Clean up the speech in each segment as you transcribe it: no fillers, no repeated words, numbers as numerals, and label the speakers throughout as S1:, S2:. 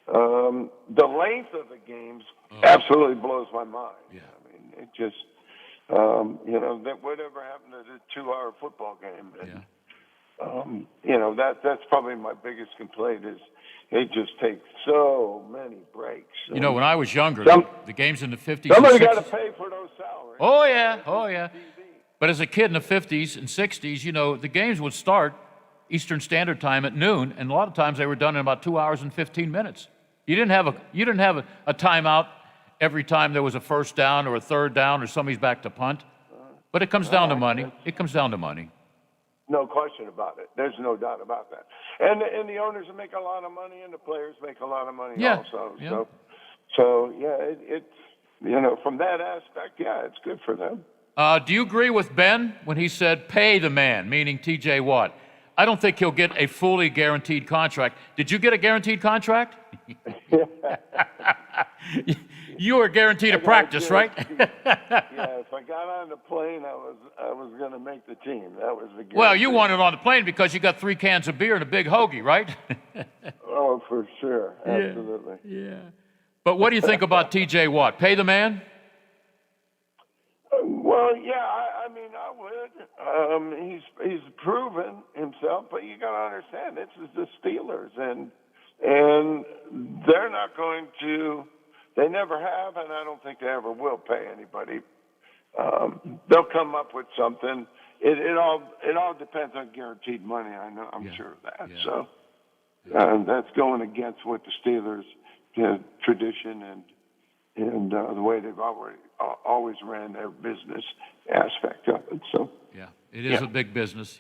S1: The length of the games absolutely blows my mind.
S2: Yeah.
S1: I mean, it just, that whatever happened to the 2-hour football game. And, that's probably my biggest complaint is they just take so many breaks.
S2: You know, when I was younger, the games in the 50s
S1: somebody
S2: and 60s.
S1: got to pay for those salaries.
S2: Oh, yeah. But as a kid in the 50s and 60s, the games would start Eastern Standard Time at noon, and a lot of times they were done in about 2 hours and 15 minutes. You didn't have a timeout every time there was a first down or a third down or somebody's back to punt. But it comes down to money. It comes down to money.
S1: No question about it. There's no doubt about that. And the owners make a lot of money, and the players make a lot of money also.
S2: Yeah.
S1: So it's from that aspect, it's good for them.
S2: Do you agree with Ben when he said pay the man, meaning T.J. Watt? I don't think he'll get a fully guaranteed contract. Did you get a guaranteed contract? You were guaranteed a practice, right?
S1: Yeah, if I got on the plane, I was going to make the team. That was the guarantee.
S2: Well, you wanted on the plane because you got 3 cans of beer and a big hoagie, right?
S1: Oh, for sure. Absolutely.
S2: Yeah. But what do you think about T.J. Watt? Pay the man?
S1: Well, yeah, I mean, I would. He's proven himself, but you got to understand, this is the Steelers, and they're not going to. They never have, and I don't think they ever will pay anybody. They'll come up with something. It all depends on guaranteed money. I'm sure of that.
S2: Yeah.
S1: So that's going against what the Steelers, tradition and the way they've always ran their business aspect of it. So
S2: it is a big business.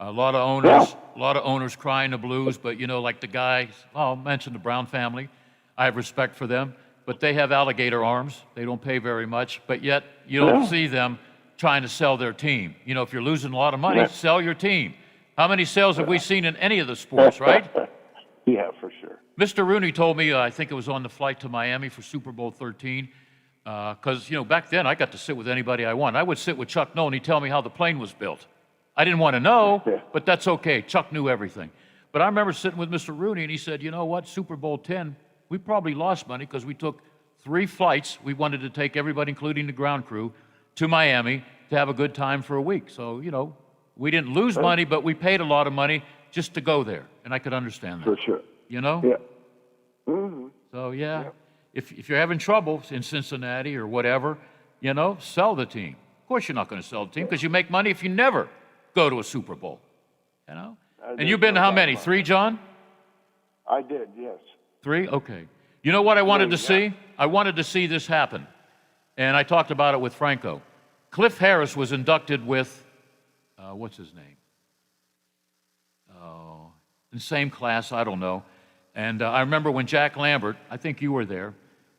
S2: A lot of owners crying the blues, but like the guys. I'll mention the Brown family. I have respect for them. But they have alligator arms. They don't pay very much, but yet you don't see them trying to sell their team. If you're losing a lot of money, sell your team. How many sales have we seen in any of the sports, right?
S1: Yeah, for sure.
S2: Mr. Rooney told me, I think it was on the flight to Miami for Super Bowl 13, because, back then I got to sit with anybody I wanted. I would sit with Chuck Noll and he'd tell me how the plane was built. I didn't want to know, but that's okay. Chuck knew everything. But I remember sitting with Mr. Rooney and he said, you know what, Super Bowl 10, we probably lost money because we took 3 flights. We wanted to take everybody, including the ground crew, to Miami to have a good time for a week. So, we didn't lose money, but we paid a lot of money just to go there. And I could understand that.
S1: For sure.
S2: Yeah.
S1: Mm-hmm.
S2: So, if you're having trouble in Cincinnati or whatever, sell the team. Of course you're not going to sell the team because you make money if you never go to a Super Bowl. And you've been to how many? 3, John?
S1: I did, yes.
S2: 3? Okay. You know what I wanted to see? I wanted to see this happen. And I talked about it with Franco. Cliff Harris was inducted with, what's his name? Oh, in the same class, I don't know. And I remember when Jack Lambert, I think you were there.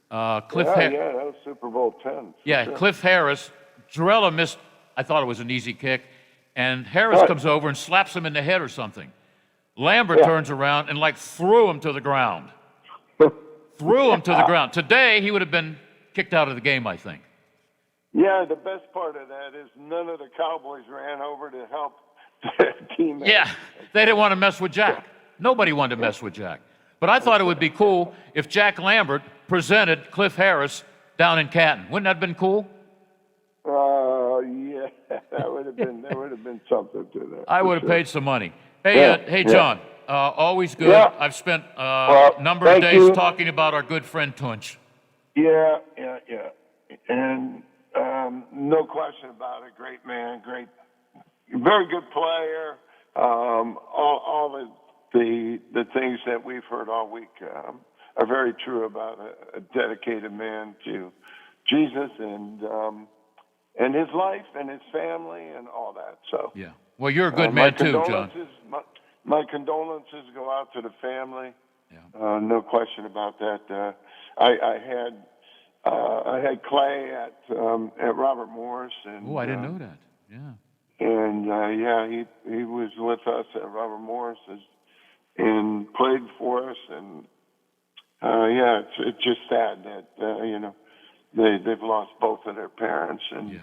S1: That was Super Bowl 10.
S2: Sure. Cliff Harris, Jarrella missed, I thought it was an easy kick, and Harris comes over and slaps him in the head or something. Lambert turns around and threw him to the ground. Threw him to the ground. Today, he would have been kicked out of the game, I think.
S1: Yeah, the best part of that is none of the Cowboys ran over to help their teammates.
S2: Yeah, they didn't want to mess with Jack. Nobody wanted to mess with Jack. But I thought it would be cool if Jack Lambert presented Cliff Harris down in Canton. Wouldn't that have been cool?
S1: Yeah, there would have been something to that.
S2: I would have paid some money. Hey, John. Always good.
S1: Yeah.
S2: I've spent a number of days talking about our good friend Tunch.
S1: Yeah. And no question about it. Great man, very good player. All the things that we've heard all week are very true about a dedicated man to Jesus and his life and his family and all that. So
S2: well, you're a good man too, John.
S1: My condolences go out to the family.
S2: Yeah.
S1: No question about that. I had Clay at Robert Morris, and
S2: I didn't know that. Yeah.
S1: And he was with us at Robert Morris and played for us, and it's just sad that they've lost both of their parents, and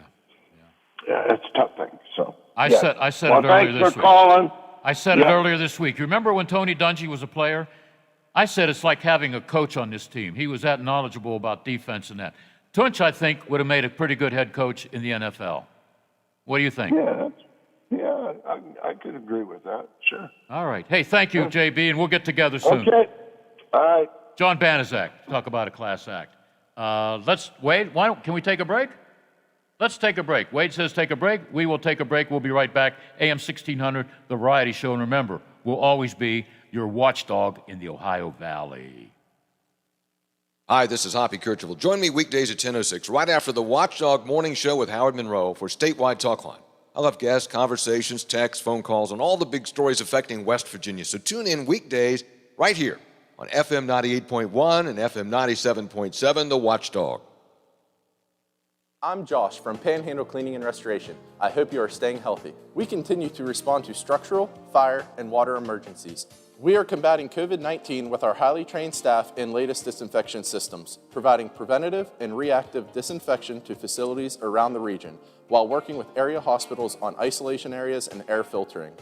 S1: it's a tough thing. So
S2: I said it earlier this week.
S1: Thanks for calling.
S2: I said it earlier this week. You remember when Tony Dungy was a player? I said it's like having a coach on this team. He was that knowledgeable about defense and that. Tunch, I think, would have made a pretty good head coach in the NFL. What do you think?
S1: Yeah, I could agree with that. Sure.
S2: All right. Hey, thank you, JB, and we'll get together soon.
S1: Okay. All right.
S2: John Banaszak, talk about a class act. Wade, can we take a break? Let's take a break. Wade says take a break. We will take a break. We'll be right back. AM 1600, The Variety Show. And remember, we'll always be your watchdog in the Ohio Valley.
S3: Hi, this is Hoppy Kercheval. Join me weekdays at 10:06, right after the Watchdog Morning Show with Howard Monroe for Statewide Talkline. I'll have guests, conversations, texts, phone calls on all the big stories affecting West Virginia. So tune in weekdays right here on FM 98.1 and FM 97.7, The Watchdog.
S4: I'm Josh from Panhandle Cleaning and Restoration. I hope you are staying healthy. We continue to respond to structural, fire, and water emergencies. We are combating COVID-19 with our highly trained staff and latest disinfection systems, providing preventative and reactive disinfection to facilities around the region, while working with area hospitals on isolation areas and air filtering.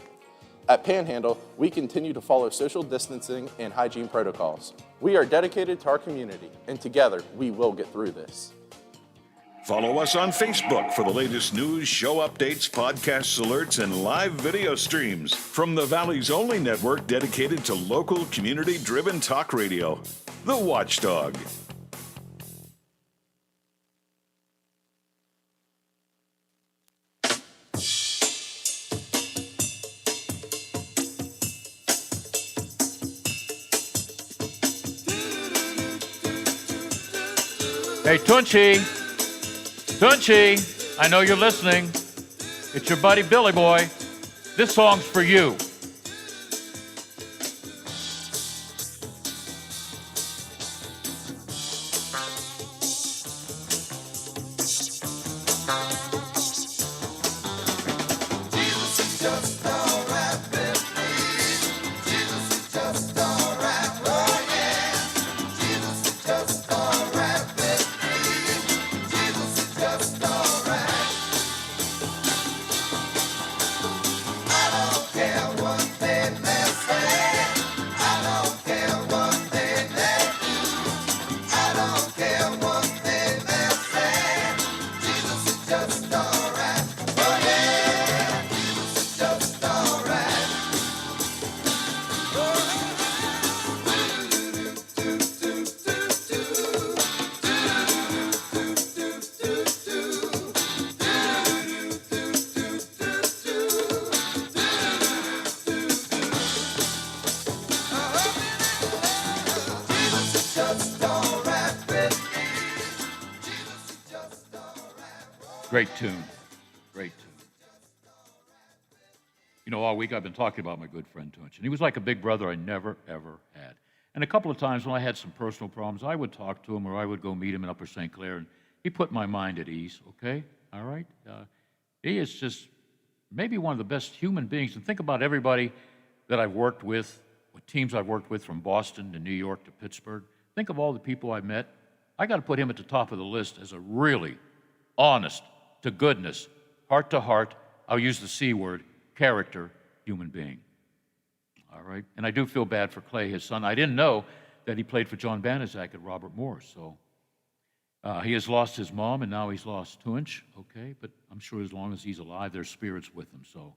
S4: At Panhandle, we continue to follow social distancing and hygiene protocols. We are dedicated to our community, and together, we will get through this.
S5: Follow us on Facebook for the latest news, show updates, podcasts, alerts, and live video streams from the Valley's only network dedicated to local, community-driven talk radio, The Watchdog.
S2: Hey, Tunchi, I know you're listening. It's your buddy Billy Boy. This song's for you. Great tune. Great tune. You know, all week I've been talking about my good friend Tunch, and he was like a big brother I never, ever had. And a couple of times when I had some personal problems, I would talk to him or I would go meet him in Upper St. Clair, and he put my mind at ease, okay? All right? He is just maybe one of the best human beings. And think about everybody that I've worked with, what teams I've worked with from Boston to New York to Pittsburgh. Think of all the people I met. I got to put him at the top of the list as a really honest, to goodness, heart to heart, I'll use the C word, character human being. All right? And I do feel bad for Clay, his son. I didn't know that he played for John Banaszak at Robert Morris. So he has lost his mom, and now he's lost Tunch, okay? But I'm sure as long as he's alive, there's spirits with him. So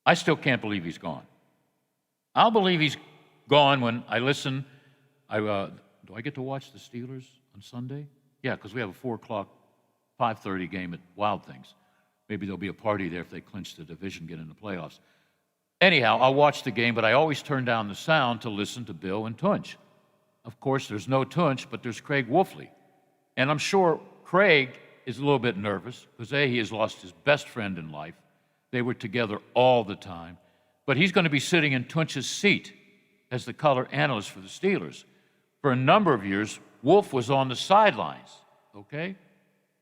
S2: I still can't believe he's gone. I'll believe he's gone when I listen. Do I get to watch the Steelers on Sunday? Yeah, because we have a 4 o'clock 5:30 game at Wild Things. Maybe there'll be a party there if they clinch the division, get in the playoffs. Anyhow, I'll watch the game, but I always turn down the sound to listen to Bill and Tunch. Of course, there's no Tunch, but there's Craig Wolfley. And I'm sure Craig is a little bit nervous because, A, he has lost his best friend in life. They were together all the time. But he's going to be sitting in Tunch's seat as the color analyst for the Steelers. For a number of years, Wolf was on the sidelines, okay?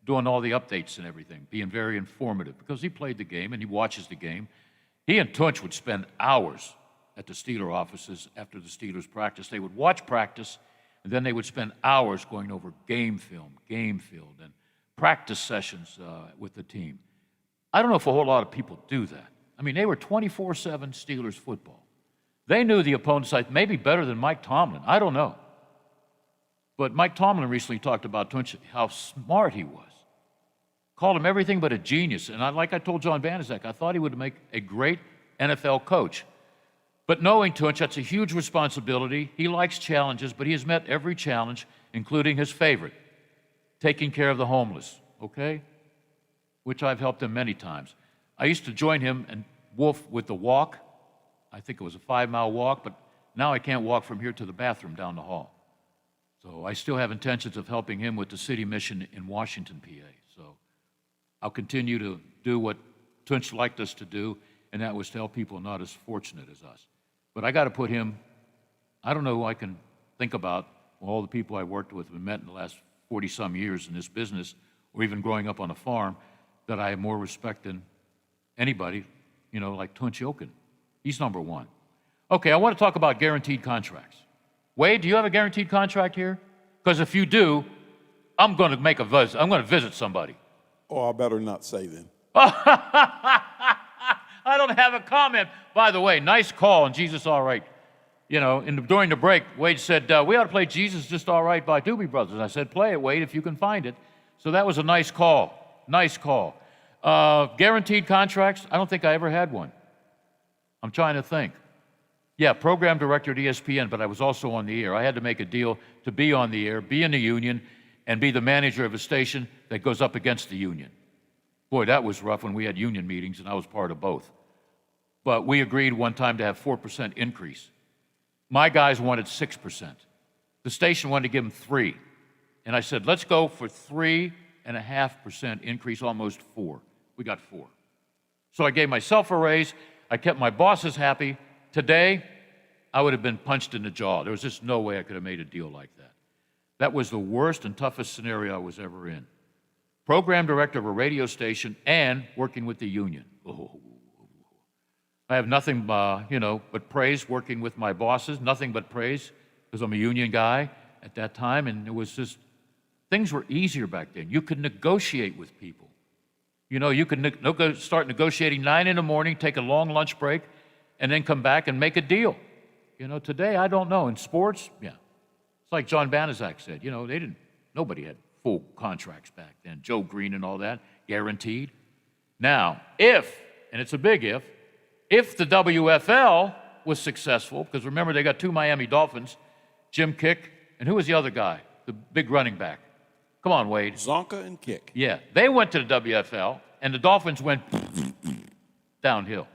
S2: Doing all the updates and everything, being very informative because he played the game and he watches the game. He and Tunch would spend hours at the Steeler offices after the Steelers practice. They would watch practice, and then they would spend hours going over game film, game field, and practice sessions with the team. I don't know if a whole lot of people do that. I mean, they were 24/7 Steelers football. They knew the opponent's side maybe better than Mike Tomlin. I don't know. But Mike Tomlin recently talked about Tunch, how smart he was. Called him everything but a genius. And like I told John Banaszak, I thought he would make a great NFL coach. But knowing Tunch, that's a huge responsibility. He likes challenges, but he has met every challenge, including his favorite, taking care of the homeless, okay? Which I've helped him many times. I used to join him and Wolf with the walk. I think it was a 5-mile walk, but now I can't walk from here to the bathroom down the hall. So I still have intentions of helping him with the city mission in Washington, PA. So I'll continue to do what Tunch liked us to do, and that was to help people not as fortunate as us. But I got to put him, I don't know who I can think about all the people I worked with and met in the last 40-some years in this business, or even growing up on a farm, that I have more respect than anybody, like Tunch Ilkin. He's number one. Okay, I want to talk about guaranteed contracts. Wade, do you have a guaranteed contract here? Because if you do, I'm going to visit somebody.
S6: Oh, I better not say then.
S2: I don't have a comment. By the way, nice call, and Jesus All Right. During the break, Wade said, we ought to play Jesus Just All Right by Doobie Brothers. I said, play it, Wade, if you can find it. So that was a nice call. Nice call. Guaranteed contracts, I don't think I ever had one. I'm trying to think. Yeah, program director at ESPN, but I was also on the air. I had to make a deal to be on the air, be in the union, and be the manager of a station that goes up against the union. Boy, that was rough when we had union meetings, and I was part of both. But we agreed one time to have 4% increase. My guys wanted 6%. The station wanted to give them 3%. And I said, let's go for 3.5% increase, almost 4%. We got 4%. So I gave myself a raise. I kept my bosses happy. Today, I would have been punched in the jaw. There was just no way I could have made a deal like that. That was the worst and toughest scenario I was ever in. Program director of a radio station and working with the union. Oh. I have nothing, but praise working with my bosses, nothing but praise, because I'm a union guy at that time, and it was just, things were easier back then. You could negotiate with people. You could start negotiating 9 in the morning, take a long lunch break, and then come back and make a deal. Today, I don't know. In sports, yeah. It's like John Banaszak said, nobody had full contracts back then. Joe Green and all that, guaranteed. Now, and it's a big if the WFL was successful, because remember they got 2 Miami Dolphins, Jim Kick, and who was the other guy? The big running back. Come on, Wade.
S6: Zonka and Kick.
S2: Yeah, they went to the WFL, and the Dolphins went downhill.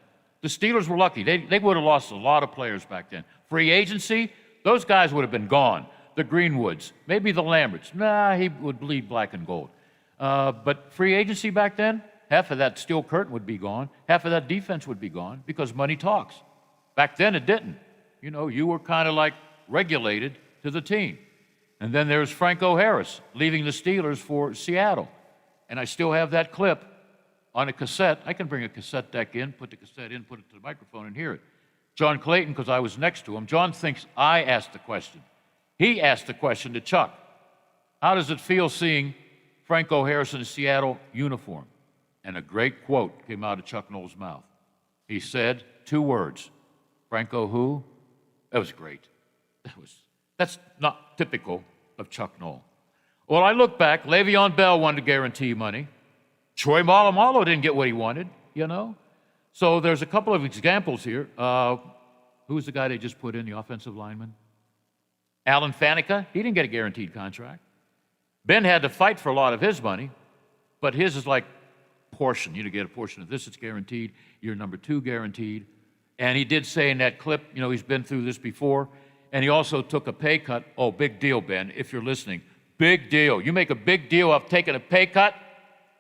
S2: The Steelers were lucky. They would have lost a lot of players back then. Free agency, those guys would have been gone. The Greenwoods, maybe the Lamberts. Nah, he would bleed black and gold. But free agency back then, half of that steel curtain would be gone. Half of that defense would be gone because money talks. Back then, it didn't. You were kind of like regulated to the team. And then there's Franco Harris leaving the Steelers for Seattle. And I still have that clip on a cassette. I can bring a cassette deck in, put the cassette in, put it to the microphone, and hear it. John Clayton, because I was next to him, John thinks I asked the question. He asked the question to Chuck. How does it feel seeing Franco Harris in a Seattle uniform? And a great quote came out of Chuck Noll's mouth. He said 2 words, Franco who? That was great. That's not typical of Chuck Noll. Well, I look back, Le'Veon Bell wanted to guarantee money. Troy Polamalu didn't get what he wanted, So there's a couple of examples here. Who was the guy they just put in, the offensive lineman? Alan Faneca, he didn't get a guaranteed contract. Ben had to fight for a lot of his money, but his is like portion. You get a portion of this, it's guaranteed. You're number 2 guaranteed. And he did say in that clip, he's been through this before, and he also took a pay cut. Oh, big deal, Ben, if you're listening. Big deal. You make a big deal of taking a pay cut.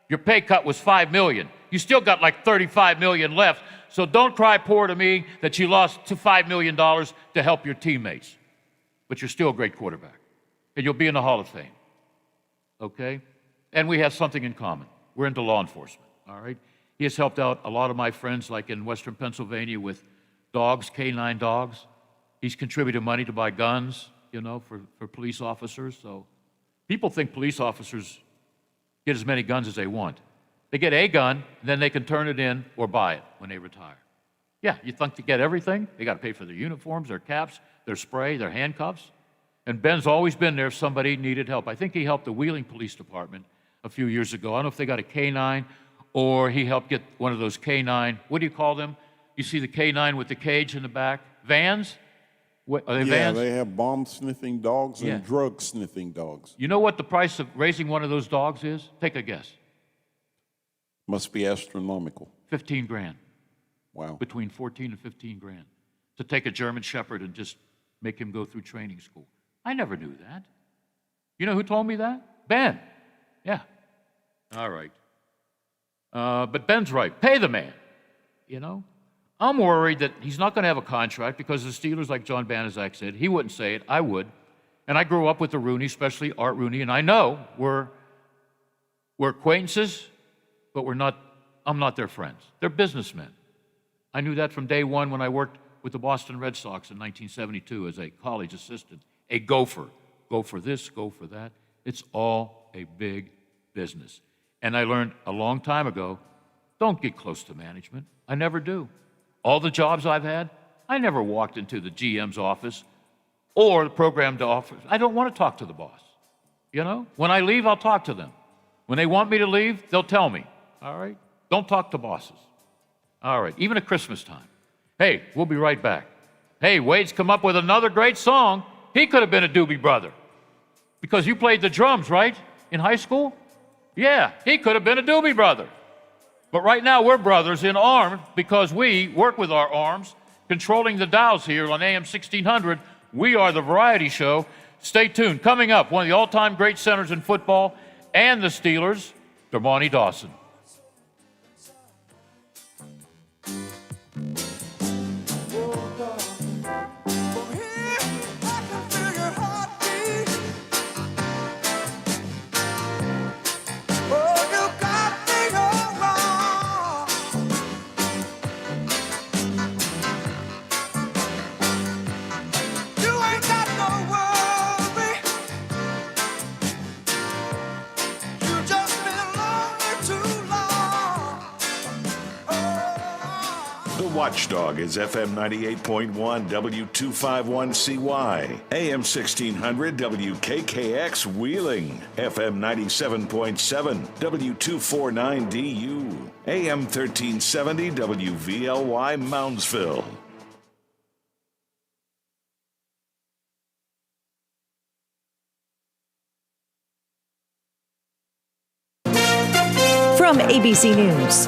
S2: Your pay cut was $5 million. You still got like $35 million left. So don't cry poor to me that you lost $5 million to help your teammates. But you're still a great quarterback. And you'll be in the Hall of Fame. Okay? And we have something in common. We're into law enforcement. All right? He has helped out a lot of my friends, like in Western Pennsylvania with dogs, canine dogs. He's contributed money to buy guns, for police officers. So people think police officers get as many guns as they want. They get a gun, then they can turn it in or buy it when they retire. Yeah, you think to get everything? They got to pay for their uniforms, their caps, their spray, their handcuffs. And Ben's always been there if somebody needed help. I think he helped the Wheeling Police Department a few years ago. I don't know if they got a K-9 or he helped get one of those K-9, what do you call them? You see the K-9 with the cage in the back? Vans? What, are they vans?
S6: Yeah, they have bomb-sniffing dogs
S2: Yeah.
S6: and drug-sniffing dogs.
S2: You know what the price of raising one of those dogs is? Take a guess.
S6: Must be astronomical.
S2: 15 grand.
S6: Wow.
S2: Between 14 and 15 grand. To take a German Shepherd and just make him go through training school. I never knew that. You know who told me that? Ben. Yeah. All right. But Ben's right. Pay the man. You know? I'm worried that he's not going to have a contract because the Steelers, like John Banaszak said, he wouldn't say it, I would. And I grew up with the Rooney, especially Art Rooney, and I know we're acquaintances, but I'm not their friends. They're businessmen. I knew that from day one when I worked with the Boston Red Sox in 1972 as a college assistant, a gopher. Go for this, go for that. It's all a big business. And I learned a long time ago, don't get close to management. I never do. All the jobs I've had, I never walked into the GM's office or the program office. I don't want to talk to the boss. You know, when I leave, I'll talk to them. When they want me to leave, they'll tell me. All right? Don't talk to bosses. All right, even at Christmas time. Hey, we'll be right back. Hey, Wade's come up with another great song. He could have been a Doobie Brother. Because you played the drums, right? In high school? Yeah, he could have been a Doobie Brother. But right now we're brothers in arms because we work with our arms, controlling the dials here on AM 1600. We are the variety show. Stay tuned. Coming up, one of the all-time great centers in football and the Steelers, Dermontti Dawson.
S5: Watchdog is FM 98.1 W251CY, AM 1600 WKKX Wheeling, FM 97.7 W249DU, AM 1370 WVLY Moundsville.
S7: From ABC News,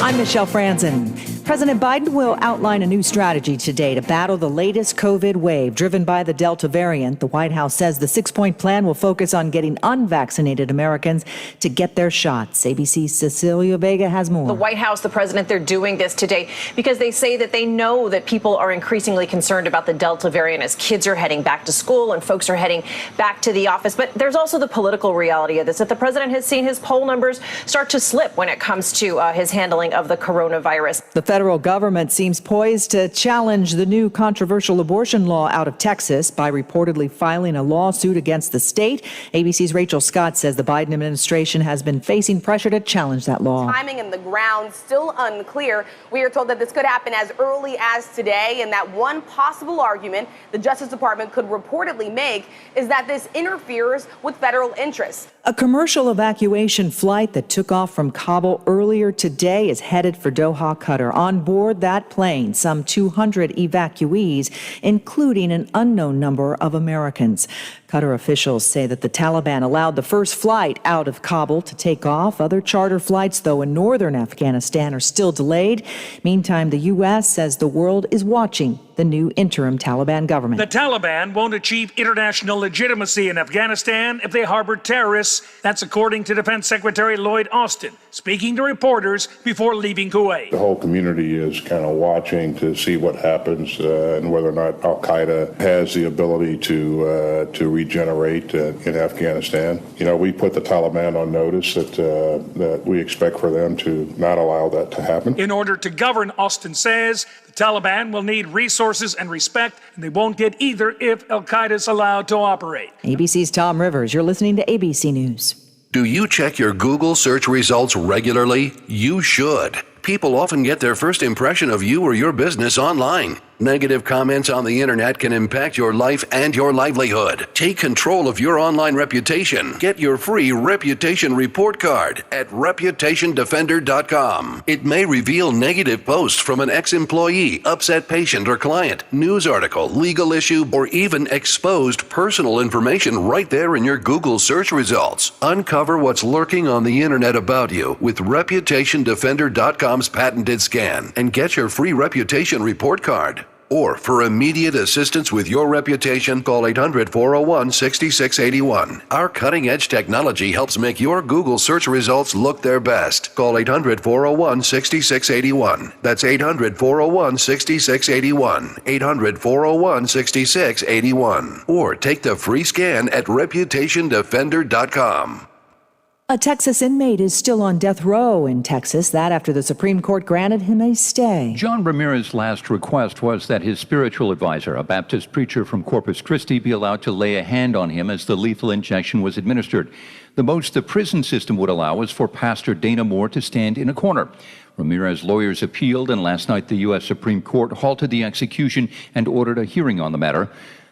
S7: I'm Michelle Franzen. President Biden will outline a new strategy today to battle the latest COVID wave driven by the Delta variant. The White House says the 6-point plan will focus on getting unvaccinated Americans to get their shots. ABC's Cecilia Vega has more.
S8: The White House, the president, they're doing this today because they say that they know that people are increasingly concerned about the Delta variant as kids are heading back to school and folks are heading back to the office. But there's also the political reality of this, that the president has seen his poll numbers start to slip when it comes to his handling of the coronavirus.
S7: The federal government seems poised to challenge the new controversial abortion law out of Texas by reportedly filing a lawsuit against the state. ABC's Rachel Scott says the Biden administration has been facing pressure to challenge that law.
S9: Timing and the ground still unclear. We are told that this could happen as early as today, and that one possible argument the Justice Department could reportedly make is that this interferes with federal interests.
S7: A commercial evacuation flight that took off from Kabul earlier today is headed for Doha, Qatar. On board that plane, some 200 evacuees, including an unknown number of Americans. Qatar officials say that the Taliban allowed the first flight out of Kabul to take off. Other charter flights, though, in northern Afghanistan are still delayed. Meantime, the U.S. says the world is watching the new interim Taliban government.
S10: The Taliban won't achieve international legitimacy in Afghanistan if they harbor terrorists. That's according to Defense Secretary Lloyd Austin, speaking to reporters before leaving Kuwait.
S11: The whole community is kind of watching to see what happens and whether or not al-Qaeda has the ability to regenerate in Afghanistan. You know, we put the Taliban on notice that we expect for them to not allow that to happen.
S10: In order to govern, Austin says, the Taliban will need resources and respect, and they won't get either if al-Qaeda is allowed to operate.
S7: ABC's Tom Rivers. You're listening to ABC News.
S12: Do you check your Google search results regularly? You should. People often get their first impression of you or your business online. Negative comments on the internet can impact your life and your livelihood. Take control of your online reputation. Get your free reputation report card at reputationdefender.com. It may reveal negative posts from an ex-employee, upset patient or client, news article, legal issue, or even exposed personal information right there in your Google search results. Uncover what's lurking on the internet about you with reputationdefender.com's patented scan and get your free reputation report card. Or for immediate assistance with your reputation, call 800-401-6681. Our cutting-edge technology helps make your Google search results look their best. Call 800-401-6681. That's 800-401-6681. 800-401-6681. Or take the free scan at reputationdefender.com.
S7: A Texas inmate is still on death row in Texas, that after the Supreme Court granted him a stay.
S13: John Ramirez's last request was that his spiritual advisor, a Baptist preacher from Corpus Christi, be allowed to lay a hand on him as the lethal injection was administered. The most the prison system would allow was for Pastor Dana Moore to stand in a corner. Ramirez's lawyers appealed, and last night the U.S. Supreme Court halted the execution and ordered a hearing on the matter.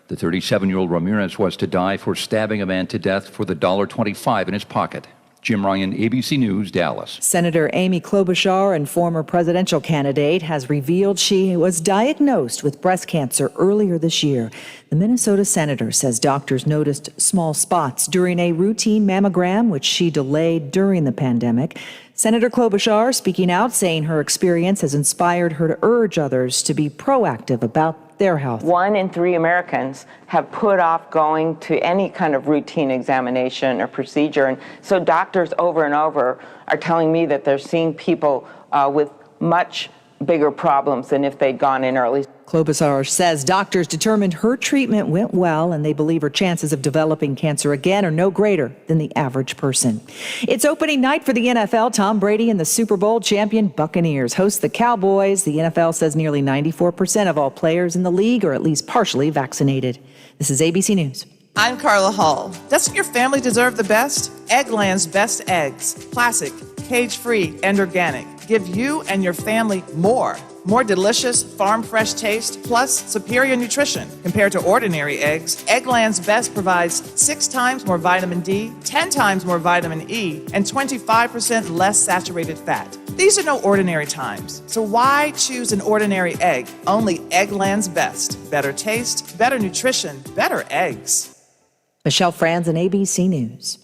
S13: The 37-year-old Ramirez was to die for stabbing a man to death for the $1.25 in his pocket. Jim Ryan, ABC News, Dallas.
S7: Senator Amy Klobuchar, and former presidential candidate, has revealed she was diagnosed with breast cancer earlier this year. The Minnesota senator says doctors noticed small spots during a routine mammogram, which she delayed during the pandemic. Senator Klobuchar speaking out, saying her experience has inspired her to urge others to be proactive about their health.
S14: 1 in 3 Americans have put off going to any kind of routine examination or procedure. And so doctors over and over are telling me that they're seeing people with much bigger problems than if they'd gone in early.
S7: Klobuchar says doctors determined her treatment went well, and they believe her chances of developing cancer again are no greater than the average person. It's opening night for the NFL. Tom Brady and the Super Bowl champion Buccaneers host the Cowboys. The NFL says nearly 94% of all players in the league are at least partially vaccinated. This is ABC News.
S15: I'm Carla Hall. Doesn't your family deserve the best? Eggland's best eggs, classic, cage-free, and organic, give you and your family more delicious, farm-fresh taste, plus superior nutrition. Compared to ordinary eggs, Eggland's Best provides 6 times more vitamin D, 10 times more vitamin E, and 25% less saturated fat. These are no ordinary times, so why choose an ordinary egg? Only Eggland's Best. Better taste, better nutrition, better eggs.
S7: Michelle Franzen, ABC News.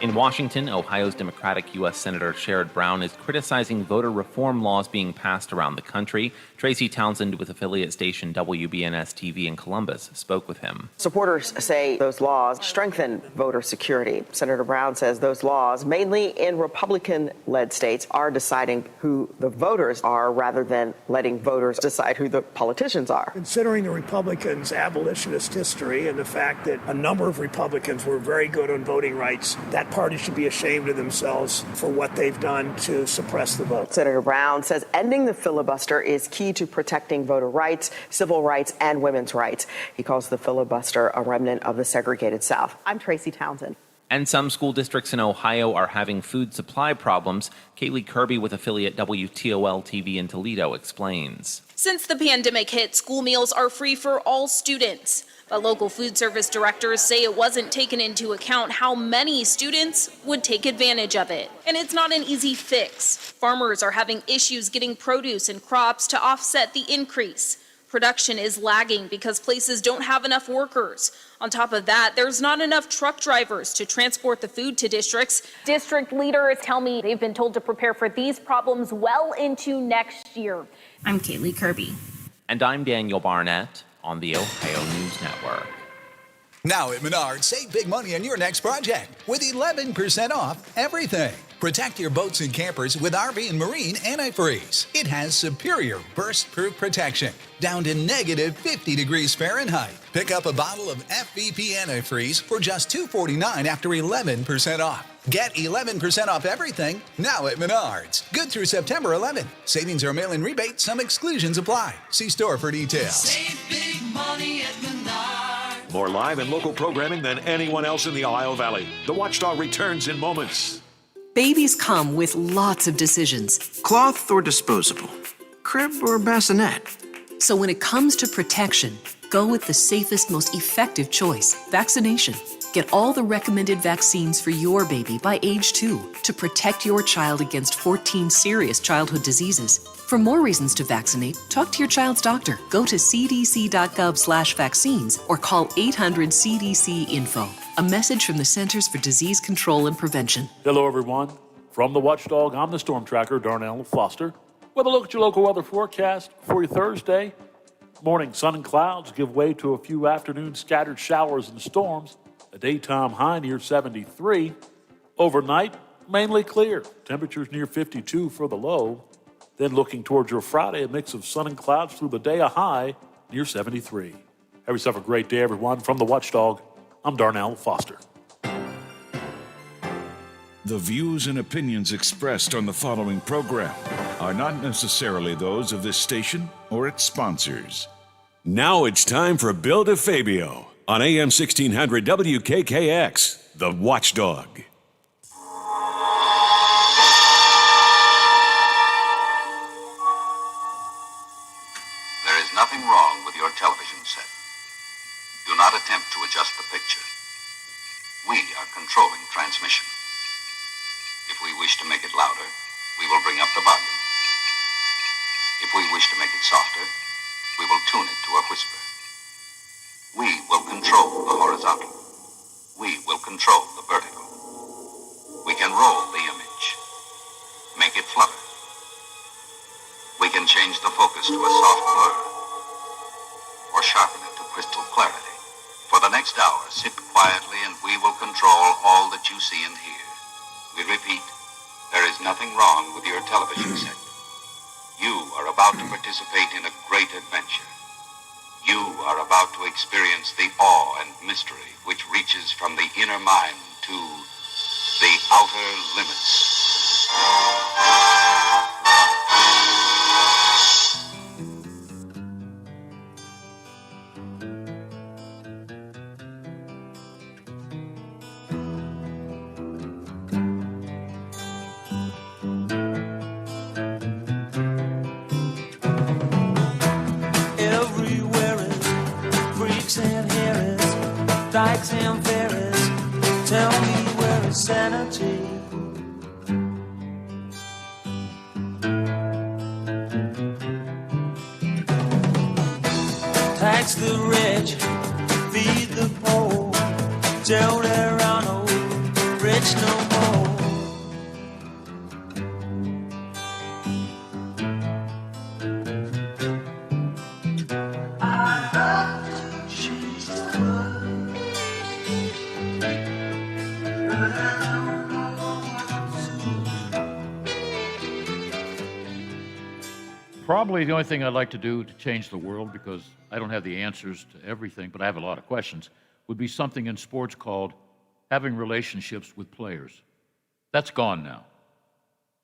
S16: In Washington, Ohio's Democratic U.S. Senator Sherrod Brown is criticizing voter reform laws being passed around the country. Tracy Townsend with affiliate station WBNS-TV in Columbus spoke with him.
S17: Supporters say those laws strengthen voter security. Senator Brown says those laws, mainly in Republican-led states, are deciding who the voters are rather than letting voters decide who the politicians are.
S18: Considering the Republicans' abolitionist history and the fact that a number of Republicans were very good on voting rights, that party should be ashamed of themselves for what they've done to suppress the vote.
S17: Senator Brown says ending the filibuster is key to protecting voter rights, civil rights, and women's rights. He calls the filibuster a remnant of the segregated South. I'm Tracy Townsend.
S16: And some school districts in Ohio are having food supply problems. Kaylee Kirby with affiliate WTOL-TV in Toledo explains.
S19: Since the pandemic hit, school meals are free for all students. But local food service directors say it wasn't taken into account how many students would take advantage of it. And it's not an easy fix. Farmers are having issues getting produce and crops to offset the increase. Production is lagging because places don't have enough workers. On top of that, there's not enough truck drivers to transport the food to districts. District leaders tell me they've been told to prepare for these problems well into next year. I'm Kaylee Kirby.
S16: And I'm Daniel Barnett on the Ohio News Network.
S20: Now at Menards, save big money on your next project with 11% off everything. Protect your boats and campers with RV and Marine Antifreeze. It has superior burst-proof protection, down to negative 50 degrees Fahrenheit. Pick up a bottle of FVP Antifreeze for just $2.49 after 11% off. Get 11% off everything now at Menards. Good through September 11th. Savings are mail-in rebate. Some exclusions apply. See store for details.
S21: Save big money at Menards.
S5: More live and local programming than anyone else in the Ohio Valley. The Watchdog returns in moments.
S21: Babies come with lots of decisions.
S22: Cloth or disposable? Crib or bassinet?
S21: So when it comes to protection, go with the safest, most effective choice, vaccination. Get all the recommended vaccines for your baby by age 2 to protect your child against 14 serious childhood diseases. For more reasons to vaccinate, talk to your child's doctor. Go to cdc.gov/vaccines or call 800-CDC-INFO. A message from the Centers for Disease Control and Prevention.
S23: Hello, everyone. From the Watchdog, I'm the Storm Tracker, Darnell Foster. With a look at your local weather forecast for your Thursday. Morning sun and clouds give way to a few afternoon scattered showers and storms. A daytime high near 73. Overnight, mainly clear. Temperatures near 52 for the low. Then looking towards your Friday, a mix of sun and clouds through the day, a high near 73. Have yourself a great day, everyone. From the Watchdog, I'm Darnell Foster.
S5: The views and opinions expressed on the following program are not necessarily those of this station or its sponsors. Now it's time for Bill DeFabio on AM 1600 WKKX, The Watchdog.
S24: There is nothing wrong with your television set. Do not attempt to adjust the picture. We are controlling transmission. If we wish to make it louder, we will bring up the volume. If we wish to make it softer, we will tune it to a whisper. We will control the horizontal. We will control the vertical. We can roll the image, make it flutter. We can change the focus to a soft blur, or sharpen it to crystal clarity. For the next hour, sit quietly and we will control all that you see and hear. We repeat, there is nothing wrong with your television set. You are about to participate in a great adventure. You are about to experience the awe and mystery which reaches from the inner mind to the outer limits.
S25: Dykes and ferries, tell me where is sanity? Tax the rich, feed the poor, tell there are no rich no more.
S2: Probably the only thing I'd like to do to change the world, because I don't have the answers to everything, but I have a lot of questions, would be something in sports called having relationships with players. That's gone now.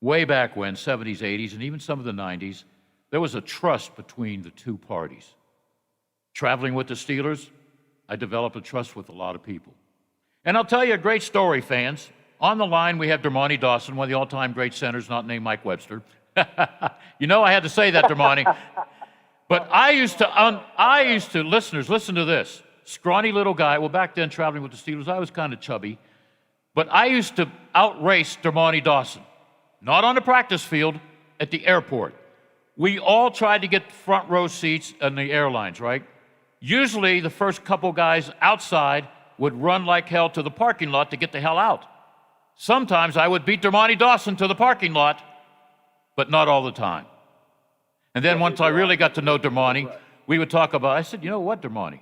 S2: Way back when, 70s, 80s, and even some of the 90s, there was a trust between the two parties. Traveling with the Steelers, I developed a trust with a lot of people. And I'll tell you a great story, fans. On the line, we have Dermontti Dawson, one of the all-time great centers, not named Mike Webster. You know I had to say that, Dermontti. But I used to, listeners, listen to this. Scrawny little guy. Well, back then, traveling with the Steelers, I was kind of chubby. But I used to outrace Dermontti Dawson. Not on the practice field, at the airport. We all tried to get front row seats in the airlines, right? Usually, the first couple guys outside would run like hell to the parking lot to get the hell out. Sometimes I would beat Dermontti Dawson to the parking lot, but not all the time. And then once I really got to know Dermontti, we would talk about, I said, you know what, Dermontti?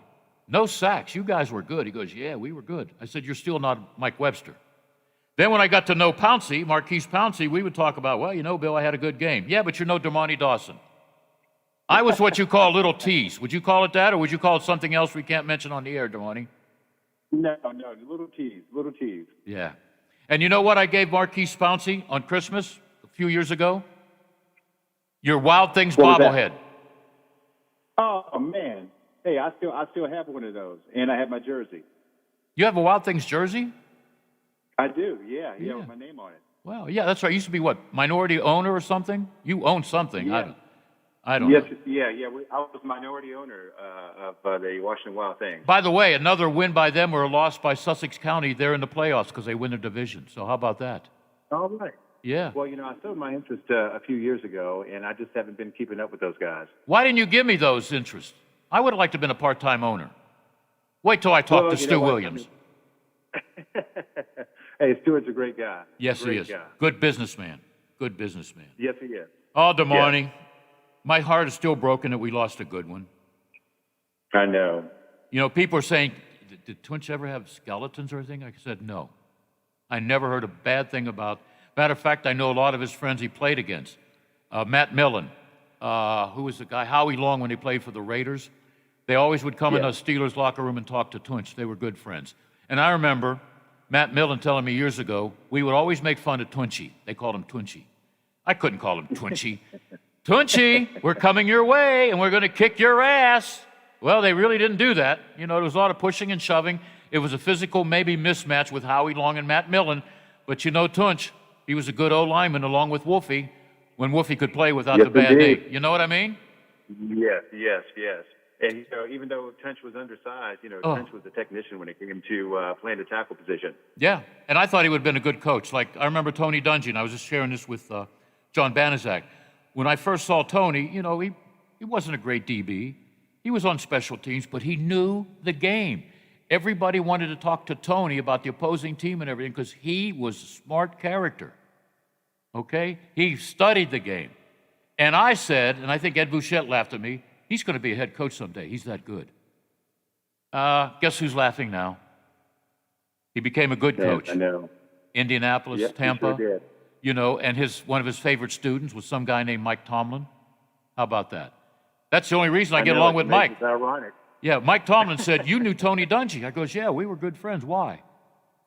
S2: No sacks. You guys were good. He goes, yeah, we were good. I said, you're still not Mike Webster. Then when I got to know Pouncey, Marquise Pouncey, we would talk about, well, you know, Bill, I had a good game. Yeah, but you're no Dermontti Dawson. I was what you call little tease. Would you call it that, or would you call it something else we can't mention on the air, Dermontti?
S26: No, little tease.
S2: Yeah. And you know what I gave Marquise Pouncey on Christmas a few years ago? Your Wild Things bobblehead.
S26: Oh, man. Hey, I still have one of those, and I have my jersey.
S2: You have a Wild Things jersey?
S26: I do, yeah, with my name on it.
S2: Well, yeah, that's right. You used to be what, minority owner or something? You own something.
S26: Yeah.
S2: I don't
S26: Yes,
S2: know.
S26: yeah. I was minority owner of the Washington Wild Things.
S2: By the way, another win by them or a loss by Sussex County. They're in the playoffs because they win their division. So how about that?
S26: All right.
S2: Yeah.
S26: Well, I sold my interest a few years ago, and I just haven't been keeping up with those guys.
S2: Why didn't you give me those interests? I would have liked to have been a part-time owner. Wait till I talk to Stu Williams.
S26: Hey, Stuart's a great guy.
S2: Yes,
S26: great
S2: he is.
S26: Guy.
S2: Good businessman. Good businessman.
S26: Yes, he is.
S2: Oh, Damani, my heart is still broken that we lost a good one.
S26: I know.
S2: People are saying, did Twinch ever have skeletons or anything? I said, no. I never heard a bad thing about. Matter of fact, I know a lot of his friends he played against. Matt Millen, who was the guy, Howie Long, when he played for the Raiders. They always would come in the Steelers locker room and talk to Twinch. They were good friends. And I remember Matt Millen telling me years ago, we would always make fun of Twinchy. They called him Twinchy. I couldn't call him Twinchy. Twinchy, we're coming your way, and we're going to kick your ass. Well, they really didn't do that. There was a lot of pushing and shoving. It was a physical maybe mismatch with Howie Long and Matt Millen. But Twinch, he was a good O-lineman along with Wolfie when Wolfie could play without the bad knee. You know what I mean?
S26: Yes. And, even though Tunch was undersized, Tunch was a technician when it came to playing the tackle position.
S2: Yeah, and I thought he would have been a good coach. Like, I remember Tony Dungy, and I was just sharing this with John Banaszak. When I first saw Tony, he wasn't a great DB. He was on special teams, but he knew the game. Everybody wanted to talk to Tony about the opposing team and everything because he was a smart character, okay? He studied the game. And I said, and I think Ed Bouchette laughed at me, he's going to be a head coach someday. He's that good. Guess who's laughing now? He became a good coach.
S26: I know.
S2: Indianapolis, Tampa.
S26: He sure did.
S2: And one of his favorite students was some guy named Mike Tomlin. How about that? That's the only reason I get along with Mike.
S26: It's ironic.
S2: Yeah, Mike Tomlin said, you knew Tony Dungy. I goes, yeah, we were good friends. Why?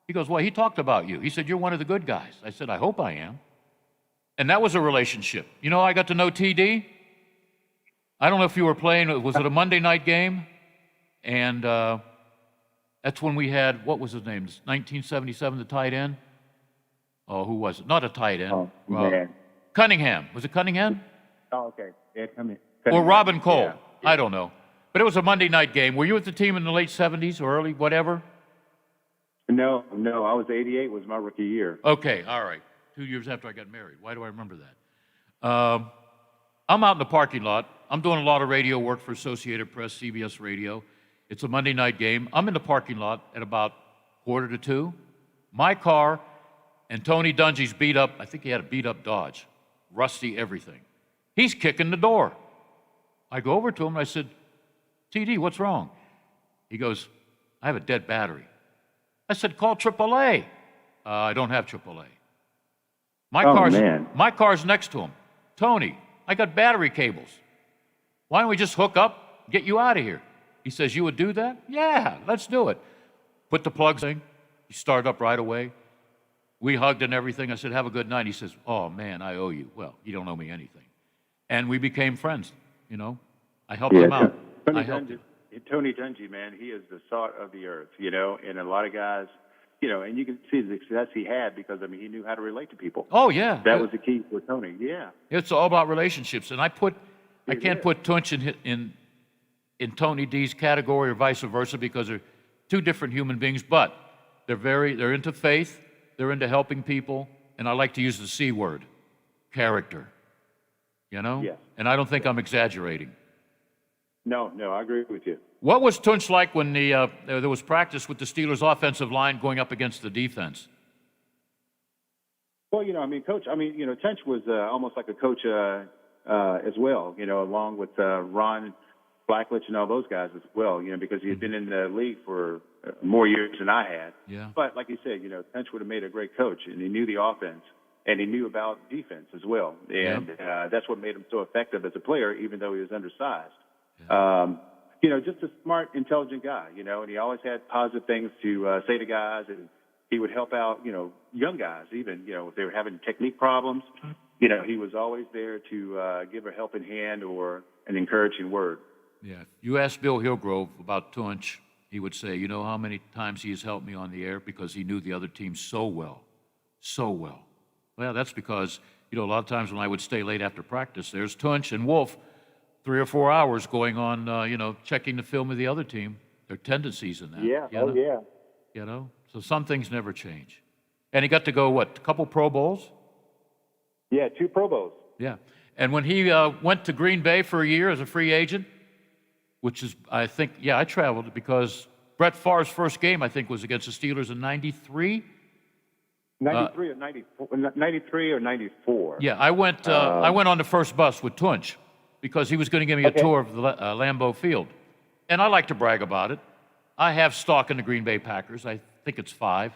S2: He goes, well, he talked about you. He said, you're one of the good guys. I said, I hope I am. And that was a relationship. I got to know TD. I don't know if you were playing, was it a Monday night game? And that's when we had, what was his name? 1977, the tight end? Oh, who was it? Not a tight end.
S26: Oh, man.
S2: Cunningham. Was it Cunningham?
S26: Oh, okay. Yeah,
S2: Or Robin Cole. Yeah. I don't know. But it was a Monday night game. Were you with the team in the late 70s or early whatever?
S26: No. I was 88 was my rookie year.
S2: Okay, all right. 2 years after I got married. Why do I remember that? I'm out in the parking lot. I'm doing a lot of radio work for Associated Press, CBS Radio. It's a Monday night game. I'm in the parking lot at about 1:45. My car and Tony Dungy's beat up, I think he had a beat up Dodge, rusty everything. He's kicking the door. I go over to him and I said, TD, what's wrong? He goes, I have a dead battery. I said, call AAA. I don't have AAA. My car's next to him. Tony, I got battery cables. Why don't we just hook up, get you out of here? He says, you would do that? Yeah, let's do it. Put the plugs in. He started up right away. We hugged and everything. I said, have a good night. He says, oh, man, I owe you. Well, you don't owe me anything. And we became friends, I helped him out.
S26: Tony Dungy, man, he is the salt of the earth, and a lot of guys, and you can see the success he had because, he knew how to relate to people.
S2: Oh, yeah.
S26: That was the key for Tony, yeah.
S2: It's all about relationships. And I can't put Tunch in Tony D's category or vice versa because they're two different human beings, but they're into faith, they're into helping people, and I like to use the C word, character,
S26: Yes.
S2: And I don't think I'm exaggerating.
S26: No, I agree with you.
S2: What was Tunch like when there was practice with the Steelers' offensive line going up against the defense?
S26: Well, Coach, Tunch was almost like a coach as well, along with Ron Blackledge and all those guys as well, because he had been in the league for more years than I had.
S2: Yeah.
S26: But like you said, Tunch would have made a great coach, and he knew the offense, and he knew about defense as well. And that's what made him so effective as a player, even though he was undersized. Yeah. Just a smart, intelligent guy, and he always had positive things to say to guys, and he would help out, young guys even, if they were having technique problems. He was always there to give a helping hand or an encouraging word.
S2: Yeah. If you ask Bill Hillgrove about Tunch, he would say, you know how many times he has helped me on the air because he knew the other team so well, so well. Well, that's because, you know, a lot of times when I would stay late after practice, there's Tunch and Wolf 3 or 4 hours going on, you know, checking the film of the other team, their tendencies in that.
S26: Yeah,
S2: you know?
S26: yeah.
S2: You know, so some things never change. And he got to go, what, a couple Pro Bowls?
S26: Yeah, 2 Pro Bowls.
S2: Yeah. And when he went to Green Bay for a year as a free agent, which is, I think, yeah, I traveled because Brett Favre's first game, I think, was against the Steelers in 93.
S26: 93 or 94, 93 or 94.
S2: Yeah, I went on the first bus with Tunch because he was going to give me a tour of the Lambeau Field. And I like to brag about it. I have stock in the Green Bay Packers. I think it's 5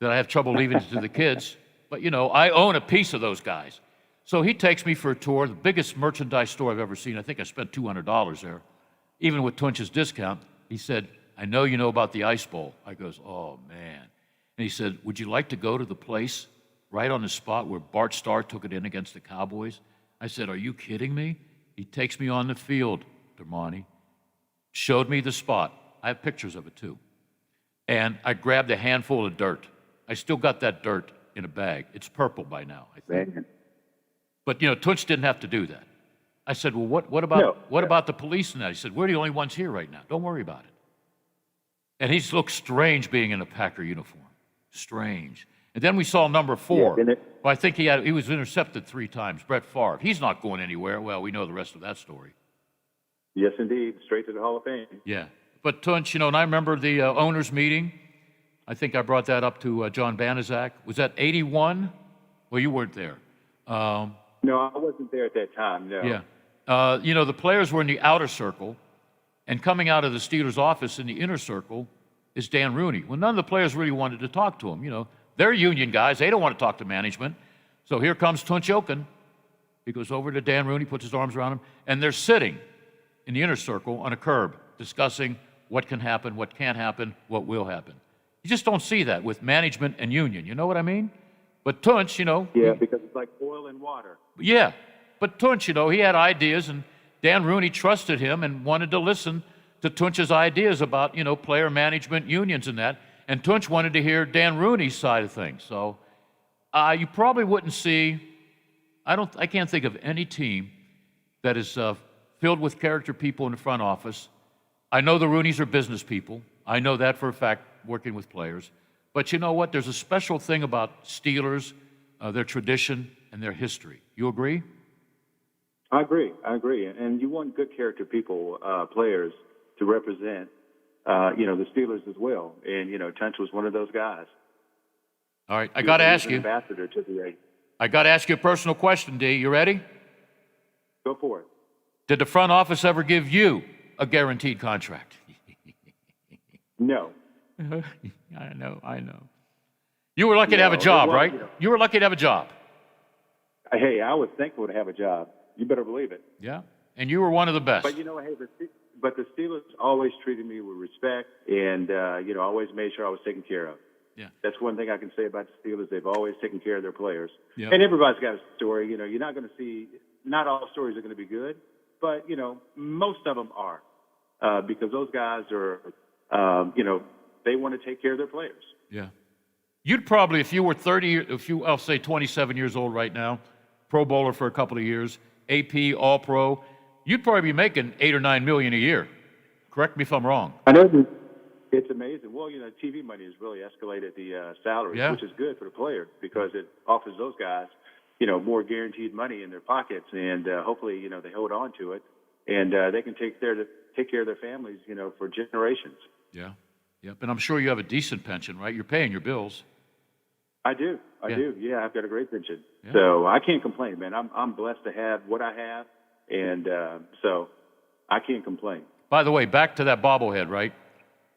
S2: that I have trouble leaving to the kids. But, you know, I own a piece of those guys. So he takes me for a tour, the biggest merchandise store I've ever seen. I think I spent $200 there. Even with Tunch's discount, he said, I know you know about the Ice Bowl. I goes, oh, man. And he said, would you like to go to the place right on the spot where Bart Starr took it in against the Cowboys? I said, are you kidding me? He takes me on the field, Dermani, showed me the spot. I have pictures of it, too. And I grabbed a handful of dirt. I still got that dirt in a bag. It's purple by now, I think.
S26: Man.
S2: But, you know, Tunch didn't have to do that. I said, well, what about the police and that? He said, we're the only ones here right now. Don't worry about it. And he looked strange being in a Packer uniform. Strange. And then we saw number 4.
S26: Yeah,
S2: well, I think he was intercepted 3 times, Brett Favre. He's not going anywhere. Well, we know the rest of that story.
S26: Yes, indeed. Straight to the Hall of Fame.
S2: Yeah. But Tunch, you know, and I remember the owners' meeting. I think I brought that up to John Banaszak. Was that 81? Well, you weren't there.
S26: No, I wasn't there at that time, no.
S2: Yeah. You know, the players were in the outer circle, and coming out of the Steelers' office in the inner circle is Dan Rooney. Well, none of the players really wanted to talk to him. You know, they're union guys. They don't want to talk to management. So here comes Tunch Ilkin. He goes over to Dan Rooney, puts his arms around him, and they're sitting in the inner circle on a curb discussing what can happen, what can't happen, what will happen. You just don't see that with management and union. You know what I mean? But Tunch, you know.
S26: Yeah, because it's like oil and water.
S2: Yeah. But Tunch, you know, he had ideas, and Dan Rooney trusted him and wanted to listen to Tunch's ideas about, you know, player management, unions and that. And Tunch wanted to hear Dan Rooney's side of things. So you probably wouldn't see, I can't think of any team that is filled with character people in the front office. I know the Rooneys are business people. I know that for a fact, working with players. But you know what? There's a special thing about Steelers, their tradition, and their history. You agree?
S26: I agree. And you want good character people, players, to represent, you know, the Steelers as well. And, you know, Tunch was one of those guys.
S2: All right, I got to ask you.
S26: Ambassador to the
S2: I got to ask you a personal question, D. You ready?
S26: Go for it.
S2: Did the front office ever give you a guaranteed contract?
S26: No.
S2: I know. You were lucky to have a job, right? You were lucky to have a job.
S26: Hey, I was thankful to have a job. You better believe it.
S2: Yeah, and you were one of the best.
S26: But you know, hey, the Steelers always treated me with respect, and you know, always made sure I was taken care of.
S2: Yeah,
S26: that's one thing I can say about the Steelers. They've always taken care of their players.
S2: Yep.
S26: And everybody's got a story. You know, you're not going to see. Not all stories are going to be good, but you know, most of them are, because those guys are, you know, they want to take care of their players.
S2: Yeah. You'd probably, if you were I'll say 27 years old right now, Pro Bowler for a couple of years, AP, All-Pro, you'd probably be making $8 or $9 million a year. Correct me if I'm wrong.
S26: I know it's amazing. Well, you know, TV money has really escalated the salaries, which is good for the players because it offers those guys, you know, more guaranteed money in their pockets, and hopefully, you know, they hold on to it, and they can take care of their families, you know, for generations.
S2: Yeah. Yep. And I'm sure you have a decent pension, right? You're paying your bills.
S26: I do. Yeah, I've got a great pension. Yeah. So I can't complain, man. I'm blessed to have what I have, and so I can't complain.
S2: By the way, back to that bobblehead, right?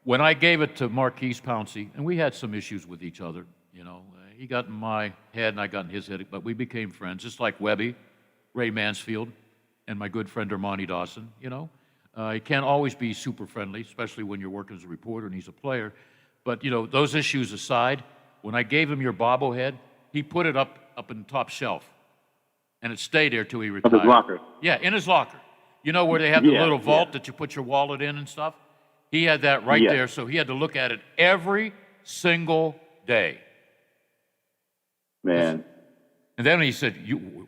S2: When I gave it to Marquise Pouncey, and we had some issues with each other, you know, he got in my head and I got in his head, but we became friends, just like Webby, Ray Mansfield, and my good friend Armani Dawson, you know. You can't always be super friendly, especially when you're working as a reporter and he's a player. But, you know, those issues aside, when I gave him your bobblehead, he put it up in the top shelf. And it stayed there till he retired.
S26: In his locker.
S2: Yeah, in his locker. You know where they have the
S26: Yeah,
S2: little vault
S26: yeah.
S2: that you put your wallet in and stuff? He had that right
S26: Yeah.
S2: there, so he had to look at it every single day.
S26: Man.
S2: And then he said,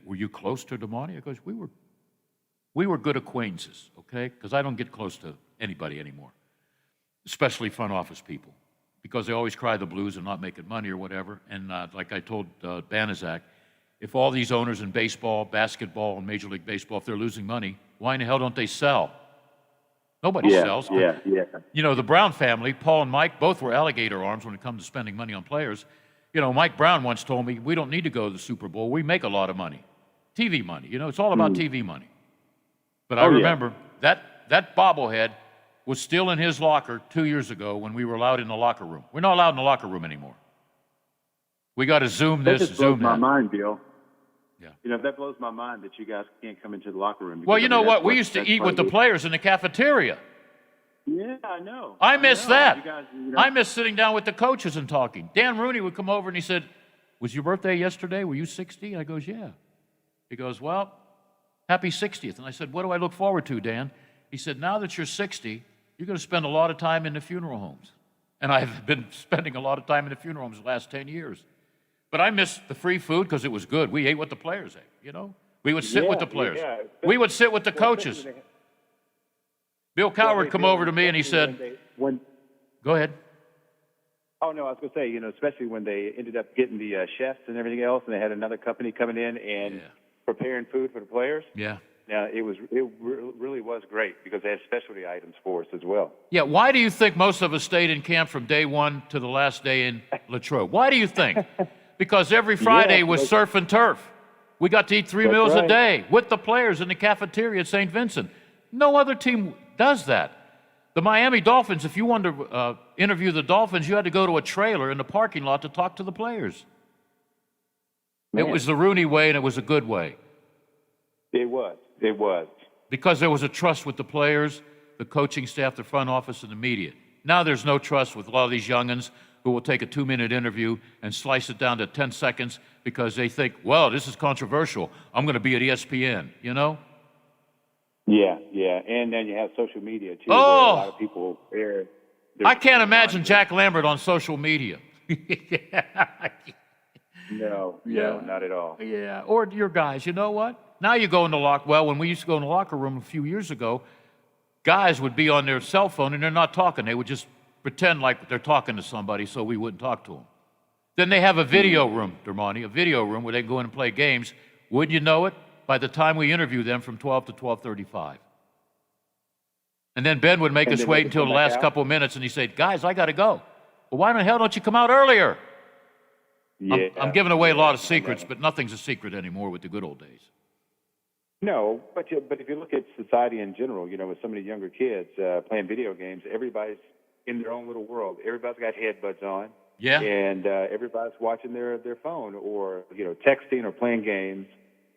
S2: were you close to Damani? I goes, we were good acquaintances, okay? Because I don't get close to anybody anymore, especially front office people, because they always cry the blues and not making money or whatever. And like I told Banaszak, if all these owners in baseball, basketball, and Major League Baseball, if they're losing money, why in the hell don't they sell? Nobody sells.
S26: Yeah.
S2: You know, the Brown family, Paul and Mike, both were alligator arms when it comes to spending money on players. You know, Mike Brown once told me, we don't need to go to the Super Bowl. We make a lot of money. TV money. You know, it's all about TV money. But I remember that bobblehead was still in his locker 2 years ago when we were allowed in the locker room. We're not allowed in the locker room anymore. We got to Zoom
S26: That
S2: this,
S26: just blows
S2: Zoom
S26: my
S2: that.
S26: mind, Bill.
S2: Yeah.
S26: You know, that blows my mind that you guys can't come into the locker room.
S2: Well,
S26: because,
S2: you
S26: I
S2: know
S26: mean,
S2: what?
S26: that's
S2: We used to
S26: that's
S2: eat
S26: part
S2: with the
S26: of
S2: players in the cafeteria.
S26: Yeah, I know.
S2: I miss
S26: know.
S2: that.
S26: You guys, you know,
S2: I miss sitting down with the coaches and talking. Dan Rooney would come over and he said, was your birthday yesterday? Were you 60? I goes, yeah. He goes, well, happy 60th. And I said, what do I look forward to, Dan? He said, now that you're 60, you're going to spend a lot of time in the funeral homes. And I've been spending a lot of time in the funeral homes the last 10 years. But I miss the free food because it was good. We ate what the players ate, you know? We would sit with the players.
S26: yeah.
S2: We would sit with the coaches. Bill Cowher would come over to me and he said, go ahead.
S26: Oh, no, I was going to say, you know, especially when they ended up getting the chefs and everything else, and they had another company coming in and preparing food for the players.
S2: Yeah.
S26: Now, it really was great because they had specialty items for us as well.
S2: Yeah, why do you think most of us stayed in camp from day one to the last day in Latrobe? Why do you think? Because every Friday was surf and turf. We got to eat three meals a day with the players in the cafeteria at St. Vincent. No other team does that. The Miami Dolphins, if you wanted to interview the Dolphins, you had to go to a trailer in the parking lot to talk to the players.
S26: Man.
S2: It was the Rooney way, and it was a good way.
S26: It was. It was.
S2: Because there was a trust with the players, the coaching staff, the front office, and the media. Now there's no trust with a lot of these young'uns who will take a 2-minute interview and slice it down to 10 seconds because they think, well, this is controversial. I'm going to be at ESPN, you know?
S26: Yeah. And then you have social media, too,
S2: Oh!
S26: where a lot of people air.
S2: I can't imagine Jack Lambert on social media.
S26: No, not at all.
S2: Yeah, or your guys, you know what? Now you go in the when we used to go in the locker room a few years ago, guys would be on their cell phone and they're not talking. They would just pretend like they're talking to somebody so we wouldn't talk to them. Then they have a video room, Dermani, a video room where they go in and play games. Wouldn't you know it? By the time we interview them from 12 to 12:35. And then Ben would make us wait until the last couple of minutes and he said, guys, I got to go. Well, why the hell don't you come out earlier?
S26: Yeah,
S2: I'm giving away a lot of secrets, but nothing's a secret anymore with the good old days.
S26: No, but if you look at society in general, you know, with so many younger kids playing video games, everybody's in their own little world. Everybody's got headbuds on.
S2: Yeah.
S26: And everybody's watching their phone or, you know, texting or playing games.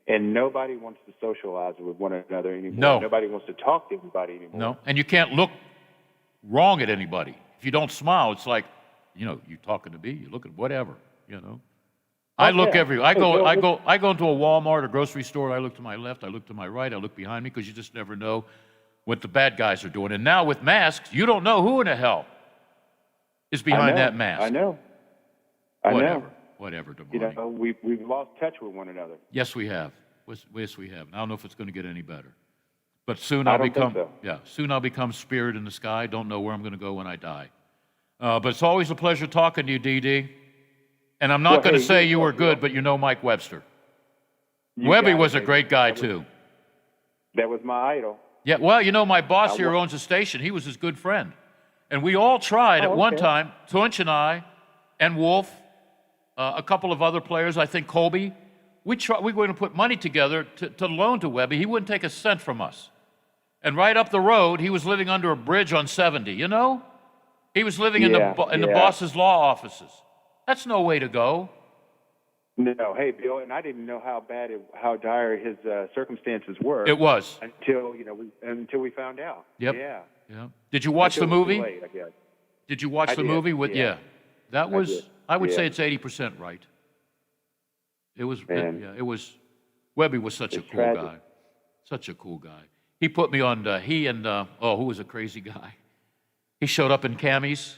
S26: And nobody wants to socialize with one another anymore.
S2: No.
S26: Nobody wants to talk to anybody anymore.
S2: No, and you can't look wrong at anybody. If you don't smile, it's like, you know, you talking to me, you look at whatever, you know. I look everywhere. I go into a Walmart or grocery store. I look to my left. I look to my right. I look behind me because you just never know what the bad guys are doing. And now with masks, you don't know who in the hell is behind that mask.
S26: I know.
S2: Whatever, Damani.
S26: You know, we've lost touch with one another.
S2: Yes, we have. Yes, we have. And I don't know if it's going to get any better. But soon
S26: I
S2: I'll
S26: don't
S2: become
S26: think so.
S2: soon I'll become spirit in the sky. Don't know where I'm going to go when I die. But it's always a pleasure talking to you, DD. And I'm not going to say you were good, but you know Mike Webster. Webby was a great guy, too.
S26: That was my idol.
S2: Yeah, well, you know, my boss here owns a station. He was his good friend. And we all tried at one time, Tunch and I, and Wolf, a couple of other players, I think Colby, we were going to put money together to loan to Webby. He wouldn't take a cent from us. And right up the road, he was living under a bridge on 70, you know? He was living in the boss's law offices. That's no way to go.
S26: No, hey, Bill, and I didn't know how dire his circumstances were.
S2: It was.
S26: Until we found out.
S2: Yep.
S26: Yeah.
S2: Did you watch the movie?
S26: Late, I guess.
S2: Did you watch the movie with? Yeah. That was. I would say it's 80% right. It was. It was. Webby was such a cool guy. Such a cool guy. He put me on, who was a crazy guy? He showed up in camis,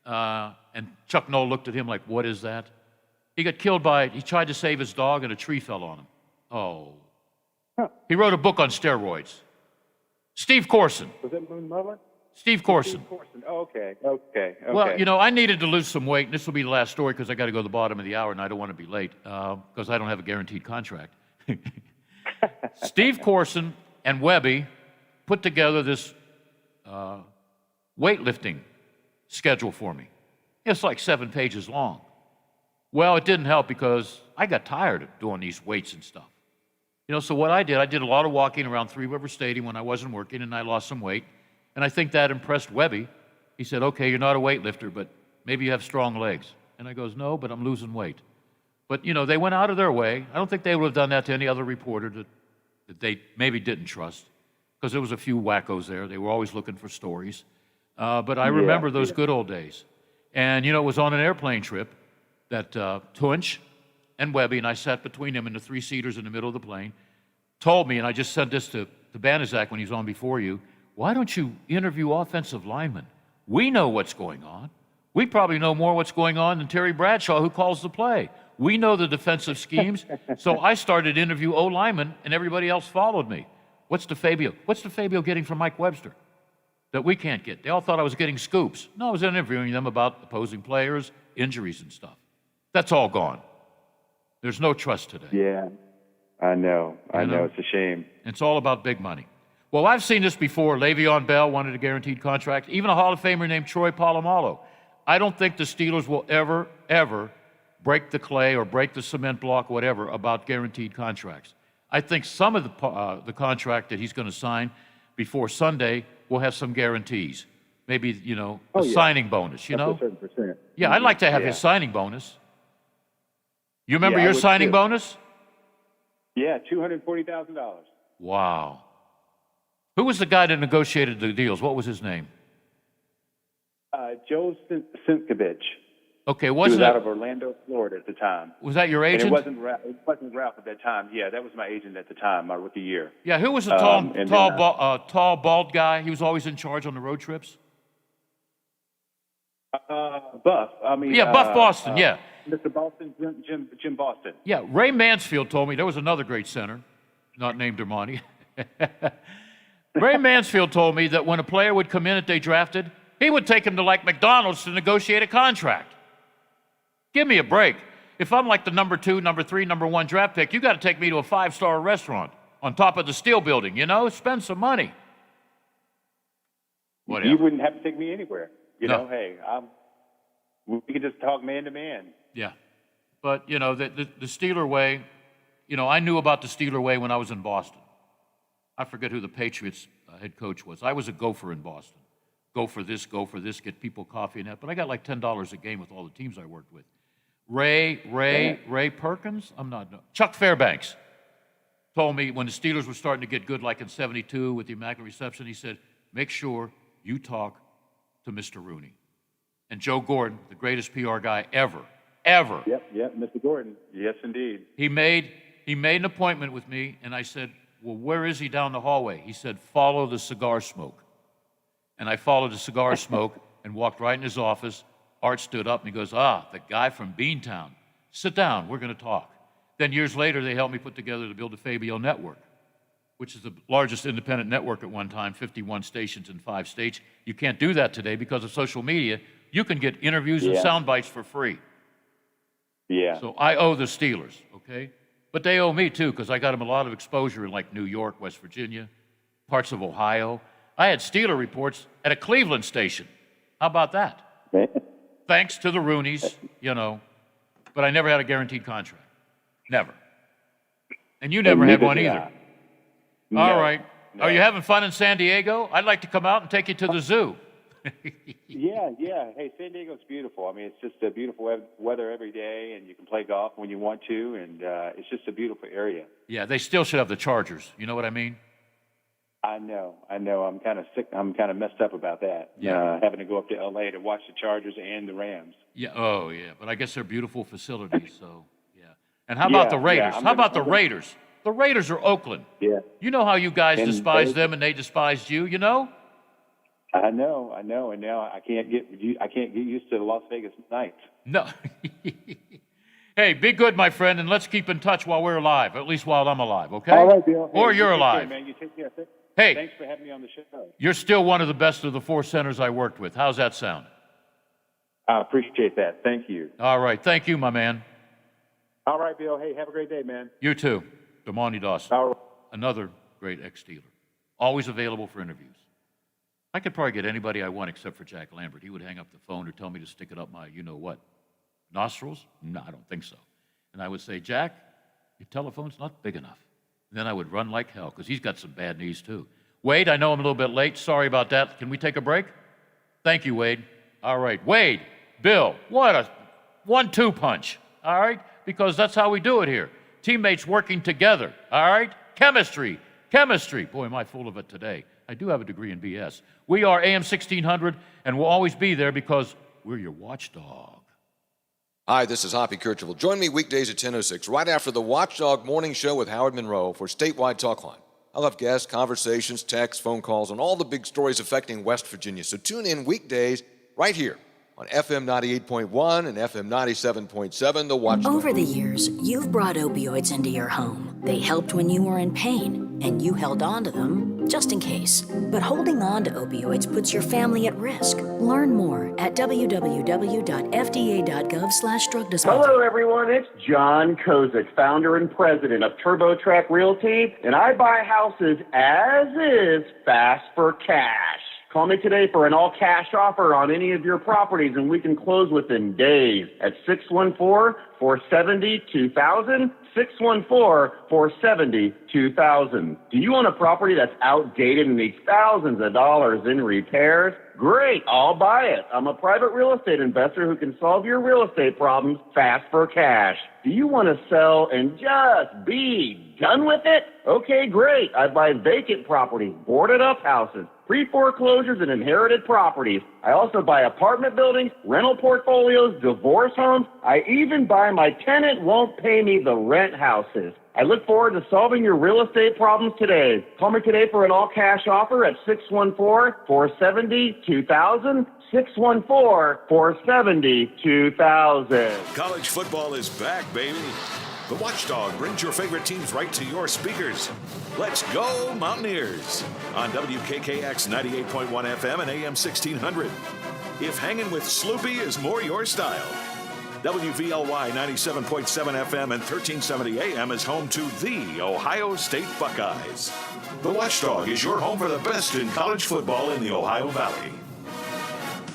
S2: and Chuck Noll looked at him like, what is that? He got killed he tried to save his dog and a tree fell on him. Oh. He wrote a book on steroids. Steve Corson.
S26: Was that Moon Mullen?
S2: Steve Corson.
S26: Steve Corson. Oh, okay.
S2: Well, I needed to lose some weight, and this will be the last story because I got to go to the bottom of the hour, and I don't want to be late because I don't have a guaranteed contract. Steve Corson and Webby put together this weightlifting schedule for me. It's like 7 pages long. Well, it didn't help because I got tired of doing these weights and stuff. So what I did a lot of walking around Three River Stadium when I wasn't working, and I lost some weight. And I think that impressed Webby. He said, okay, you're not a weightlifter, but maybe you have strong legs. And I goes, no, but I'm losing weight. But, they went out of their way. I don't think they would have done that to any other reporter that they maybe didn't trust, because there was a few wackos there. They were always looking for stories. But I remember those good old days. And, it was on an airplane trip that Tunch and Webby, and I sat between them in the 3-seaters in the middle of the plane, told me, and I just said this to Banaszak when he was on before you, why don't you interview offensive linemen? We know what's going on. We probably know more what's going on than Terry Bradshaw, who calls the play. We know the defensive schemes. So I started to interview O-linemen, and everybody else followed me. What's DeFabio getting from Mike Webster that we can't get? They all thought I was getting scoops. No, I was interviewing them about opposing players, injuries and stuff. That's all gone. There's no trust today.
S26: Yeah, I know. It's a shame.
S2: It's all about big money. Well, I've seen this before. Le'Veon Bell wanted a guaranteed contract. Even a Hall of Famer named Troy Polamalu. I don't think the Steelers will ever break the clay or break the cement block, whatever, about guaranteed contracts. I think some of the contract that he's going to sign before Sunday will have some guarantees. Maybe, a signing bonus,
S26: Up to a certain percent.
S2: Yeah, I'd like to have his signing bonus. You remember your signing bonus?
S26: Yeah, $240,000.
S2: Wow. Who was the guy that negotiated the deals? What was his name?
S26: Joe Sienkiewicz.
S2: Okay,
S26: he was out of Orlando, Florida at the time.
S2: Was that your agent?
S26: And it wasn't Ralph at that time. Yeah, that was my agent at the time, my rookie year.
S2: Yeah, who was the tall, bald guy? He was always in charge on the road trips?
S26: Buff.
S2: Buff Boston, yeah.
S26: Mr. Boston, Jim Boston.
S2: Yeah, Ray Mansfield told me, there was another great center, not named Armani. Ray Mansfield told me that when a player would come in that they drafted, he would take him to like McDonald's to negotiate a contract. Give me a break. If I'm like the number 2, number 3, number 1 draft pick, you got to take me to a 5-star restaurant on top of the steel building, spend some money. Whatever.
S26: You wouldn't have to take me anywhere.
S2: No.
S26: Hey, we could just talk man to man.
S2: Yeah. But, the Steeler way, I knew about the Steeler way when I was in Boston. I forget who the Patriots head coach was. I was a gopher in Boston. Go for this, get people coffee and that. But I got like $10 a game with all the teams I worked with. Ray Perkins? Chuck Fairbanks told me when the Steelers were starting to get good, like in 72 with the Immaculate Reception, he said, make sure you talk to Mr. Rooney. And Joe Gordon, the greatest PR guy ever.
S26: Yep, Mr. Gordon. Yes, indeed.
S2: He made an appointment with me, and I said, well, where is he down the hallway? He said, follow the cigar smoke. And I followed the cigar smoke and walked right in his office. Art stood up and he goes, the guy from Beantown. Sit down, we're going to talk. Then years later, they helped me put together the Bill DeFabio Network, which is the largest independent network at one time, 51 stations in 5 states. You can't do that today because of social media. You can get interviews and sound bites for free.
S26: Yeah.
S2: So I owe the Steelers, okay? But they owe me too, because I got them a lot of exposure in like New York, West Virginia, parts of Ohio. I had Steeler reports at a Cleveland station. How about that? Thanks to the Rooneys, But I never had a guaranteed contract. Never. And you never had one either.
S26: No,
S2: all right.
S26: No.
S2: Are you having fun in San Diego? I'd like to come out and take you to the zoo.
S26: Yeah. Hey, San Diego's beautiful. It's just a beautiful weather every day, and you can play golf when you want to, and it's just a beautiful area.
S2: Yeah, they still should have the Chargers. You know what I mean?
S26: I know. I'm kind of sick. I'm kind of messed up about that.
S2: Yeah.
S26: Having to go up to L.A. to watch the Chargers and the Rams.
S2: Yeah. Oh, yeah. But I guess they're beautiful facilities. So, yeah. And how about the Raiders?
S26: Yeah,
S2: how about the Raiders? The Raiders are Oakland.
S26: Yeah.
S2: You know how you guys
S26: And
S2: despised them and they despised you, you know?
S26: I know, and now I can't get used to the Las Vegas Knights.
S2: No. Hey, be good, my friend, and let's keep in touch while we're alive, at least while I'm alive, okay?
S26: All right, Bill.
S2: Or
S26: Hey,
S2: you're
S26: you take
S2: alive.
S26: care, man. You take care.
S2: Hey.
S26: Thanks for having me on the show.
S2: You're still one of the best of the 4 centers I worked with. How's that sound?
S26: I appreciate that. Thank you.
S2: All right. Thank you, my man.
S26: All right, Bill. Hey, have a great day, man.
S2: You too. Damani Dawson.
S26: All right.
S2: Another great ex-Steeler. Always available for interviews. I could probably get anybody I want except for Jack Lambert. He would hang up the phone or tell me to stick it up my you-know-what. Nostrils? No, I don't think so. And I would say, Jack, your telephone's not big enough. And then I would run like hell because he's got some bad knees too. Wade, I know I'm a little bit late. Sorry about that. Can we take a break? Thank you, Wade. All right. Wade, Bill, what a 1-2 punch. All right? Because that's how we do it here. Teammates working together. All right? Chemistry. Boy, am I full of it today. I do have a degree in BS. We are AM 1600, and we'll always be there because we're your watchdog.
S1: Hi, this is Hoppy Kercheval. Join me weekdays at 10:06, right after the Watchdog Morning Show with Howard Monroe for Statewide Talk Line. I'll have guests, conversations, texts, phone calls, and all the big stories affecting West Virginia. So tune in weekdays right here on FM 98.1 and FM 97.7, The Watchdog.
S3: Over the years, you've brought opioids into your home. They helped when you were in pain, and you held on to them just in case. But holding on to opioids puts your family at risk. Learn more at www.fda.gov/drug disposal.
S4: Hello, everyone. It's John Kozik, founder and president of TurboTrack Realty, and I buy houses as is, fast for cash. Call me today for an all-cash offer on any of your properties, and we can close within days at 614-470-2000, 614-470-2000. Do you own a property that's outdated and needs thousands of dollars in repairs? Great, I'll buy it. I'm a private real estate investor who can solve your real estate problems fast for cash. Do you want to sell and just be done with it? Okay, great. I buy vacant properties, boarded up houses, pre-foreclosures, and inherited properties. I also buy apartment buildings, rental portfolios, divorce homes. I even buy my tenant won't pay me the rent houses. I look forward to solving your real estate problems today. Call me today for an all-cash offer at 614-470-2000, 614-470-2000.
S5: College football is back, baby. The Watchdog brings your favorite teams right to your speakers. Let's go, Mountaineers! On WKKX 98.1 FM and AM 1600. If hanging with Sloopy is more your style, WVLY 97.7 FM and 1370 AM is home to the Ohio State Buckeyes. The Watchdog is your home for the best in college football in the Ohio Valley.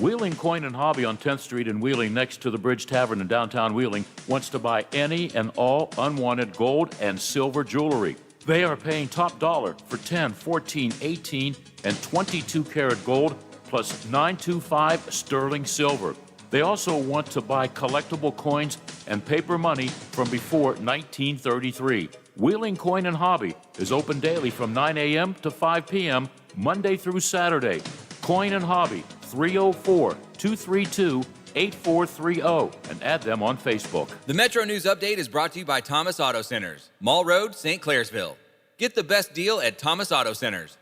S2: Wheeling Coin and Hobby on 10th Street in Wheeling, next to the Bridge Tavern in downtown Wheeling, wants to buy any and all unwanted gold and silver jewelry. They are paying top dollar for 10, 14, 18, and 22 karat gold plus 925 sterling silver. They also want to buy collectible coins and paper money from before 1933. Wheeling Coin and Hobby is open daily from 9 a.m. to 5 p.m., Monday through Saturday. Coin and Hobby, 304-232-8430, and add them on Facebook.
S6: The Metro News Update is brought to you by Thomas Auto Centers, Mall Road, St. Clairsville. Get the best deal at Thomas Auto Centers.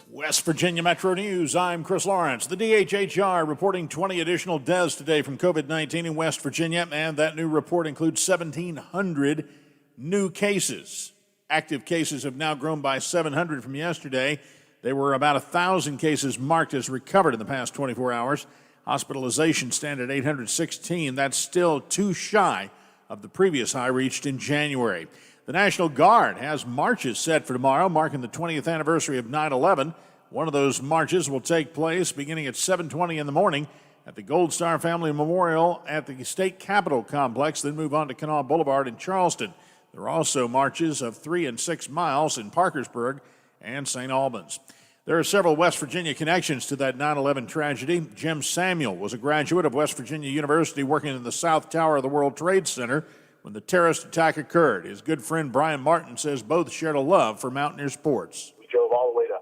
S8: West Virginia Metro News, I'm Chris Lawrence. The DHHR reporting 20 additional deaths today from COVID-19 in West Virginia, and that new report includes 1,700 new cases. Active cases have now grown by 700 from yesterday. There were about 1,000 cases marked as recovered in the past 24 hours. Hospitalizations stand at 816. That's still too shy of the previous high reached in January. The National Guard has marches set for tomorrow, marking the 20th anniversary of 9/11. One of those marches will take place beginning at 7:20 in the morning at the Gold Star Family Memorial at the State Capitol Complex, then move on to Kanawha Boulevard in Charleston. There are also marches of 3 and 6 miles in Parkersburg and St. Albans. There are several West Virginia connections to that 9/11 tragedy. Jim Samuel was a graduate of West Virginia University working in the South Tower of the World Trade Center when the terrorist attack occurred. His good friend Brian Martin says both shared a love for Mountaineer sports.
S9: We drove all the way to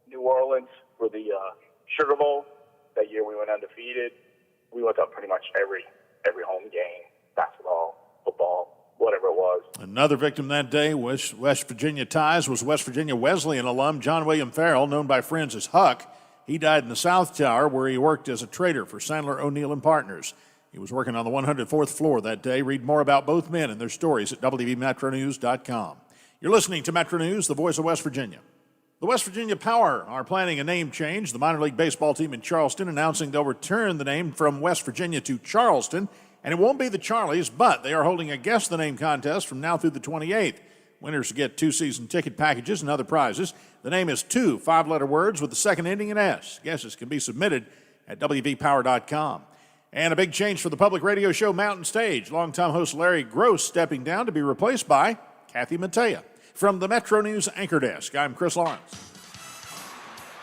S9: New Orleans for the Sugar Bowl. That year we went undefeated. We went to pretty much every home game, basketball, football, whatever it was.
S8: Another victim that day, West Virginia ties, was West Virginia Wesleyan alum John William Farrell, known by friends as Huck. He died in the South Tower, where he worked as a trader for Sandler O'Neill and Partners. He was working on the 104th floor that day. Read more about both men and their stories at WVMetroNews.com. You're listening to Metro News, the voice of West Virginia. The West Virginia Power are planning a name change. The minor league baseball team in Charleston announcing they'll return the name from West Virginia to Charleston. And it won't be the Charlies, but they are holding a Guess the Name contest from now through the 28th. Winners get 2 season ticket packages and other prizes. The name is 2 5-letter words with the second ending in S. Guesses can be submitted at WVPower.com. And a big change for the public radio show Mountain Stage. Longtime host Larry Gross stepping down to be replaced by Kathy Mattea. From the Metro News Anchor Desk, I'm Chris Lawrence.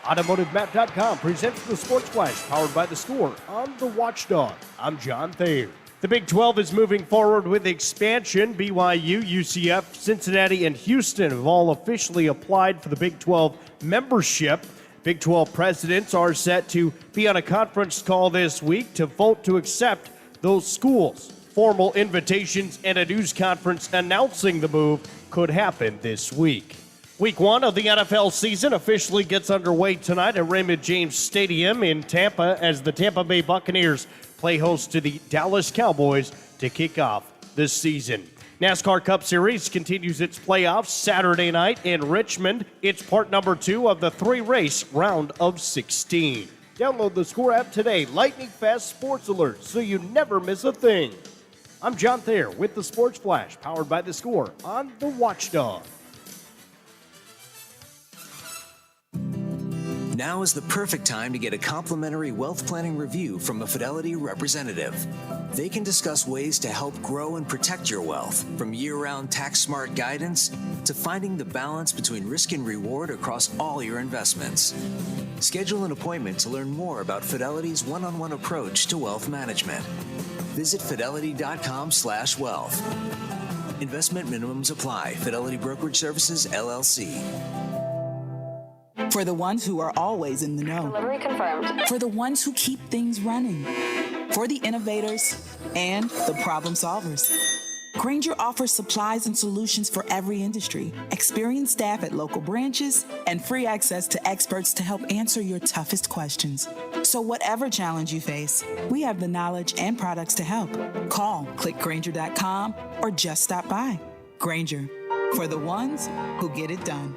S10: AutomotiveMap.com presents the Sports Flash, powered by The Score on the Watchdog. I'm John Thayer. The Big 12 is moving forward with expansion. BYU, UCF, Cincinnati, and Houston have all officially applied for the Big 12 membership. Big 12 presidents are set to be on a conference call this week to vote to accept those schools. Formal invitations and a news conference announcing the move could happen this week. Week 1 of the NFL season officially gets underway tonight at Raymond James Stadium in Tampa as the Tampa Bay Buccaneers play host to the Dallas Cowboys to kick off the season. NASCAR Cup Series continues its playoffs Saturday night in Richmond. It's part number 2 of the 3-race round of 16. Download the Score app today. Lightning fast sports alerts so you never miss a thing. I'm John Thayer with the Sports Flash, powered by The Score on the Watchdog.
S11: Now is the perfect time to get a complimentary wealth planning review from a Fidelity representative. They can discuss ways to help grow and protect your wealth, from year-round tax-smart guidance to finding the balance between risk and reward across all your investments. Schedule an appointment to learn more about Fidelity's one-on-one approach to wealth management. Visit fidelity.com/wealth. Investment minimums apply. Fidelity Brokerage Services, LLC.
S12: For the ones who are always in the know.
S13: Delivery confirmed.
S12: For the ones who keep things running. For the innovators and the problem solvers. Grainger offers supplies and solutions for every industry, experienced staff at local branches, and free access to experts to help answer your toughest questions. So whatever challenge you face, we have the knowledge and products to help. Call, click Grainger.com, or just stop by. Grainger, for the ones who get it done.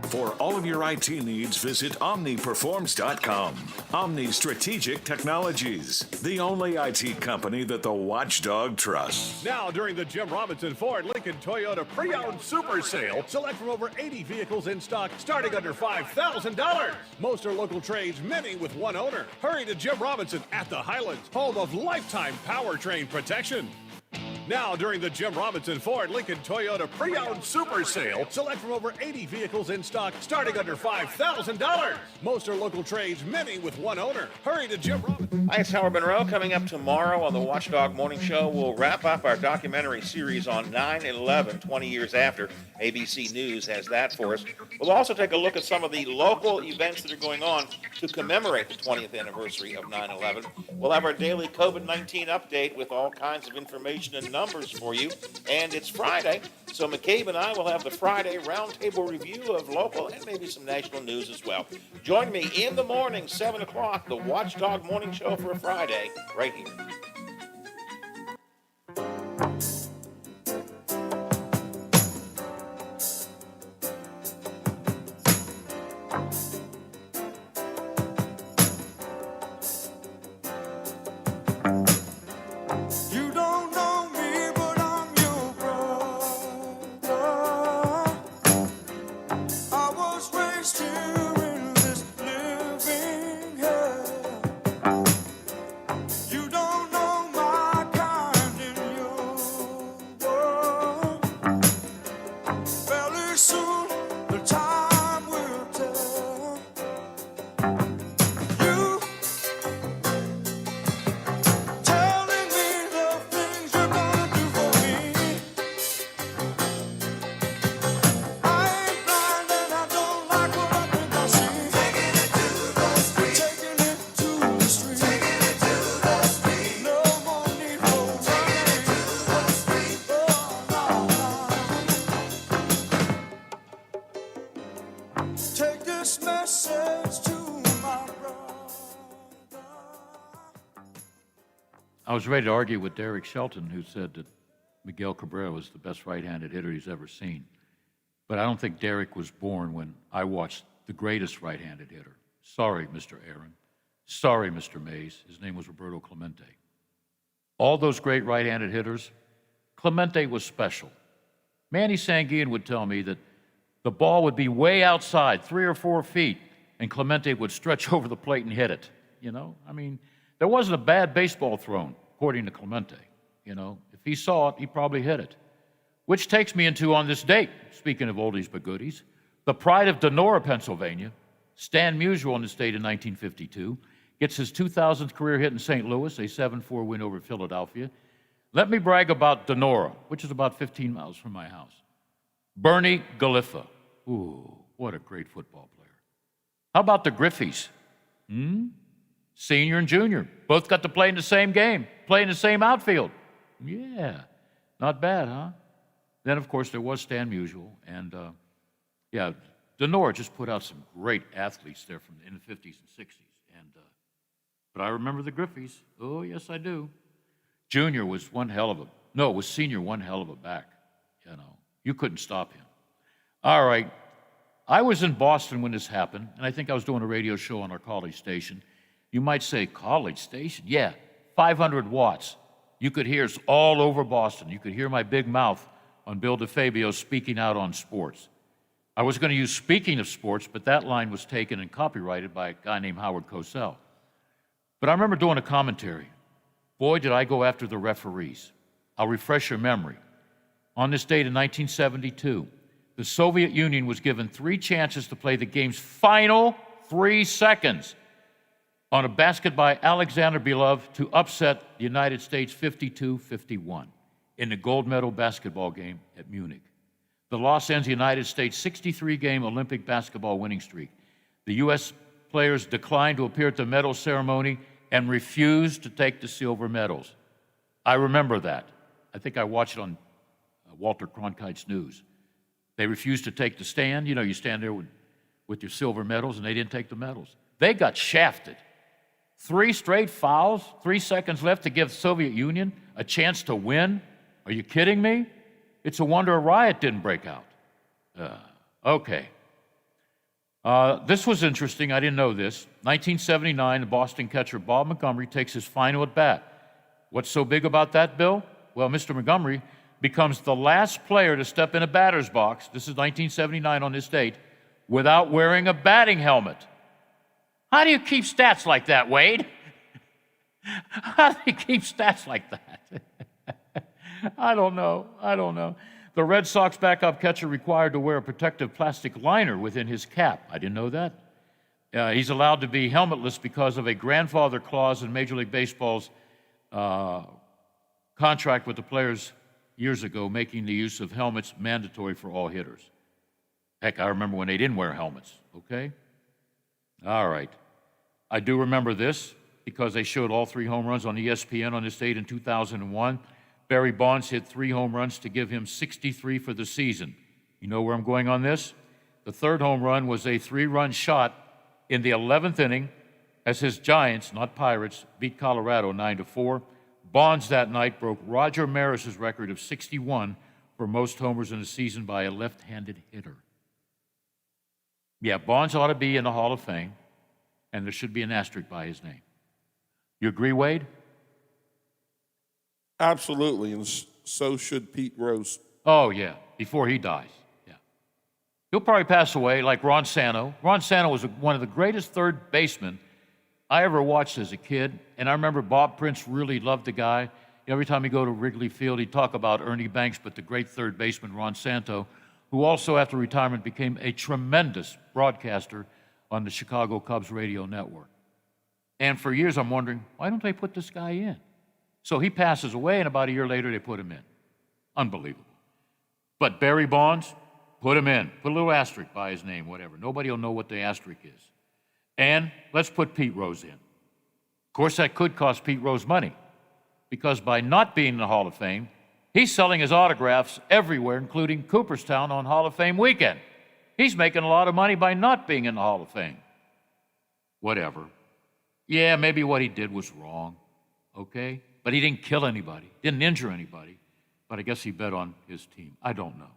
S5: For all of your IT needs, visit OmniPerforms.com. Omni Strategic Technologies, the only IT company that the Watchdog trusts.
S8: Now, during the Jim Robinson Ford Lincoln Toyota Pre-Owned Super Sale, select from over 80 vehicles in stock starting under $5,000. Most are local trades, many with one owner. Hurry to Jim Robinson at the Highlands, home of lifetime powertrain protection. Now, during the Jim Robinson Ford Lincoln Toyota Pre-Owned Super Sale, select from over 80 vehicles in stock starting under $5,000. Most are local trades, many with one owner. Hurry to Jim Robinson.
S14: Hi, it's Howard Monroe. Coming up tomorrow on the Watchdog Morning Show, we'll wrap up our documentary series on 9/11, 20 years after. ABC News has that for us. We'll also take a look at some of the local events that are going on to commemorate the 20th anniversary of 9/11. We'll have our daily COVID-19 update with all kinds of information and numbers for you. And it's Friday, so McCabe and I will have the Friday roundtable review of local and maybe some national news as well. Join me in the morning, 7 o'clock, the Watchdog Morning Show for a Friday, right here.
S25: You don't know message to my brother.
S2: I was ready to argue with Derek Shelton, who said that Miguel Cabrera was the best right-handed hitter he's ever seen. But I don't think Derek was born when I watched the greatest right-handed hitter. Sorry, Mr. Aaron. Sorry, Mr. Mays. His name was Roberto Clemente. All those great right-handed hitters, Clemente was special. Manny Sanguillen would tell me that the ball would be way outside, 3 or 4 feet, and Clemente would stretch over the plate and hit it. You know, I mean, there wasn't a bad baseball thrown, according to Clemente. You know, if he saw it, he probably hit it. Which takes me into, on this date, speaking of oldies but goodies, the pride of Donora, Pennsylvania, Stan Musial in the state in 1952, gets his 2000th career hit in St. Louis, a 7-4 win over Philadelphia. Let me brag about Donora, which is about 15 miles from my house. Bernie Galiffa. Ooh, what a great football player. How about the Griffies? Senior and junior, both got to play in the same game, play in the same outfield. Yeah, not bad, huh? Then, of course, there was Stan Musial, and yeah, Donora just put out some great athletes there from in the 50s and 60s. And but I remember the Griffies. Oh, yes, I do. Junior was one hell of a, no, it was senior, one hell of a back. You know, you couldn't stop him. All right, I was in Boston when this happened, and I think I was doing a radio show on our college station. You might say, college station? Yeah, 500 watts. You could hear us all over Boston. You could hear my big mouth on Bill DeFabio speaking out on sports. I was going to use speaking of sports, but that line was taken and copyrighted by a guy named Howard Cosell. But I remember doing a commentary. Boy, did I go after the referees. I'll refresh your memory. On this date in 1972, the Soviet Union was given 3 chances to play the game's final 3 seconds on a basket by Alexander Belov to upset the United States 52-51 in the gold medal basketball game at Munich. The loss ends the United States' 63-game Olympic basketball winning streak. The U.S. players declined to appear at the medal ceremony and refused to take the silver medals. I remember that. I think I watched it on Walter Cronkite's news. They refused to take the stand. You know, you stand there with your silver medals, and they didn't take the medals. They got shafted. 3 straight fouls, 3 seconds left to give the Soviet Union a chance to win. Are you kidding me? It's a wonder a riot didn't break out. Okay. This was interesting. I didn't know this. 1979, the Boston catcher Bob Montgomery takes his final at bat. What's so big about that, Bill? Well, Mr. Montgomery becomes the last player to step in a batter's box, this is 1979 on this date, without wearing a batting helmet. How do you keep stats like that, Wade? How do you keep stats like that? I don't know. The Red Sox backup catcher required to wear a protective plastic liner within his cap. I didn't know that. He's allowed to be helmetless because of a grandfather clause in Major League Baseball's contract with the players years ago, making the use of helmets mandatory for all hitters. Heck, I remember when they didn't wear helmets, okay? All right. I do remember this because they showed all 3 home runs on ESPN on this date in 2001. Barry Bonds hit 3 home runs to give him 63 for the season. You know where I'm going on this? The 3rd home run was a 3-run shot in the 11th inning as his Giants, not Pirates, beat Colorado 9-4. Bonds that night broke Roger Maris's record of 61 for most homers in a season by a left-handed hitter. Yeah, Bonds ought to be in the Hall of Fame, and there should be an asterisk by his name. You agree, Wade?
S7: Absolutely, and so should Pete Rose.
S2: Oh, yeah, before he dies, yeah. He'll probably pass away like Ron Santo. Ron Santo was one of the greatest third basemen I ever watched as a kid, and I remember Bob Prince really loved the guy. Every time he'd go to Wrigley Field, he'd talk about Ernie Banks, but the great third baseman, Ron Santo, who also, after retirement, became a tremendous broadcaster on the Chicago Cubs radio network. And for years, I'm wondering, why don't they put this guy in? So he passes away, and about a year later, they put him in. Unbelievable. But Barry Bonds, put him in. Put a little asterisk by his name, whatever. Nobody will know what the asterisk is. And let's put Pete Rose in. Of course, that could cost Pete Rose money, because by not being in the Hall of Fame, he's selling his autographs everywhere, including Cooperstown on Hall of Fame weekend. He's making a lot of money by not being in the Hall of Fame. Whatever. Yeah, maybe what he did was wrong, okay? But he didn't kill anybody, didn't injure anybody. But I guess he bet on his team. I don't know.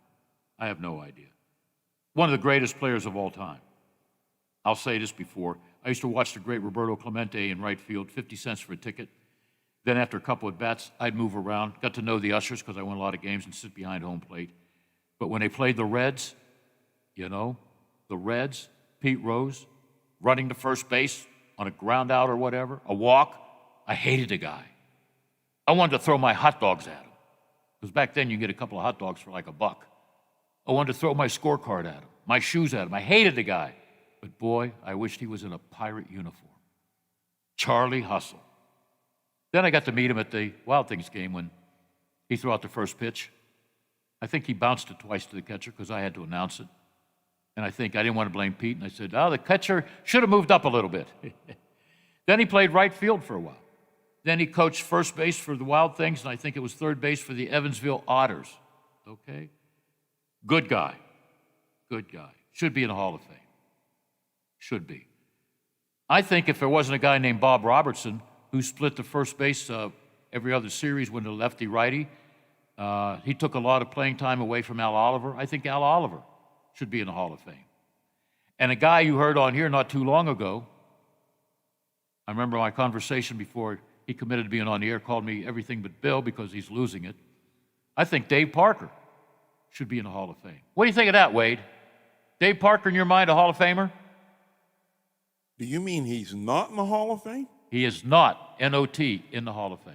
S2: I have no idea. One of the greatest players of all time. I'll say this before. I used to watch the great Roberto Clemente in right field, 50 cents for a ticket. Then after a couple of bats, I'd move around, got to know the ushers because I won a lot of games and sit behind home plate. But when they played the Reds, you know, the Reds, Pete Rose, running to first base on a ground out or whatever, a walk, I hated the guy. I wanted to throw my hot dogs at him. Because back then you get a couple of hot dogs for like $1. I wanted to throw my scorecard at him, my shoes at him. I hated the guy. But boy, I wished he was in a Pirate uniform. Charlie Hustle. Then I got to meet him at the Wild Things game when he threw out the first pitch. I think he bounced it twice to the catcher because I had to announce it. And I think I didn't want to blame Pete, and I said, the catcher should have moved up a little bit. Then he played right field for a while. Then he coached first base for the Wild Things, and I think it was third base for the Evansville Otters. Okay? Good guy. Good guy. Should be in the Hall of Fame. Should be. I think if there wasn't a guy named Bob Robertson who split the first base every other series when the lefty-righty, he took a lot of playing time away from Al Oliver. I think Al Oliver should be in the Hall of Fame. And a guy you heard on here not too long ago, I remember my conversation before he committed to being on the air, called me everything but Bill because he's losing it. I think Dave Parker should be in the Hall of Fame. What do you think of that, Wade? Dave Parker, in your mind, a Hall of Famer?
S7: Do you mean he's not in the Hall of Fame?
S2: He is not, N-O-T, in the Hall of Fame.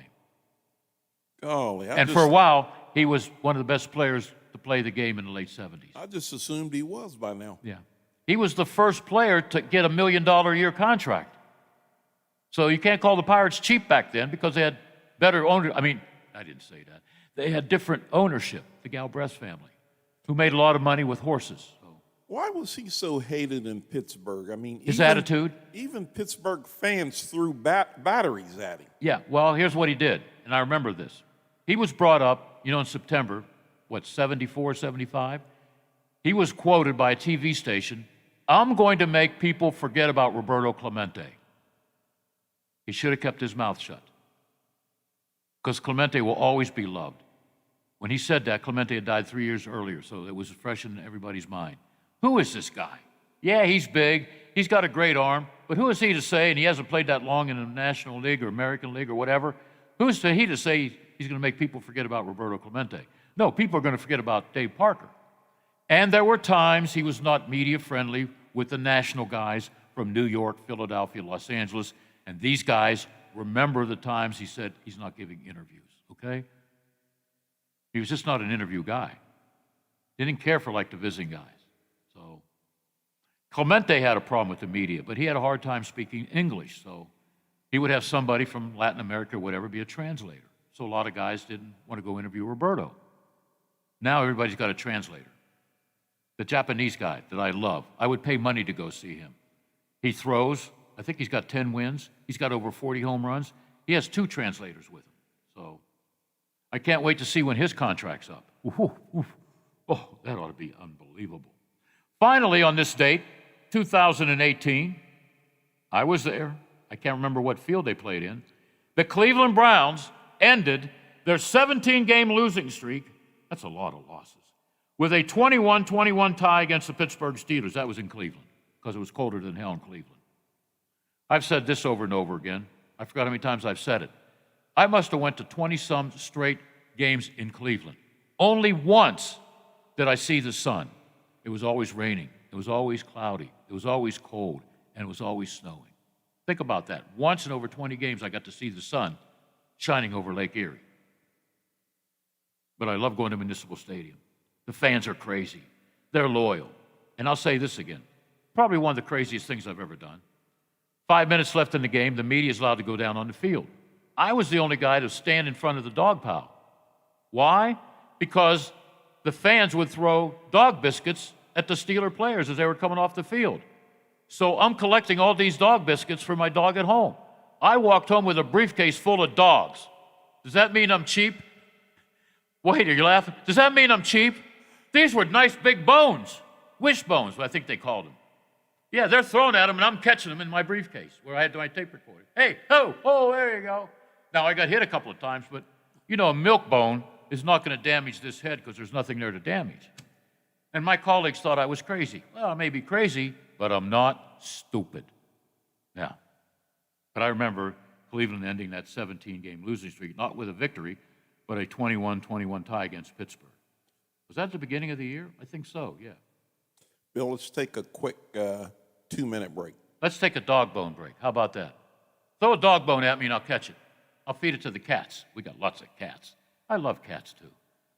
S7: Golly.
S2: For a while, he was one of the best players to play the game in the late 70s.
S7: I just assumed he was by now.
S2: Yeah. He was the first player to get a $1 million a year contract. So you can't call the Pirates cheap back then because they had better owner. I mean, I didn't say that. They had different ownership, the Galbraith family, who made a lot of money with horses.
S7: Why was he so hated in Pittsburgh? I mean,
S2: His attitude?
S7: Even Pittsburgh fans threw batteries at him.
S2: Yeah, well, here's what he did, and I remember this. He was brought up, in September, 74, 75? He was quoted by a TV station, "I'm going to make people forget about Roberto Clemente." He should have kept his mouth shut, because Clemente will always be loved. When he said that, Clemente had died 3 years earlier, so it was fresh in everybody's mind. Who is this guy? Yeah, he's big. He's got a great arm. But who is he to say, and he hasn't played that long in the National League or American League or whatever, who is he to say he's going to make people forget about Roberto Clemente? No, people are going to forget about Dave Parker. And there were times he was not media friendly with the national guys from New York, Philadelphia, Los Angeles. And these guys remember the times he said he's not giving interviews, okay? He was just not an interview guy. He didn't care for the visiting guys. So Clemente had a problem with the media, but he had a hard time speaking English, so he would have somebody from Latin America or whatever be a translator. So a lot of guys didn't want to go interview Roberto. Now everybody's got a translator. The Japanese guy that I love, I would pay money to go see him. He throws, I think he's got 10 wins. He's got over 40 home runs. He has 2 translators with him. So I can't wait to see when his contract's up. Ooh, ooh. Oh, that ought to be unbelievable. Finally, on this date, 2018, I was there. I can't remember what field they played in. The Cleveland Browns ended their 17-game losing streak, that's a lot of losses, with a 21-21 tie against the Pittsburgh Steelers. That was in Cleveland, because it was colder than hell in Cleveland. I've said this over and over again. I forgot how many times I've said it. I must have went to 20-some straight games in Cleveland. Only once did I see the sun. It was always raining. It was always cloudy. It was always cold. And it was always snowing. Think about that. Once in over 20 games, I got to see the sun shining over Lake Erie. But I love going to Municipal Stadium. The fans are crazy. They're loyal. And I'll say this again. Probably one of the craziest things I've ever done. 5 minutes left in the game. The media is allowed to go down on the field. I was the only guy to stand in front of the dog pile. Why? Because the fans would throw dog biscuits at the Steeler players as they were coming off the field. So I'm collecting all these dog biscuits for my dog at home. I walked home with a briefcase full of dogs. Does that mean I'm cheap? Wait, are you laughing? Does that mean I'm cheap? These were nice big bones. Wishbones, I think they called them. Yeah, they're thrown at them, and I'm catching them in my briefcase where I had my tape recorder. Hey, there you go. Now, I got hit a couple of times, but, a milk bone is not going to damage this head because there's nothing there to damage. And my colleagues thought I was crazy. Well, I may be crazy, but I'm not stupid. Yeah. But I remember Cleveland ending that 17-game losing streak, not with a victory, but a 21-21 tie against Pittsburgh. Was that the beginning of the year? I think so, yeah.
S7: Bill, let's take a quick 2-minute break.
S2: Let's take a dog bone break. How about that? Throw a dog bone at me and I'll catch it. I'll feed it to the cats. We got lots of cats. I love cats, too.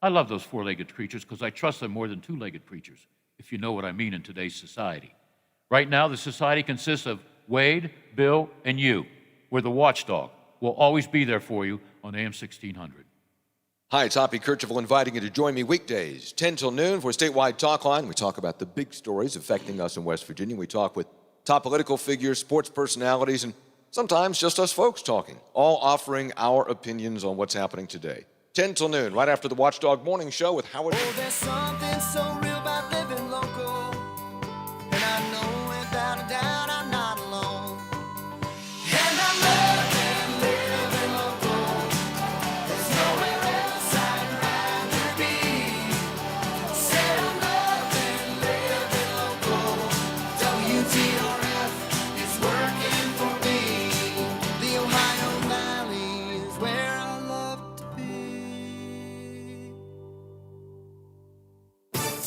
S2: I love those four-legged creatures because I trust them more than two-legged creatures, if you know what I mean in today's society. Right now, the society consists of Wade, Bill, and you. We're the watchdog. We'll always be there for you on AM 1600.
S1: Hi, it's Hoppy Kercheval inviting you to join me weekdays, 10 till noon for Statewide Talk Line. We talk about the big stories affecting us in West Virginia. We talk with top political figures, sports personalities, and sometimes just us folks talking, all offering our opinions on what's happening today. 10 till noon, right after the Watchdog Morning Show with Howard.
S25: Oh, there's something so real about living local. And I know without a doubt I'm not alone. And I love living local. There's nowhere else I'd rather be. Said I'm loving living local. WTRF is working for me. The Ohio Valley is where I love to be.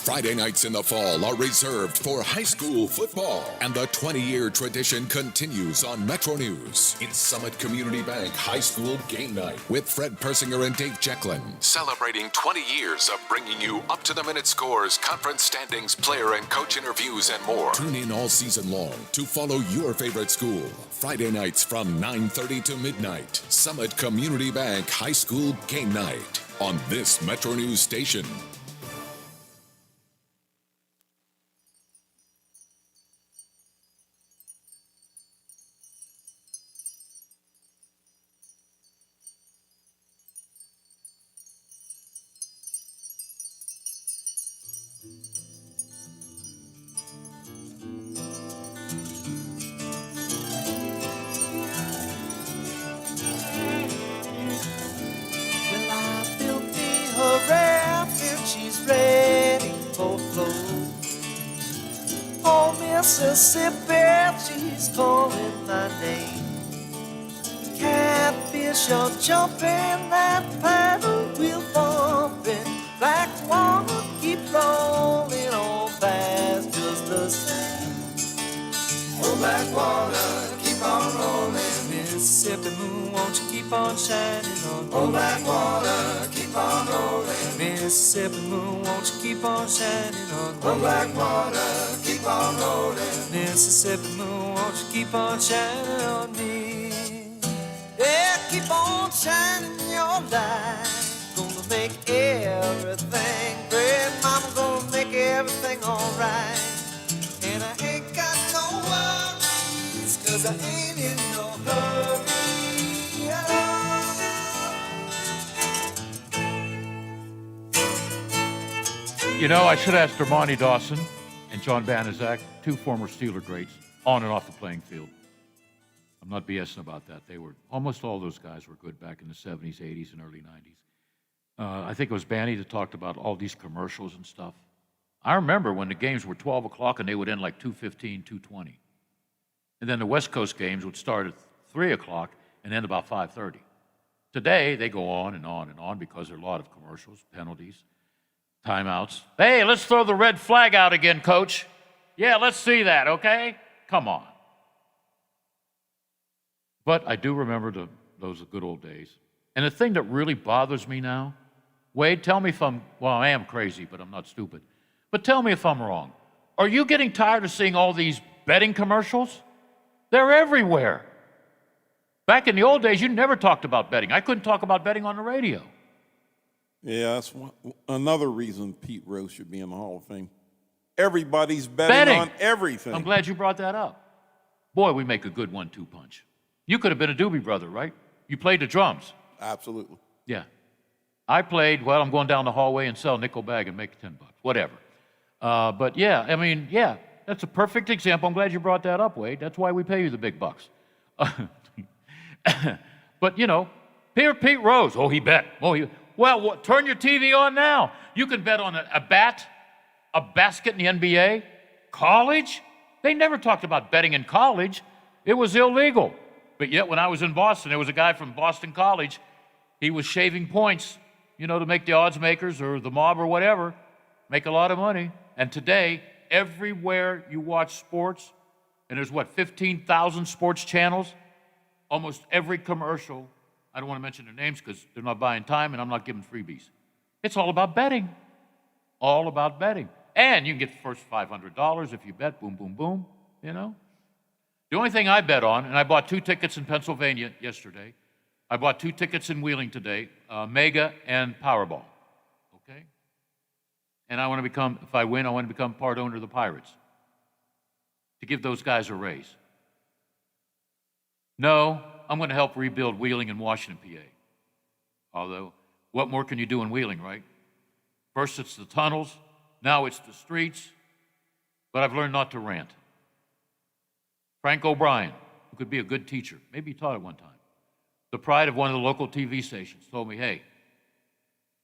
S13: Friday nights in the fall are reserved for high school football, and the 20-year tradition continues on Metro News. It's Summit Community Bank High School Game Night with Fred Persinger and Dave Jecklin, celebrating 20 years of bringing you up-to-the-minute scores, conference standings, player and coach interviews, and more. Tune in all season long to follow your favorite school. Friday nights from 9:30 to midnight. Summit Community Bank High School Game Night on this Metro News station.
S25: Well, I filthy hooray, I feel she's ready for flow. Oh, Mississippi, she's calling my name. Catfish are jumping, that paddle wheel bumping. Black water keep rolling on fast, just the same. Oh, black water, keep on rolling. Mississippi moon, won't you keep on shining on me? Oh, black water, keep on rolling. Mississippi moon, won't you keep on shining on me? Oh, black water, keep on rolling. Mississippi moon, won't you keep on shining on me? Yeah, keep on shining your light. Gonna make everything great. Mama gonna make everything alright. And I ain't got no worries, 'cause I ain't in no hurry.
S2: I should ask Dermonti Dawson and John Banaszak, two former Steeler greats, on and off the playing field. I'm not BSing about that. Almost all those guys were good back in the 70s, 80s, and early 90s. I think it was Banny that talked about all these commercials and stuff. I remember when the games were 12 o'clock and they would end like 2:15, 2:20. And then the West Coast games would start at 3 o'clock and end about 5:30. Today, they go on and on and on because there are a lot of commercials, penalties, timeouts. Hey, let's throw the red flag out again, coach. Yeah, let's see that, okay? Come on. But I do remember those good old days. And the thing that really bothers me now, Wade, tell me if I am crazy, but I'm not stupid. But tell me if I'm wrong. Are you getting tired of seeing all these betting commercials? They're everywhere. Back in the old days, you never talked about betting. I couldn't talk about betting on the radio.
S7: Yeah, that's another reason Pete Rose should be in the Hall of Fame. Everybody's betting on everything.
S2: I'm glad you brought that up. Boy, we make a good 1-2 punch. You could have been a Doobie Brother, right? You played the drums.
S7: Absolutely.
S2: Yeah. I played, I'm going down the hallway and sell nickel bag and make $10. Whatever. But yeah, I mean, yeah, that's a perfect example. I'm glad you brought that up, Wade. That's why we pay you the big bucks. But, you know, Pete Rose, he bet. Well, turn your TV on now. You can bet on a bat, a basket in the NBA, college. They never talked about betting in college. It was illegal. But yet when I was in Boston, there was a guy from Boston College. He was shaving points, you know, to make the odds makers or the mob or whatever make a lot of money. And today, everywhere you watch sports, and there's 15,000 sports channels, almost every commercial, I don't want to mention their names because they're not buying time and I'm not giving freebies. It's all about betting. All about betting. And you can get the first $500 if you bet, boom, boom, boom, you know. The only thing I bet on, and I bought 2 tickets in Pennsylvania yesterday. I bought 2 tickets in Wheeling today, Mega and Powerball, okay? And I want to become, if I win, I want to become part owner of the Pirates to give those guys a raise. No, I'm going to help rebuild Wheeling and Washington, PA. Although, what more can you do in Wheeling, right? First it's the tunnels, now it's the streets, but I've learned not to rant. Frank O'Brien, who could be a good teacher, maybe he taught at one time, the pride of one of the local TV stations, told me, hey,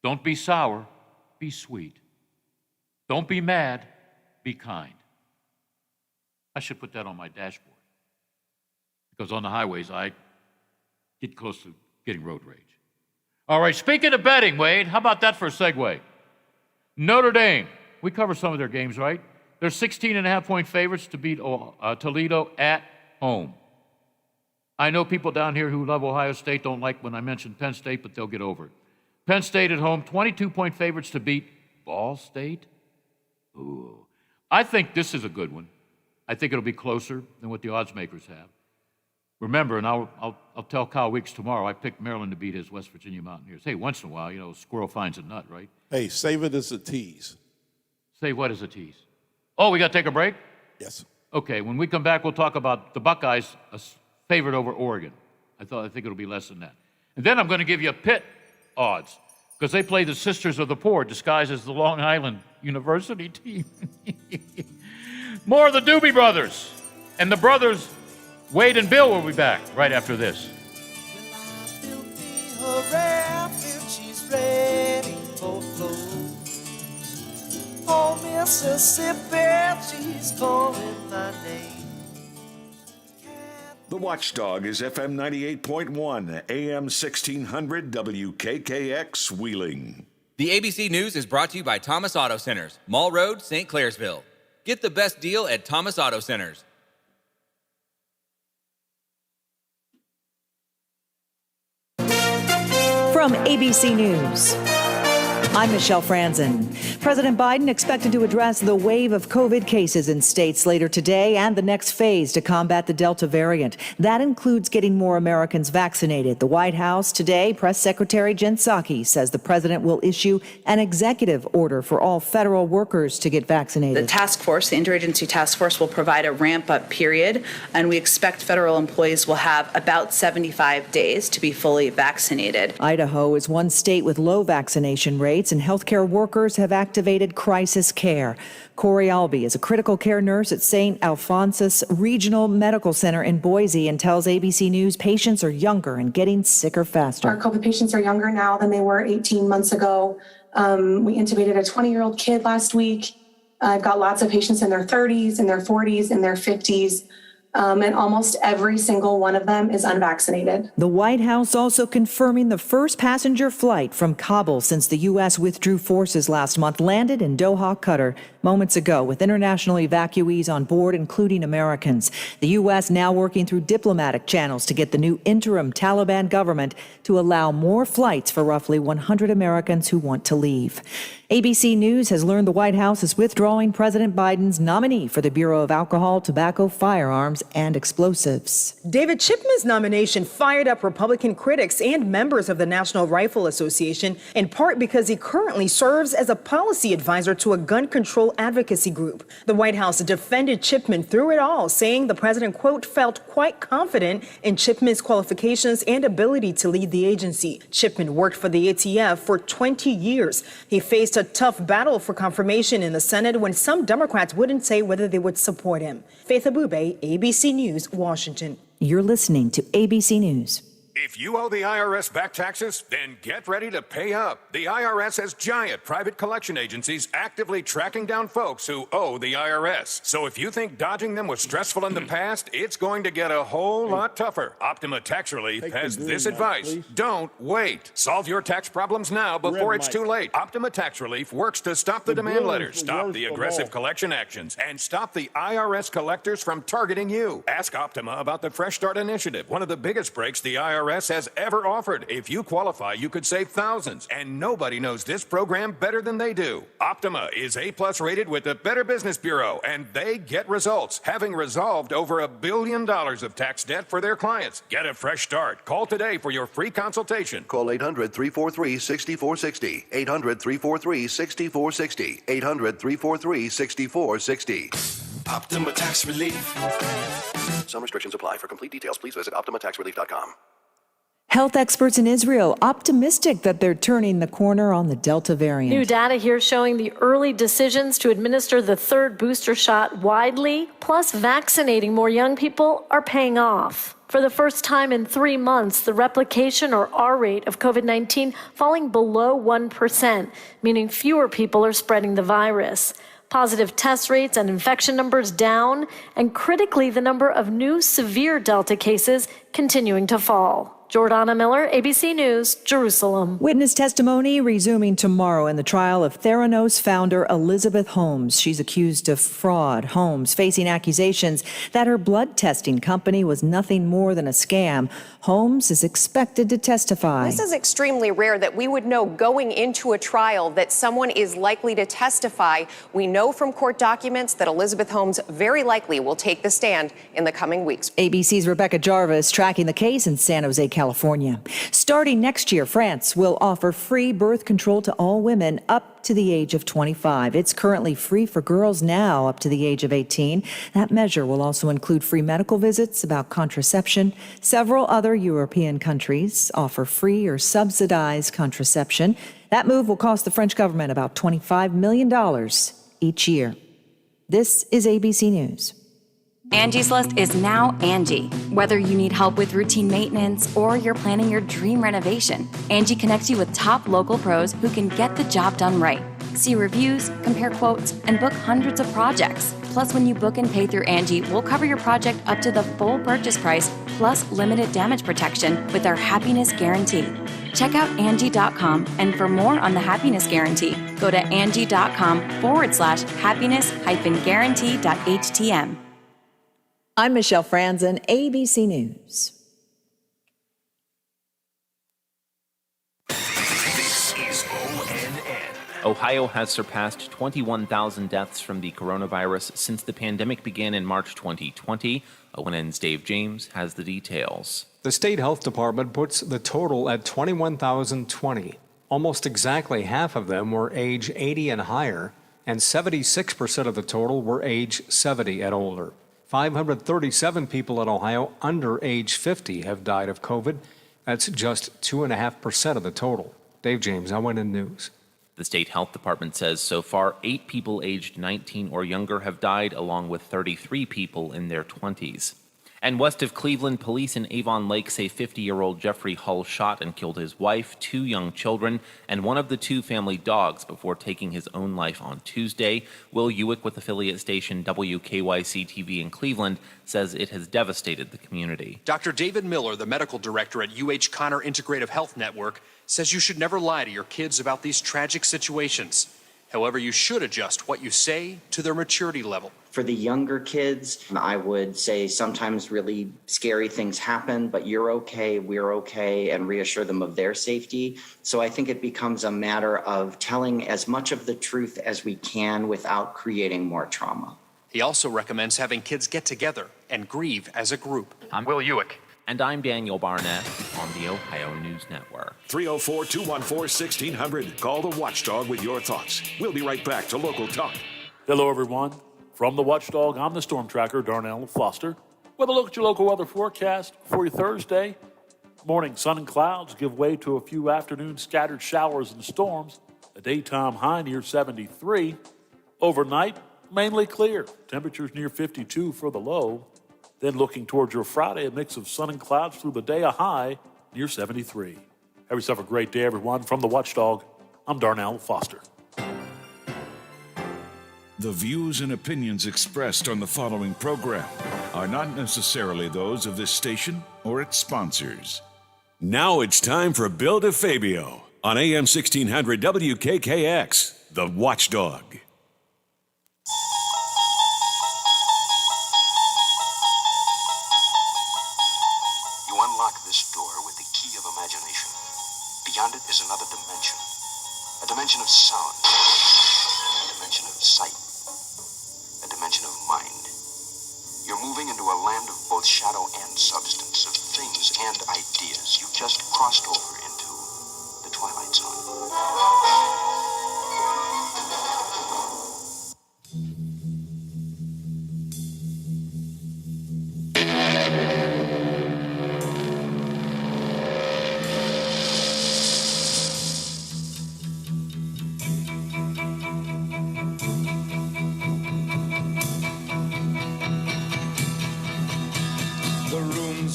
S2: don't be sour, be sweet. Don't be mad, be kind. I should put that on my dashboard. Because on the highways, I get close to getting road rage. All right, speaking of betting, Wade, how about that for a segue? Notre Dame, we cover some of their games, right? They're 16.5-point favorites to beat Toledo at home. I know people down here who love Ohio State don't like when I mention Penn State, but they'll get over it. Penn State at home, 22-point favorites to beat Ball State. Ooh. I think this is a good one. I think it'll be closer than what the odds makers have. Remember, and I'll tell Kyle Weeks tomorrow, I picked Maryland to beat his West Virginia Mountaineers. Hey, once in a while, you know, squirrel finds a nut, right?
S7: Hey, save it as a tease.
S2: Say what is a tease? Oh, we got to take a break?
S7: Yes.
S2: Okay, when we come back, we'll talk about the Buckeyes, a favorite over Oregon. I think it'll be less than that. And then I'm going to give you a Pitt odds, because they play the Sisters of the Poor, disguised as the Long Island University team. More of the Doobie Brothers. And the brothers, Wade and Bill, will be back right after this.
S25: She's ready for flow. Oh, Mississippi, she's calling my name.
S5: The Watchdog is FM 98.1, AM 1600, WKKX, Wheeling.
S6: The ABC News is brought to you by Thomas Auto Centers, Mall Road, St. Clairsville. Get the best deal at Thomas Auto Centers.
S15: From ABC News, I'm Michelle Franzen. President Biden expected to address the wave of COVID cases in states later today and the next phase to combat the Delta variant. That includes getting more Americans vaccinated. The White House today, Press Secretary Jen Psaki says the president will issue an executive order for all federal workers to get vaccinated.
S16: The task force, the interagency task force, will provide a ramp-up period, and we expect federal employees will have about 75 days to be fully vaccinated.
S15: Idaho is one state with low vaccination rates, and healthcare workers have activated crisis care. Corey Albee is a critical care nurse at St. Alphonsus Regional Medical Center in Boise and tells ABC News patients are younger and getting sicker faster.
S17: Our COVID patients are younger now than they were 18 months ago. We intubated a 20-year-old kid last week. I've got lots of patients in their 30s, in their 40s, in their 50s. And almost every single one of them is unvaccinated.
S15: The White House also confirming the first passenger flight from Kabul since the U.S. withdrew forces last month landed in Doha, Qatar, moments ago, with international evacuees on board, including Americans. The U.S. now working through diplomatic channels to get the new interim Taliban government to allow more flights for roughly 100 Americans who want to leave. ABC News has learned the White House is withdrawing President Biden's nominee for the Bureau of Alcohol, Tobacco, Firearms, firearms and explosives.
S18: David Chipman's nomination fired up Republican critics and members of the National Rifle Association, in part because he currently serves as a policy advisor to a gun control advocacy group. The White House defended Chipman through it all, saying the president, quote, felt quite confident in Chipman's qualifications and ability to lead the agency. Chipman worked for the ATF for 20 years. He faced a tough battle for confirmation in the Senate when some Democrats wouldn't say whether they would support him. Faith Abube, ABC News, Washington.
S15: You're listening to ABC News.
S19: If you owe the IRS back taxes, then get ready to pay up. The IRS has giant private collection agencies actively tracking down folks who owe the IRS. So if you think dodging them was stressful in the past, it's going to get a whole lot tougher. Optima Tax Relief has this advice. Don't wait. Solve your tax problems now before it's too late. Optima Tax Relief works to stop the demand letters, stop the aggressive collection actions, and stop the IRS collectors from targeting you. Ask Optima about the Fresh Start Initiative, one of the biggest breaks the IRS has ever offered. If you qualify, you could save thousands, and nobody knows this program better than they do. Optima is A+ rated with the Better Business Bureau, and they get results, having resolved over $1 billion of tax debt for their clients. Get a fresh start. Call today for your free consultation.
S20: Call 800-343-6460. 800-343-6460. 800-343-6460.
S21: Optima Tax Relief.
S20: Some restrictions apply. For complete details, please visit OptimaTaxRelief.com.
S15: Health experts in Israel optimistic that they're turning the corner on the Delta variant.
S22: New data here showing the early decisions to administer the third booster shot widely, plus vaccinating more young people, are paying off. For the first time in 3 months, the replication or R rate of COVID-19 falling below 1%, meaning fewer people are spreading the virus. Positive test rates and infection numbers down, and critically, the number of new severe Delta cases continuing to fall. Jordana Miller, ABC News, Jerusalem.
S15: Witness testimony resuming tomorrow in the trial of Theranos founder Elizabeth Holmes. She's accused of fraud. Holmes facing accusations that her blood testing company was nothing more than a scam. Holmes is expected to testify.
S23: This is extremely rare that we would know going into a trial that someone is likely to testify. We know from court documents that Elizabeth Holmes very likely will take the stand in the coming weeks.
S15: ABC's Rebecca Jarvis tracking the case in San Jose, California. Starting next year, France will offer free birth control to all women up to the age of 25. It's currently free for girls now up to the age of 18. That measure will also include free medical visits about contraception. Several other European countries offer free or subsidized contraception. That move will cost the French government about $25 million each year. This is ABC News.
S27: Angie's List is now Angie. Whether you need help with routine maintenance or you're planning your dream renovation, Angie connects you with top local pros who can get the job done right. See reviews, compare quotes, and book hundreds of projects. Plus, when you book and pay through Angie, we'll cover your project up to the full purchase price, plus limited damage protection with our Happiness Guarantee. Check out Angie.com, and for more on the Happiness Guarantee, go to Angie.com/happiness-guarantee.htm.
S15: I'm Michelle Franzen, ABC News.
S28: This is ONN. Ohio has surpassed 21,000 deaths from the coronavirus since the pandemic began in March 2020. ONN's Dave James has the details.
S29: The state health department puts the total at 21,020. Almost exactly half of them were age 80 and higher, and 76% of the total were age 70 and older. 537 people in Ohio under age 50 have died of COVID. That's just 2.5% of the total. Dave James, ONN News.
S28: The state health department says so far 8 people aged 19 or younger have died, along with 33 people in their 20s. And west of Cleveland, police in Avon Lake say 50-year-old Jeffrey Hull shot and killed his wife, 2 young children, and one of the 2 family dogs before taking his own life on Tuesday. Will Ewick with affiliate station WKYC-TV in Cleveland says it has devastated the community.
S30: Dr. David Miller, the medical director at UH Connor Integrative Health Network, says you should never lie to your kids about these tragic situations. However, you should adjust what you say to their maturity level.
S31: For the younger kids, I would say sometimes really scary things happen, but you're okay, we're okay, and reassure them of their safety. So I think it becomes a matter of telling as much of the truth as we can without creating more trauma.
S30: He also recommends having kids get together and grieve as a group.
S28: I'm Will Ewick. And I'm Daniel Barnett on the Ohio News Network.
S5: 304-214-1600. Call the Watchdog with your thoughts. We'll be right back to Local Talk.
S3: Hello, everyone. From the Watchdog, I'm the Storm Tracker, Darnell Foster. With a look at your local weather forecast for your Thursday. Morning sun and clouds give way to a few afternoon scattered showers and storms. A daytime high near 73. Overnight, mainly clear. Temperatures near 52 for the low. Then looking towards your Friday, a mix of sun and clouds through the day, a high near 73. Have yourself a great day, everyone. From the Watchdog, I'm Darnell Foster.
S5: The views and opinions expressed on the following program are not necessarily those of this station or its sponsors. Now it's time for Bill DeFabio on AM 1600 WKKX, The Watchdog.
S4: You unlock this door with the key of imagination. Beyond it is another dimension. A dimension of sound. A dimension of sight. A dimension of mind. You're moving into a land of both shadow and substance, of things and ideas. You've just crossed over into the Twilight Zone.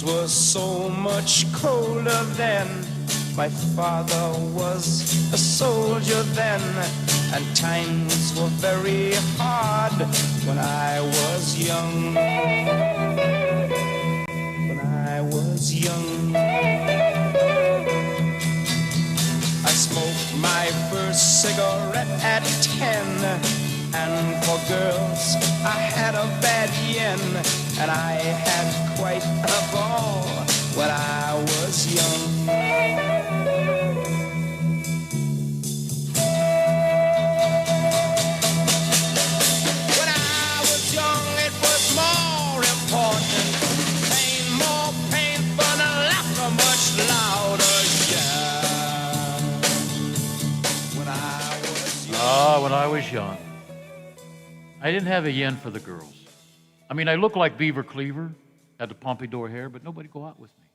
S25: Was so much colder then. My father was a soldier then, and times were very hard when I was young. When I was young, I smoked my first cigarette at 10, and for girls I had a bad yen, and I had quite a ball when I was young. When I was young, it was more important. Pain, more painful, and laughter much louder, yeah. When I was young.
S2: When I was young, I didn't have a yen for the girls. I mean, I looked like Beaver Cleaver, had the pompadour hair, but nobody go out with me.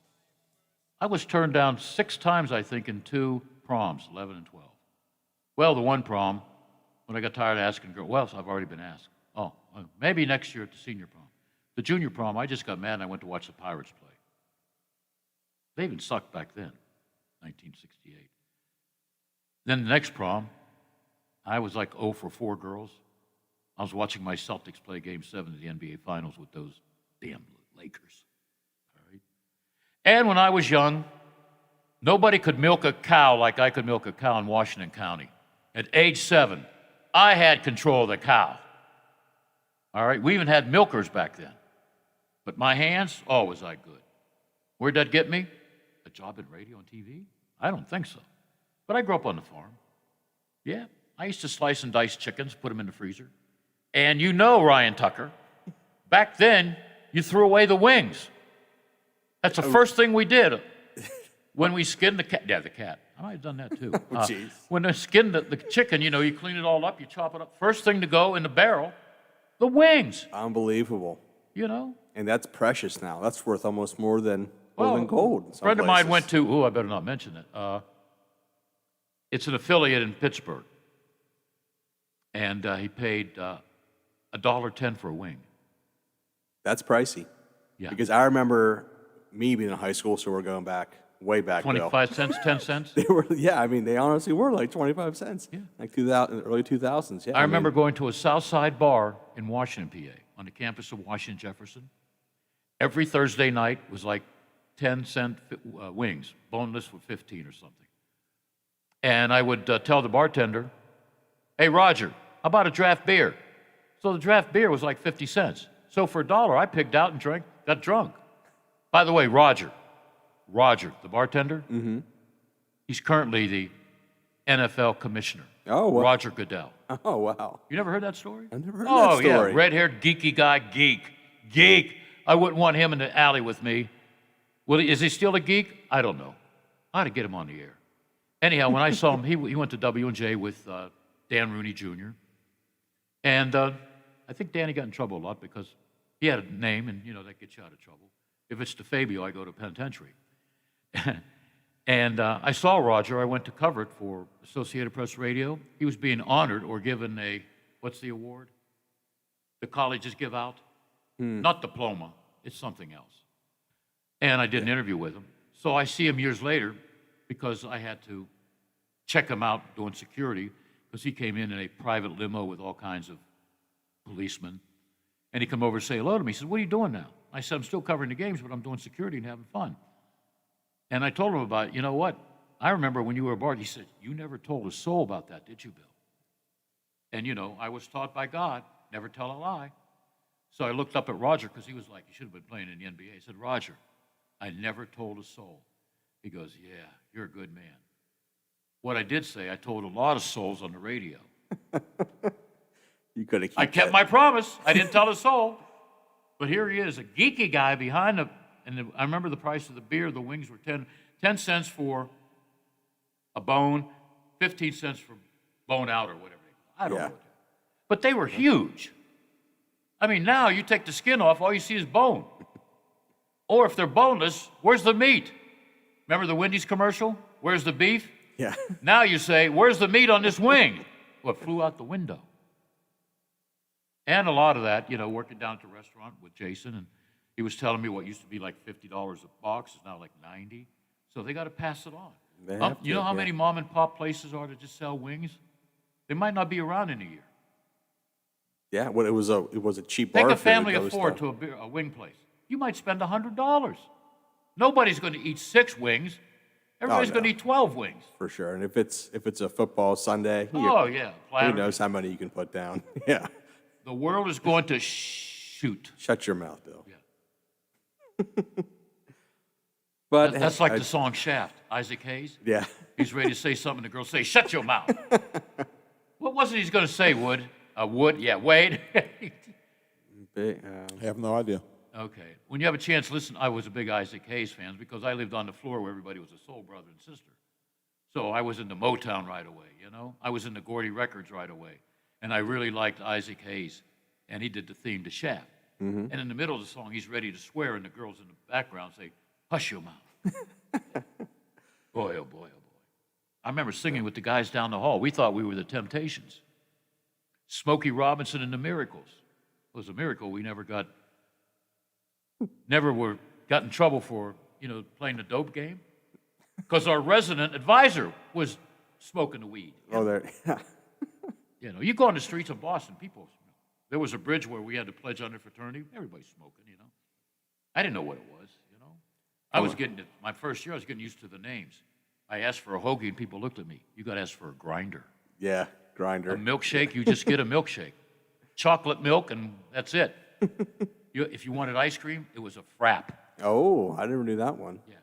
S2: I was turned down 6 times, I think, in 2 proms, 11 and 12. Well, the one prom, when I got tired of asking girls, well, so I've already been asked. Oh, maybe next year at the senior prom. The junior prom, I just got mad and I went to watch the Pirates play. They even sucked back then, 1968. Then the next prom, I was like 0 for 4 girls. I was watching my Celtics play Game 7 of the NBA Finals with those damn Lakers. All right? And when I was young, nobody could milk a cow like I could milk a cow in Washington County. At age 7, I had control of the cow. All right? We even had milkers back then. But my hands, oh, was I good. Where'd that get me? A job in radio and TV? I don't think so. But I grew up on the farm. Yeah, I used to slice and dice chickens, put them in the freezer. And you know, Ryan Tucker, back then, you threw away the wings. That's the first thing we did. When we skinned the cat. Yeah, the cat. I might have done that too. When they skinned the chicken, you know, you clean it all up, you chop it up. First thing to go in the barrel, the wings.
S8: Unbelievable.
S2: You know?
S8: And that's precious now. That's worth almost more than gold.
S2: A friend of mine went to, I better not mention it. It's an affiliate in Pittsburgh. And he paid $1.10 for a wing.
S8: That's pricey.
S2: Yeah.
S8: Because I remember me being in high school, so we're going back, way back.
S2: 25 cents, 10 cents?
S8: They were, yeah, I mean, they honestly were like 25 cents. Yeah. Like 2000, early 2000s, yeah.
S2: I remember going to a South Side bar in Washington, PA, on the campus of Washington Jefferson. Every Thursday night was like 10-cent wings, boneless with 15 or something. And I would tell the bartender, hey, Roger, how about a draft beer? So the draft beer was like 50 cents. So for $1, I picked out and got drunk. By the way, Roger, the bartender, he's currently the NFL commissioner.
S8: Oh, wow.
S2: Roger Goodell.
S8: Oh, wow.
S2: You never heard that story?
S8: I've never heard
S2: Oh,
S8: that story.
S2: yeah, red-haired, geeky guy, geek. I wouldn't want him in the alley with me. Well, is he still a geek? I don't know. I ought to get him on the air. Anyhow, when I saw him, he went to W&J with Dan Rooney Jr. And I think Danny got in trouble a lot because he had a name, and, that gets you out of trouble. If it's DeFabio, I go to penitentiary. And I saw Roger. I went to cover it for Associated Press Radio. He was being honored or given what's the award? The colleges give out? Not diploma. It's something else. And I did an interview with him. So I see him years later because I had to check him out doing security because he came in a private limo with all kinds of policemen. And he come over to say hello to me. He said, "What are you doing now?" I said, "I'm still covering the games, but I'm doing security and having fun." And I told him about it. You know what? I remember when you were a bar, he said, "You never told a soul about that, did you, Bill?" And, I was taught by God, never tell a lie. So I looked up at Roger because he was like, "You should have been playing in the NBA." I said, "Roger, I never told a soul." He goes, "Yeah, you're a good man." What I did say, I told a lot of souls on the radio.
S8: You could have.
S2: I kept my promise. I didn't tell a soul. But here he is, a geeky guy behind I remember the price of the beer. The wings were 10 cents for a bone, 15 cents for bone out or whatever. I don't know. But they were huge. I mean, now you take the skin off, all you see is bone. Or if they're boneless, where's the meat? Remember the Wendy's commercial? Where's the beef?
S8: Yeah.
S2: Now you say, where's the meat on this wing? Well, it flew out the window. And a lot of that, working down at the restaurant with Jason, and he was telling me what used to be like $50 a box is now like $90. So they got to pass it on. You know how many mom and pop places are that just sell wings? They might not be around in a year.
S8: Yeah, well, it was a cheap
S2: Take
S8: bar
S2: a family
S8: food.
S2: of four to a wing place. You might spend $100. Nobody's going to eat 6 wings. Everybody's going to eat 12 wings.
S8: For sure. And if it's a football Sunday, who knows how many you can put down? Yeah.
S2: The world is going to shoot.
S8: Shut your mouth, Bill.
S2: Yeah.
S8: But
S2: that's like the song Shaft. Isaac Hayes.
S8: Yeah.
S2: He's ready to say something. The girl say, "Shut your mouth." What was it he's going to say, Wood? Wood? Yeah, Wade.
S1: I have no idea.
S2: Okay. When you have a chance, listen, I was a big Isaac Hayes fan because I lived on the floor where everybody was a soul brother and sister. So I was into Motown right away, I was into Gordy Records right away. And I really liked Isaac Hayes. And he did the theme to Shaft.
S8: Mm-hmm.
S2: And in the middle of the song, he's ready to swear, and the girls in the background say, "Hush your mouth." Boy, oh boy, oh boy. I remember singing with the guys down the hall. We thought we were the Temptations. Smokey Robinson and the Miracles. It was a miracle we never got in trouble for, playing the dope game. Because our resident advisor was smoking the weed.
S8: Oh, there.
S2: You go on the streets of Boston, there was a bridge where we had to pledge under fraternity. Everybody's smoking, I didn't know what it was, I was my first year, I was getting used to the names. I asked for a hoagie, and people looked at me. You got to ask for a grinder.
S8: Yeah, grinder.
S2: A milkshake, you just get a milkshake. Chocolate milk, and that's it. If you wanted ice cream, it was a frap.
S8: Oh, I never knew that one.
S2: Yeah.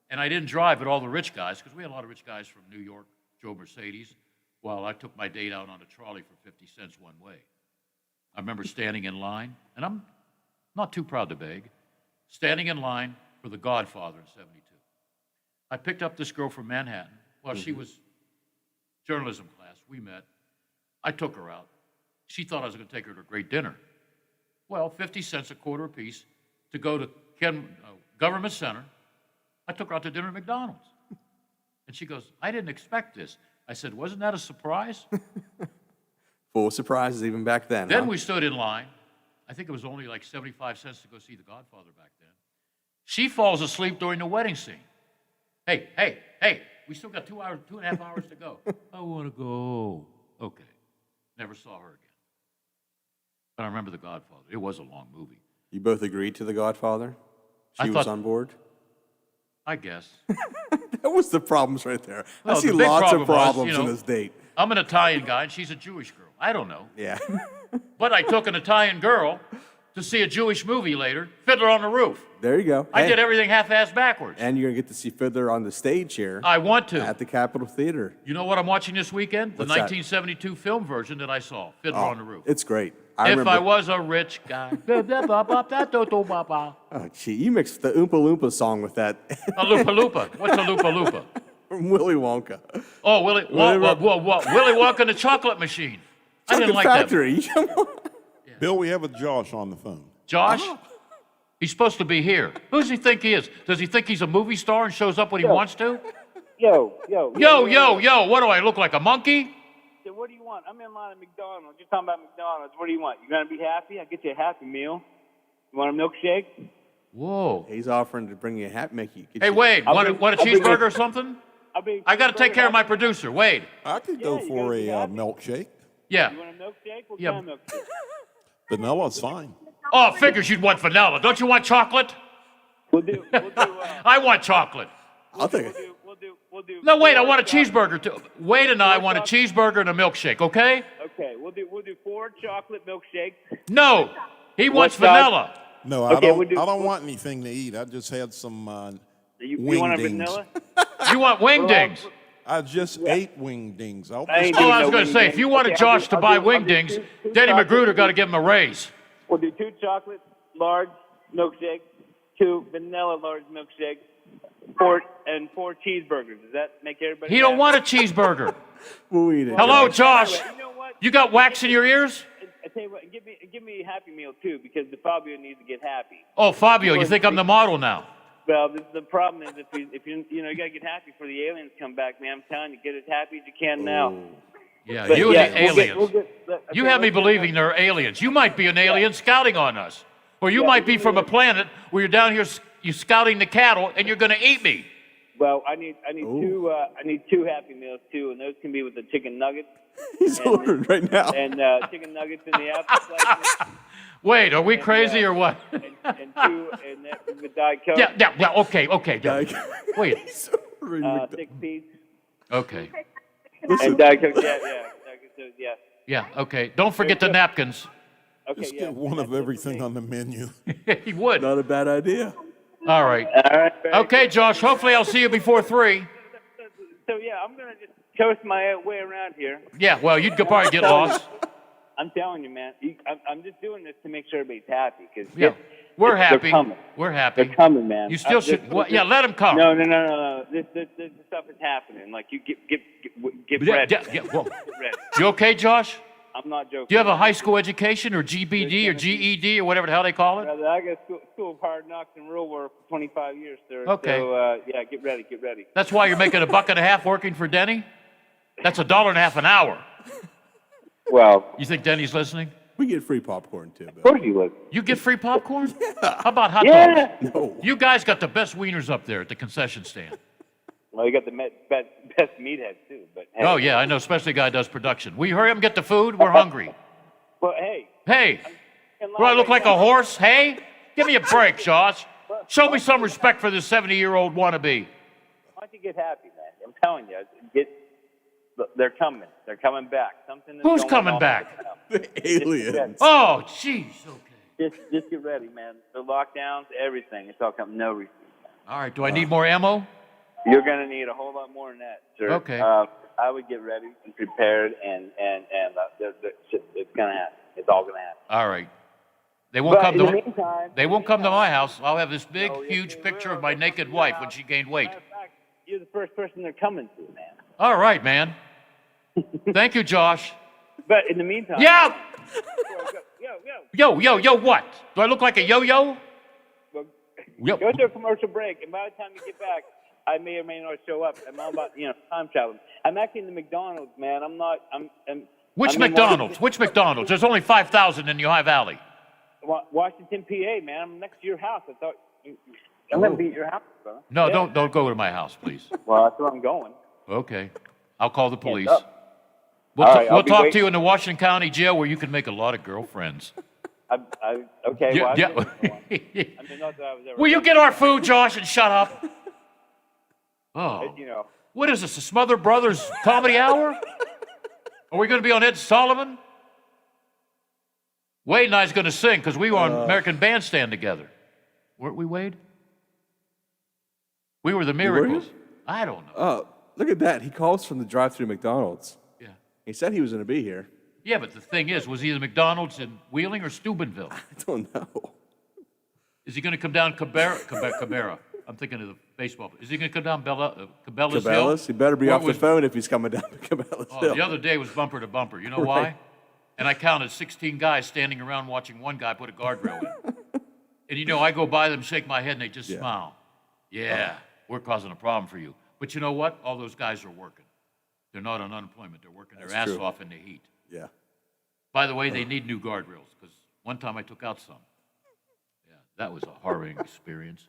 S2: And I didn't drive, but all the rich guys, because we had a lot of rich guys from New York, drove Mercedes, while I took my date out on a trolley for 50 cents one way. I remember standing in line, and I'm not too proud to beg, standing in line for The Godfather in 72. I picked up this girl from Manhattan. Well, she was journalism class. We met. I took her out. She thought I was going to take her to a great dinner. Well, 50 cents, a quarter apiece, to go to Government Center. I took her out to dinner at McDonald's. And she goes, "I didn't expect this." I said, "Wasn't that a surprise?"
S8: Full of surprises even back then.
S2: Then we stood in line. I think it was only like 75 cents to go see The Godfather back then. She falls asleep during the wedding scene. Hey, we still got 2.5 hours to go. I want to go. Okay. Never saw her again. But I remember The Godfather. It was a long movie.
S8: You both agreed to The Godfather? She was on board?
S2: I guess.
S8: That was the problems right there.
S2: Well,
S8: I see
S2: the big
S8: lots of
S2: problem was,
S8: problems in this date.
S2: I'm an Italian guy, and she's a Jewish girl. I don't know.
S8: Yeah.
S2: But I took an Italian girl to see a Jewish movie later, Fiddler on the Roof.
S8: There you go.
S2: I
S8: Hey,
S2: did everything half-assed backwards.
S8: and you're going to get to see Fiddler on the stage here
S2: I want to.
S8: at the Capitol Theater.
S2: You know what I'm watching this weekend? The
S8: What's that?
S2: 1972 film version that I saw, Fiddler on the Roof.
S8: It's great.
S2: If I was a rich guy.
S8: Oh, gee, you mixed the Oompa Loompa song with that.
S2: A Loompa Loompa. What's a Loompa Loompa?
S8: From Willy Wonka.
S2: Oh, Willy Wonka and the Chocolate Machine. I didn't like
S8: Factory.
S1: Bill, we have a Josh on the phone.
S2: Josh? He's supposed to be here. Who does he think he is? Does he think he's a movie star and shows up when he wants to?
S6: Yo.
S2: What do I look like, a monkey?
S6: So what do you want? I'm in line at McDonald's. You're talking about McDonald's. What do you want? You gonna be happy? I'll get you a Happy Meal. You want a milkshake?
S2: Whoa.
S8: He's offering to bring you a hat, make you.
S2: Hey, Wade, want a cheeseburger or something? I got to take care of my producer, Wade.
S1: I could go for a milkshake.
S2: Yeah.
S6: You want a milkshake? What
S2: Yeah.
S6: kind of milkshake?
S1: Vanilla's fine.
S2: Oh, figures you'd want vanilla. Don't you want chocolate?
S6: We'll do.
S2: I want chocolate.
S8: I'll take it.
S6: We'll do.
S2: No, wait, I want a cheeseburger too. Wade and I want a cheeseburger and a milkshake, okay?
S6: Okay, we'll do 4 chocolate milkshakes.
S2: No, he wants
S6: What size?
S2: vanilla.
S1: No,
S6: Okay,
S1: I don't want anything to eat. I just had some
S6: You
S1: wing
S6: want a
S1: dings.
S6: vanilla?
S2: You want wingdings?
S1: I just ate wing dings.
S6: I ain't
S2: Oh,
S6: doing
S2: I was
S6: no
S2: going to say, if you wanted
S6: Okay,
S2: Josh to buy
S6: I'll do
S2: wingdings,
S6: two
S2: Denny
S6: chocolate-
S2: Magruder got to give him a raise.
S6: We'll do 2 chocolate large milkshakes, 2 vanilla large milkshakes, 4 cheeseburgers. Does that make everybody?
S2: He don't
S6: happy?
S2: want a cheeseburger.
S8: We'll eat it.
S2: Hello, Josh.
S6: You know what?
S2: You got wax in your ears?
S6: I tell you what, give me a Happy Meal too, because the Fabio needs to get happy.
S2: Oh, Fabio, you think I'm the model now?
S6: Well, the problem is if you gotta get happy for the aliens to come back, man. I'm telling you, get as happy as you can now.
S2: Yeah,
S6: But
S2: you
S6: yeah,
S2: and the
S6: we'll get-
S2: aliens. You
S6: okay,
S2: have me
S6: let's get
S2: believing they're aliens. You might be an alien scouting on us. Or you might be from a planet where you're down here you're scouting the cattle and you're going to eat me.
S6: Well, I need 2 Happy Meals too, and those can be with the chicken nuggets.
S8: He's ordering right now.
S6: And chicken nuggets in the apple slices.
S2: Wait, are we crazy or what?
S6: and 2 and that with Diet Coke.
S2: Yeah, okay. Wait.
S6: 6 piece.
S2: Okay.
S6: And Diet Coke, Diet Coke, yeah.
S2: Yeah, okay. Don't forget the napkins.
S6: Okay,
S1: Just
S6: yeah.
S1: get one of everything on the menu.
S2: He would.
S8: Not a bad idea.
S2: All right.
S6: All right.
S2: Okay, Josh, hopefully I'll see you before 3.
S6: So yeah, I'm gonna just coast my way around here.
S2: Yeah, well, you'd probably get lost.
S6: I'm telling you, man. I'm just doing this to make sure everybody's happy. Cause
S2: Yeah, we're
S6: they're
S2: happy.
S6: coming.
S2: We're happy.
S6: They're coming, man.
S2: You still should. Yeah, let them come.
S6: No. This stuff is happening. Like you get ready.
S2: Well,
S6: Get ready.
S2: you okay, Josh?
S6: I'm not joking.
S2: Do you have a high school education or GBD or GED or whatever the hell they call it?
S6: Brother, I got school of hard knocks and real work for 25 years, sir.
S2: Okay.
S6: So yeah, get ready.
S2: That's why you're making $1.50 working for Denny? That's $1.50 an hour.
S6: Well,
S2: You think Denny's listening?
S8: We get free popcorn too, Bill.
S6: of course you would.
S2: You get free popcorn? How about hot
S6: Yeah.
S2: dogs?
S8: No.
S2: You guys got the best wieners up there at the concession stand.
S6: Well, you got the best meatheads too. But hey.
S2: Oh, yeah, I know, especially a guy who does production. Will you hurry up and get the food? We're hungry.
S6: Well, hey.
S2: Hey, do I look like a horse? Hey, give me a break, Josh. Show me some respect for this 70-year-old wannabe.
S6: Why don't you get happy, man? I'm telling you, they're coming. They're coming back. Something. Is
S2: Who's
S6: going
S2: coming
S6: on.
S2: back?
S8: The aliens.
S2: Oh, jeez. Okay.
S6: Just get ready, man. The lockdowns, everything. It's all coming. No refund.
S2: All right, do I need more ammo?
S6: You're gonna need a whole lot more than that, sir.
S2: Okay.
S6: I would get ready and prepared, and it's gonna happen. It's all gonna happen.
S2: All right. They won't
S6: But
S2: come
S6: in
S2: to
S6: the meantime,
S2: They won't come to my house. I'll have this big,
S6: No, yes,
S2: huge
S6: they
S2: picture
S6: will.
S2: of my naked wife when she gained weight.
S6: matter of fact, you're the first person they're coming to, man.
S2: All right, man. Thank you, Josh.
S6: But in the meantime,
S2: Yeah.
S6: yo.
S2: Yo, what? Do I look like a yo-yo?
S6: Well,
S2: Yo.
S6: go to a commercial break, and by the time you get back, I may or may not show up. I'm all about time traveling. I'm actually in the McDonald's, man. I'm not.
S2: Which
S6: I'm in
S2: McDonald's? Which McDonald's? There's only 5,000 in the Ohio Valley.
S6: Washington, PA, man. I'm next to your house. I thought I'm gonna be at your house, brother.
S2: No,
S6: Yeah.
S2: don't go to my house, please.
S6: Well, that's where I'm going.
S2: Okay. I'll call the police.
S6: up.
S2: We'll,
S6: All right,
S2: we'll
S6: I'll be
S2: talk to
S6: waiting.
S2: you in the Washington County Jail where you can make a lot of girlfriends.
S6: Okay.
S2: Yeah,
S6: well,
S2: yeah.
S6: I mean, not that I was ever.
S2: Will you get our food, Josh, and shut up? Oh.
S6: You know.
S2: What is this, the Smother Brothers Comedy Hour? Are we going to be on Ed Sullivan? Wade and I's going to sing because we were on American Bandstand together. Weren't we, Wade? We were the Miracles. I don't know.
S8: Oh, look at that. He calls from the drive-thru McDonald's.
S2: Yeah.
S8: He said he was going to be here.
S2: Yeah, but the thing is, was he the McDonald's in Wheeling or Steubenville?
S8: I don't know.
S2: Is he going to come down Cabrera? I'm thinking of the baseball. Is he going to come down Cabela's Hill?
S8: Cabela's? He better be off the phone if he's coming down Cabela's Hill.
S2: The other day was bumper to bumper. You know why? And I counted 16 guys standing around watching one guy put a guardrail in. And you know, I go by them, shake my head, and they just smile. Yeah, we're causing a problem for you. But you know what? All those guys are working. They're not on unemployment. They're working their ass off in the heat.
S8: Yeah.
S2: By the way, they need new guardrails because one time I took out some. Yeah, that was a harrowing experience.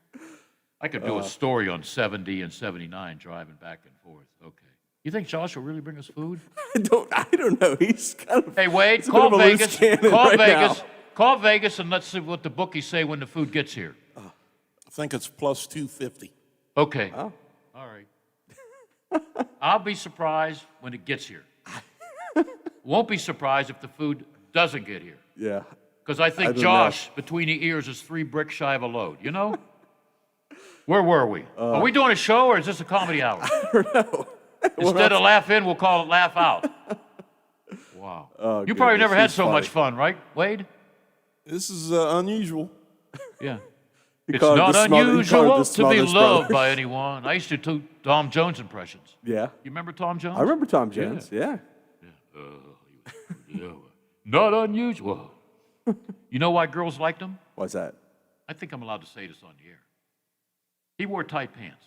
S2: I could do a story on 70 and 79 driving back and forth. Okay. You think Josh will really bring us food?
S8: I don't know. He's kind of.
S2: Hey, Wade, call Vegas. Call Vegas and let's see what the bookies say when the food gets here.
S1: I think it's plus 250.
S2: Okay.
S8: Oh.
S2: All right. I'll be surprised when it gets here. Won't be surprised if the food doesn't get here.
S8: Yeah.
S2: Because I think Josh, between the ears, is 3 bricks shy of a load. You know? Where were we? Are we doing a show or is this a comedy hour?
S8: I don't know.
S2: Instead of laugh in, we'll call it laugh out. Wow.
S8: Oh,
S2: you probably never had
S8: He's
S2: so
S8: funny.
S2: much fun, right, Wade?
S1: This is unusual.
S2: Yeah.
S8: He
S2: It's
S8: called it
S2: not
S8: the Smother- he
S2: unusual
S8: called it the
S2: to be
S8: Smothers
S2: loved
S8: Brothers.
S2: by anyone. I used to do Tom Jones impressions.
S8: Yeah.
S2: You remember Tom Jones?
S8: I remember Tom Jones. Yeah.
S2: Not unusual. You know why girls liked him?
S8: Why's that?
S2: I think I'm allowed to say this on the air. He wore tight pants.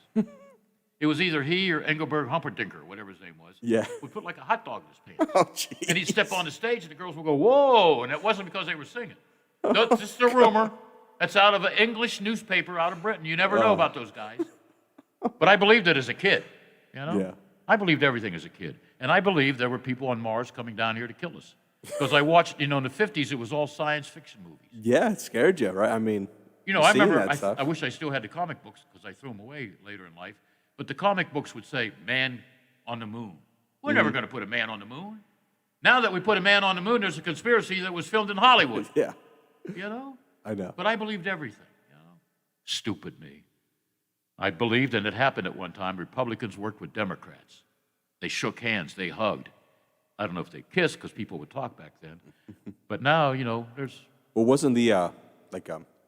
S2: It was either he or Engelbert Humperdinck, or whatever his name was.
S8: Yeah.
S2: Would put like a hot dog in his pants.
S8: Oh, jeez.
S2: And he'd step on the stage and the girls would go, whoa. And it wasn't because they were singing. No, this is a rumor. That's out of an English newspaper out of Britain. You never know about those guys. But I believed it as a kid. You know?
S8: Yeah.
S2: I believed everything as a kid. And I believed there were people on Mars coming down here to kill us. Because I watched, in the 50s, it was all science fiction movies.
S8: Yeah, it scared you, right? I mean,
S2: I
S8: seen
S2: remember,
S8: that stuff.
S2: I wish I still had the comic books because I threw them away later in life. But the comic books would say, man on the moon. We're never going to put a man on the moon. Now that we put a man on the moon, there's a conspiracy that was filmed in Hollywood.
S8: Yeah.
S2: You know?
S8: I know.
S2: But I believed everything, you know? Stupid me. I believed, and it happened at one time, Republicans worked with Democrats. They shook hands, they hugged. I don't know if they kissed because people would talk back then. But now, there's...
S8: Well, wasn't the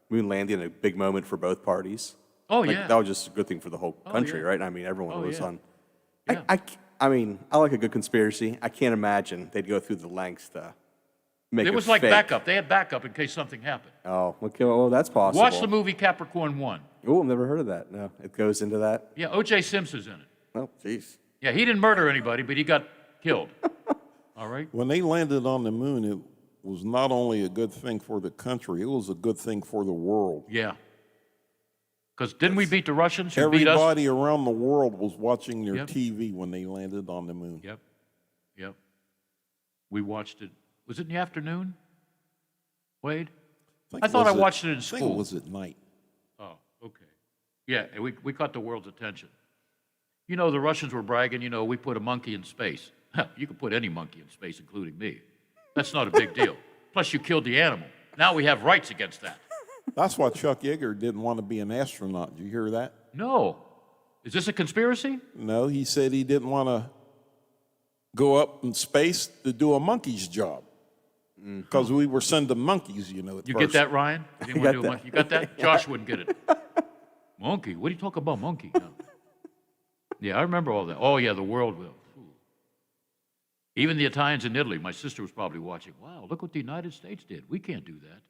S8: moon landing a big moment for both parties?
S2: Oh,
S8: Like,
S2: yeah.
S8: That was just a good thing for the whole country,
S2: yeah.
S8: right? I mean, everyone was
S2: yeah.
S8: on.
S2: Yeah.
S8: I mean, I like a good conspiracy. I can't imagine they'd go through the lengths to make
S2: It
S8: it
S2: was like
S8: fake.
S2: backup. They had backup in case something happened.
S8: Oh, okay. Well, that's possible.
S2: Watch the movie Capricorn 1.
S8: Oh, I've never heard of that. No, it goes into that.
S2: Yeah, O.J. Simpson's in it.
S8: Oh, jeez.
S2: Yeah, he didn't murder anybody, but he got killed. All right?
S1: When they landed on the moon, it was not only a good thing for the country, it was a good thing for the world.
S2: Yeah. Because didn't we beat the Russians who beat us?
S1: Everybody around the world was watching their
S2: Yep.
S1: TV when they landed on the moon.
S2: Yep. We watched it. Was it in the afternoon, Wade? I thought I watched it in
S1: I think
S2: school.
S1: it was at night.
S2: Oh, okay. Yeah, and we caught the world's attention. The Russians were bragging, we put a monkey in space. You could put any monkey in space, including me. That's not a big deal. Plus, you killed the animal. Now we have rights against that.
S1: That's why Chuck Yeager didn't want to be an astronaut. Did you hear that?
S2: No. Is this a conspiracy?
S1: No, he said he didn't want to go up in space to do a monkey's job. Because we were sending monkeys, at
S2: You
S1: first.
S2: get that, Ryan? You didn't want to do a
S8: that.
S2: monkey? You got that? Josh wouldn't get it. Monkey? What are you talking about, monkey? No. Yeah, I remember all that. Oh, yeah, the world will. Even the Italians in Italy, my sister was probably watching. Wow, look what the United States did. We can't do that.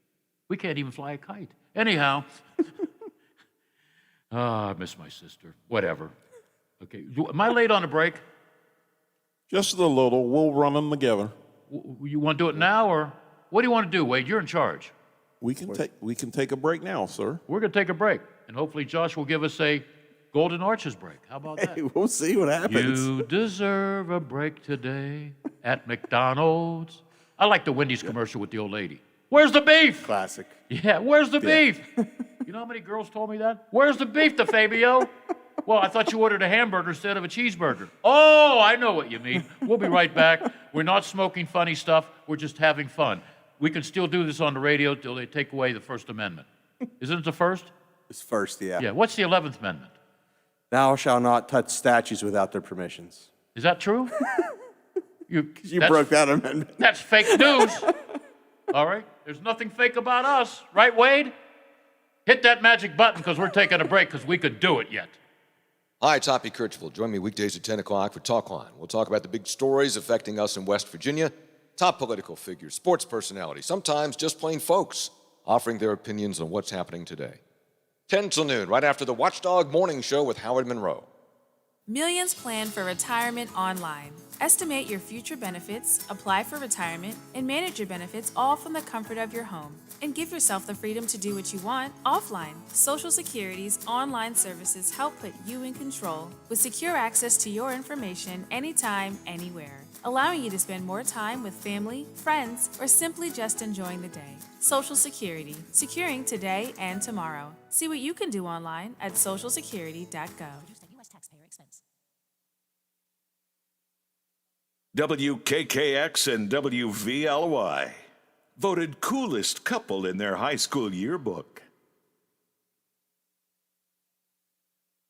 S2: We can't even fly a kite. Anyhow, I miss my sister. Whatever. Okay, am I late on a break?
S1: Just a little. We'll run them together.
S2: You want to do it now, or what do you want to do, Wade? You're in charge.
S1: We can take a break now, sir.
S2: We're going to take a break, and hopefully Josh will give us a Golden Arches break. How about that?
S8: Hey, we'll see what happens.
S2: You deserve a break today at McDonald's. I like the Wendy's commercial with the old lady. Where's the beef?
S8: Classic.
S2: Yeah, where's the beef? You know how many girls told me that? Where's the beef, DeFabio? Well, I thought you ordered a hamburger instead of a cheeseburger. Oh, I know what you mean. We'll be right back. We're not smoking funny stuff. We're just having fun. we can still do this on the radio till they take away the First Amendment. Isn't it the first?
S8: It's first, yeah.
S2: Yeah. What's the 11th Amendment?
S8: Thou shalt not touch statues without their permissions.
S2: Is that true? You
S8: broke that amendment.
S2: That's fake news. All right? There's nothing fake about us. Right, Wade? Hit that magic button because we're taking a break because we could do it yet.
S7: Hi, it's Hoppy Kirchhoff. Join me weekdays at 10 o'clock for Talk On. We'll talk about the big stories affecting us in West Virginia, top political figures, sports personalities, sometimes just plain folks offering their opinions on what's happening today. 10 till noon, right after the Watchdog Morning Show with Howard Monroe.
S9: Millions plan for retirement online. Estimate your future benefits, apply for retirement, and manage your benefits all from the comfort of your home. And give yourself the freedom to do what you want offline. Social Security's online services help put you in control with secure access to your information anytime, anywhere, allowing you to spend more time with family, friends, or simply just enjoying the day. Social Security, securing today and tomorrow. See what you can do online at socialsecurity.gov.
S5: WKKX and WVLY voted coolest couple in their high school yearbook.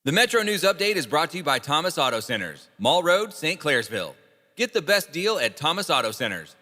S10: The Metro News Update is brought to you by Thomas Auto Centers, Mall Road, St. Clairsville. Get the best deal at Thomas Auto Centers.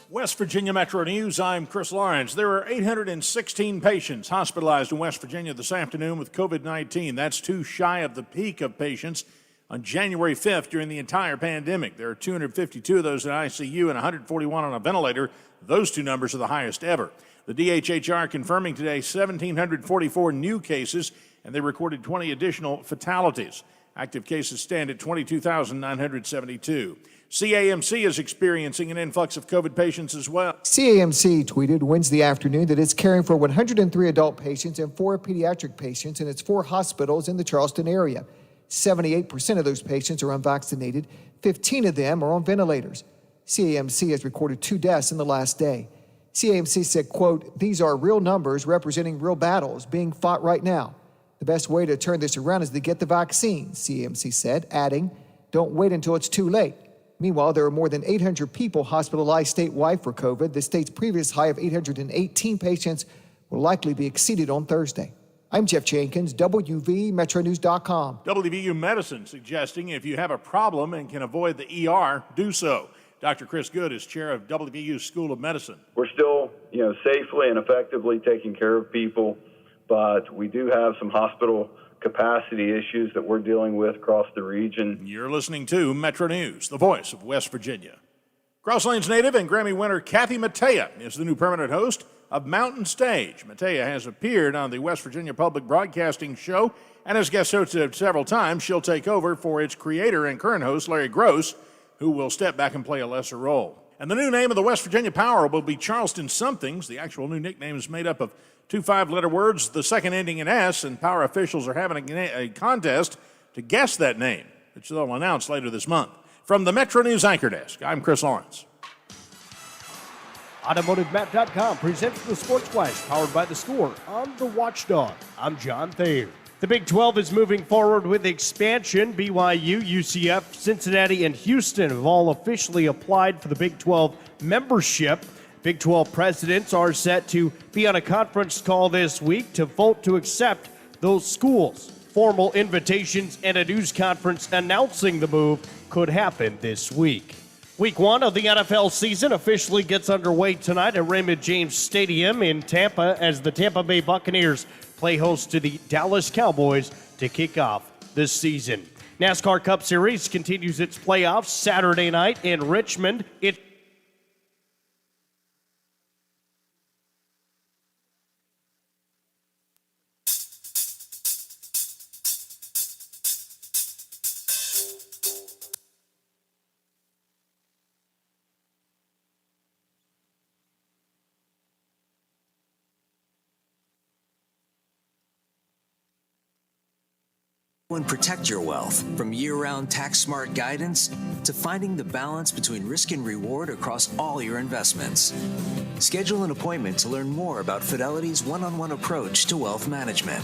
S1: West Virginia Metro News, I'm Chris Lawrence. There are 816 patients hospitalized in West Virginia this afternoon with COVID-19. That's too shy of the peak of patients on January 5th during the entire pandemic. There are 252 of those in ICU and 141 on a ventilator. Those two numbers are the highest ever. The DHHR confirming today 1,744 new cases, and they recorded 20 additional fatalities. Active cases stand at 22,972. CAMC is experiencing an influx of COVID patients as well.
S11: CAMC tweeted Wednesday afternoon that it's caring for 103 adult patients and 4 pediatric patients in its 4 hospitals in the Charleston area. 78% of those patients are unvaccinated. 15 of them are on ventilators. CAMC has recorded 2 deaths in the last day. CAMC said, quote, "These are real numbers representing real battles being fought right now. The best way to turn this around is to get the vaccine," CAMC said, adding, "Don't wait until it's too late." Meanwhile, there are more than 800 people hospitalized statewide for COVID. The state's previous high of 818 patients will likely be exceeded on Thursday. I'm Jeff Jenkins, WVMetroNews.com.
S1: WVU Medicine suggesting if you have a problem and can avoid the ER, do so. Dr. Chris Good is chair of WVU School of Medicine.
S12: We're still, safely and effectively taking care of people, but we do have some hospital capacity issues that we're dealing with across the region.
S1: You're listening to Metro News, the voice of West Virginia. Cross Lanes native and Grammy winner Kathy Mattea is the new permanent host of Mountain Stage. Mattea has appeared on the West Virginia Public Broadcasting Show and has guest hosted several times. She'll take over for its creator and current host, Larry Gross, who will step back and play a lesser role. And the new name of the West Virginia Power will be Charleston Somethings. The actual new nickname is made up of 2 5-letter words, the second ending in S, and Power officials are having a contest to guess that name, which they'll announce later this month. From the Metro News Anchor Desk, I'm Chris Lawrence.
S13: AutomotiveMap.com presents the Sports Flash, powered by The Score on the Watchdog. I'm John Thayer. The Big 12 is moving forward with expansion. BYU, UCF, Cincinnati, and Houston have all officially applied for the Big 12 membership. Big 12 presidents are set to be on a conference call this week to vote to accept those schools. Formal invitations and a news conference announcing the move could happen this week. Week 1 of the NFL season officially gets underway tonight at Raymond James Stadium in Tampa as the Tampa Bay Buccaneers play host to the Dallas Cowboys to kick off this season. NASCAR Cup Series continues its playoffs Saturday night in Richmond.
S14: And protect your wealth, from year-round tax-smart guidance to finding the balance between risk and reward across all your investments. Schedule an appointment to learn more about Fidelity's one-on-one approach to wealth management.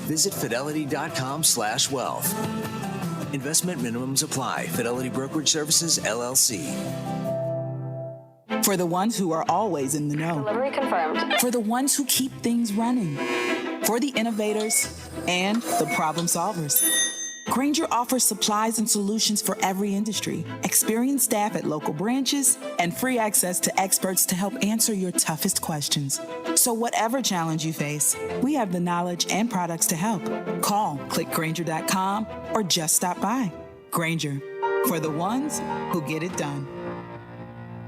S14: Visit fidelity.com/wealth. Investment minimums apply. Fidelity Brokerage Services, LLC.
S16: For the ones who are always in the know.
S17: Delivery confirmed.
S16: For the ones who keep things running. For the innovators and the problem solvers. Grainger offers supplies and solutions for every industry, experienced staff at local branches, and free access to experts to help answer your toughest questions. So whatever challenge you face, we have the knowledge and products to help. Call, click Grainger.com, or just stop by. Grainger, for the ones who get it done.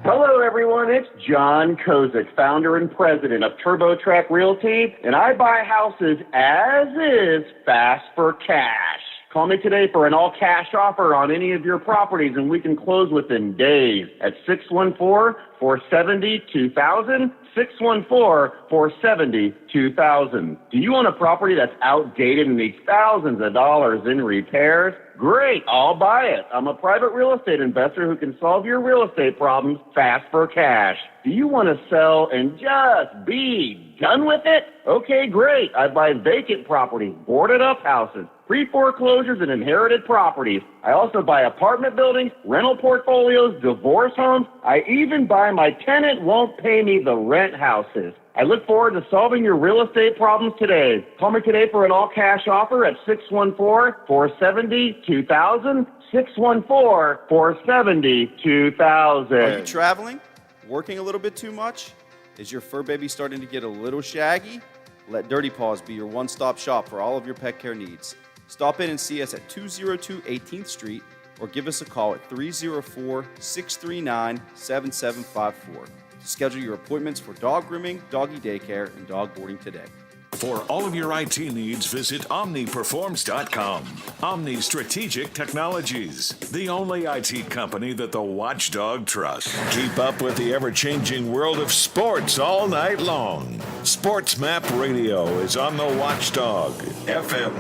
S18: Hello, everyone. It's John Kozik, founder and president of TurboTrack Realty, and I buy houses as is, fast for cash. Call me today for an all-cash offer on any of your properties, and we can close within days at 614-470-2000, 614-470-2000. Do you own a property that's outdated and needs thousands of dollars in repairs? Great, I'll buy it. I'm a private real estate investor who can solve your real estate problems fast for cash. Do you want to sell and just be done with it? Okay, great. I buy vacant properties, boarded up houses, pre-foreclosures, and inherited properties. I also buy apartment buildings, rental portfolios, divorce homes. I even buy my tenant won't pay me the rent houses. I look forward to solving your real estate problems today. Call me today for an all-cash offer at 614-470-2000, 614-470-2000.
S19: Are you traveling? Working a little bit too much? Is your fur baby starting to get a little shaggy? Let Dirty Paws be your one-stop shop for all of your pet care needs. Stop in and see us at 202 18th Street or give us a call at 304-639-7754 to schedule your appointments for dog grooming, doggy daycare, and dog boarding today.
S5: For all of your IT needs, visit OmniPerforms.com. Omni Strategic Technologies, the only IT company that the Watchdog trusts. Keep up with the ever-changing world of sports all night long. Sports Map Radio is on the Watchdog, FM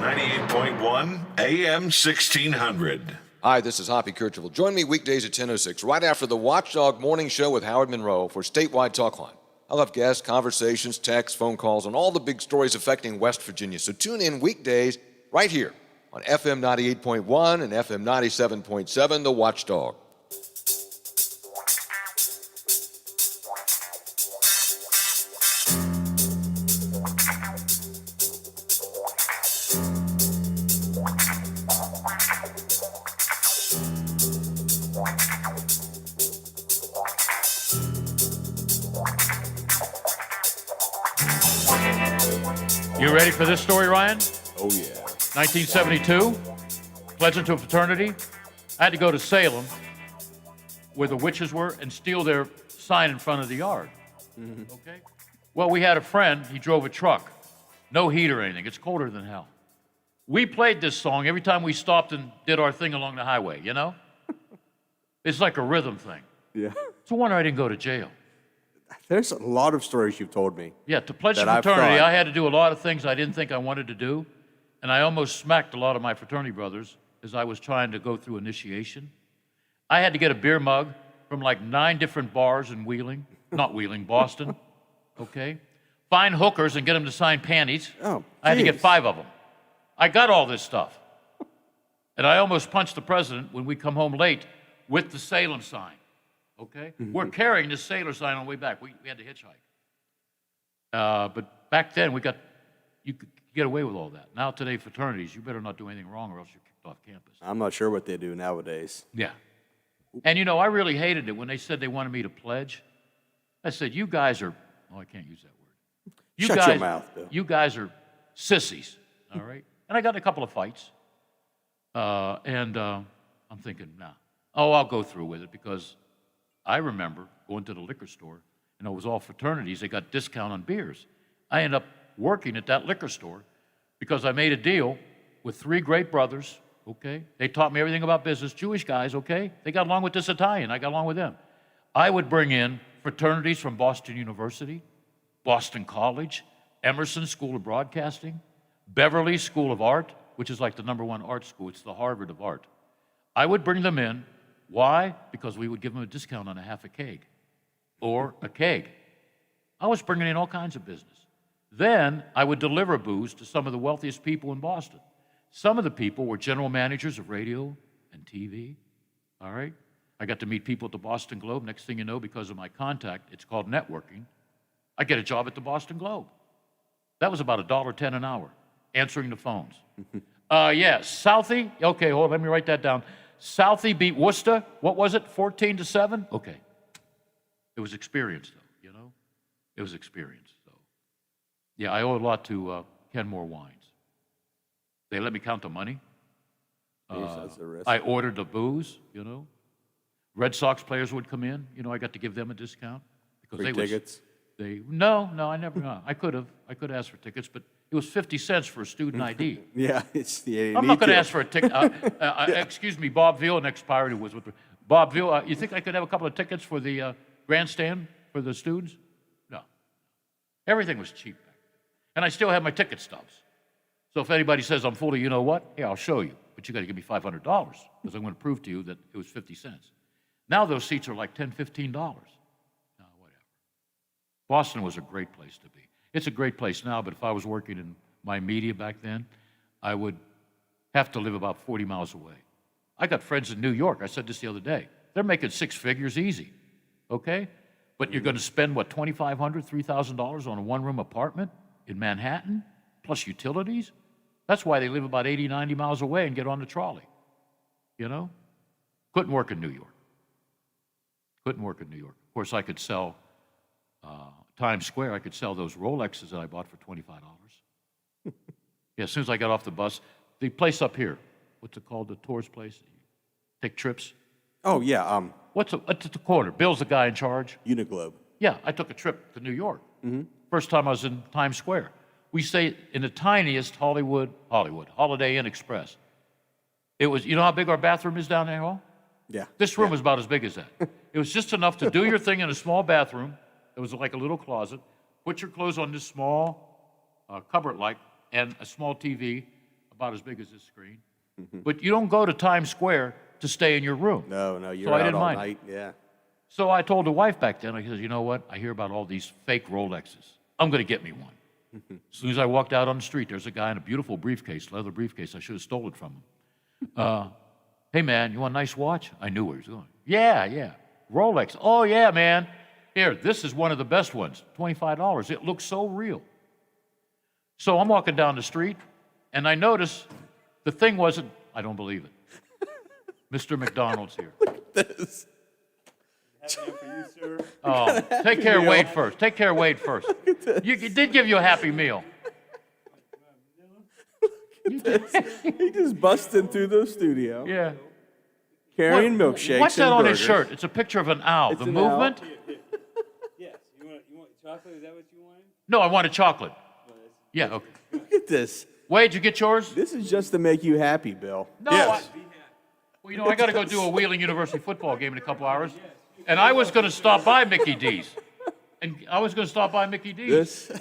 S5: 98.1, AM 1600.
S7: Hi, this is Hoppy Kercheval. Join me weekdays at 10:06, right after the Watchdog Morning Show with Howard Monroe for Statewide Talk Line. I'll have guests, conversations, texts, phone calls on all the big stories affecting West Virginia. So tune in weekdays right here on FM 98.1 and FM 97.7, The Watchdog.
S2: You ready for this story, Ryan?
S8: Oh, yeah.
S2: 1972, pledged into a fraternity. I had to go to Salem, where the witches were, and steal their sign in front of the yard.
S8: Mm-hmm.
S2: Okay? Well, we had a friend. He drove a truck. No heat or anything. It's colder than hell. We played this song every time we stopped and did our thing along the highway, you know? It's like a rhythm thing.
S8: Yeah.
S2: It's a wonder I didn't go to jail.
S8: There's a lot of stories you've told me.
S2: Yeah, to pledge to
S8: that I've
S2: fraternity,
S8: thought-
S2: I had to do a lot of things I didn't think I wanted to do, and I almost smacked a lot of my fraternity brothers as I was trying to go through initiation. I had to get a beer mug from like 9 different bars in Boston, okay? Find hookers and get them to sign panties.
S8: Oh,
S2: I had to get
S8: geez.
S2: 5 of them. I got all this stuff. And I almost punched the president when we come home late with the Salem sign. Okay?
S8: Mm-hmm.
S2: We're carrying this sailor sign on the way back. We had to hitchhike. But back then, you could get away with all that. Now, today, fraternities, you better not do anything wrong or else you're kicked off campus.
S8: I'm not sure what they do nowadays.
S2: Yeah. And, you know, I really hated it when they said they wanted me to pledge. I said, you guys are, I can't use that word.
S8: Shut your mouth, Bill.
S2: You guys are sissies, all right? And I got in a couple of fights. And I'm thinking, I'll go through with it because I remember going to the liquor store, and it was all fraternities. They got discount on beers. I ended up working at that liquor store because I made a deal with 3 great brothers, okay? They taught me everything about business, Jewish guys, okay? They got along with this Italian. I got along with them. I would bring in fraternities from Boston University, Boston College, Emerson School of Broadcasting, Beverly School of Art, which is like the #1 art school. It's the Harvard of art. I would bring them in. Why? Because we would give them a discount on a half a keg or a keg. I was bringing in all kinds of business. Then I would deliver booze to some of the wealthiest people in Boston. Some of the people were general managers of radio and TV, all right? I got to meet people at the Boston Globe. Next thing you know, because of my contact, it's called networking, I get a job at the Boston Globe. That was about $1.10 an hour, answering the phones. Southie. Okay, hold on, let me write that down. Southie beat Worcester. What was it, 14-7? Okay. It was experience, though, you know? It was experience, though. Yeah, I owe a lot to Kenmore Wines. They let me count the money. I ordered the booze, you know? Red Sox players would come in. You know, I got to give them a discount. Because
S8: Free tickets?
S2: No, I never. No. I could have asked for tickets, but it was 50 cents for a student ID.
S8: Yeah,
S2: I'm not going to ask for a ticket. Excuse me, Bob Veal, an ex-pirate who was with me. Bob Veal, you think I could have a couple of tickets for the grandstand for the students? No. Everything was cheap back then. And I still have my ticket stubs. So if anybody says I'm full of you know what, yeah, I'll show you. But you got to give me $500 because I'm going to prove to you that it was 50 cents. Now those seats are like $10, $15. Whatever. Boston was a great place to be. It's a great place now, but if I was working in my media back then, I would have to live about 40 miles away. I got friends in New York. I said this the other day. They're making six figures easy, okay? But you're going to spend, what, $2,500, $3,000 on a one-room apartment in Manhattan, plus utilities? That's why they live about 80, 90 miles away and get on the trolley, you know? Couldn't work in New York. Couldn't work in New York. Of course, I could sell Times Square. I could sell those Rolexes that I bought for $25. Yeah, as soon as I got off the bus, the place up here, what's it called, the tourist place? Take trips?
S8: Oh, yeah.
S2: What's at the corner? Bill's the guy in charge?
S8: Uniglobe.
S2: Yeah, I took a trip to New York. First time I was in Times Square. We stayed in the tiniest Holiday Inn Express. It was, you know how big our bathroom is down there, Hall?
S8: Yeah.
S2: This room was about as big as that. It was just enough to do your thing in a small bathroom. It was like a little closet. Put your clothes on this small cupboard-like and a small TV about as big as this screen. But you don't go to Times Square to stay in your room.
S8: No, you're
S2: so I
S8: out
S2: didn't
S8: all
S2: mind.
S8: night. Yeah.
S2: So I told the wife back then, I said, you know what? I hear about all these fake Rolexes. I'm going to get me one. As soon as I walked out on the street, there's a guy in a beautiful briefcase, leather briefcase. I should have stolen it from him. Hey, man, you want a nice watch? I knew where he was going. Yeah. Rolex. Oh, yeah, man. Here, this is one of the best ones, $25. It looks so real. So I'm walking down the street, and I notice the thing wasn't, I don't believe it. Mr. McDonald's here.
S8: This.
S2: Oh, take care of Wade first. Take care of Wade first. He did give you a Happy Meal.
S8: He just busted through the studio.
S2: Yeah.
S8: Carrying milkshakes.
S2: What's that
S8: and
S2: on
S8: burgers.
S2: his shirt? It's a picture of an owl.
S8: It's
S2: The
S8: an
S2: movement?
S8: owl.
S6: Yes. You want chocolate? Is that what you want?
S2: No, I wanted chocolate. Yeah, okay.
S8: Look at this.
S2: Wade, you get yours?
S8: This is just to make you happy, Bill.
S2: No, well, you know, I got to go do a Wheeling University football game in a couple hours, and I was going to stop by Mickey D's.
S8: This.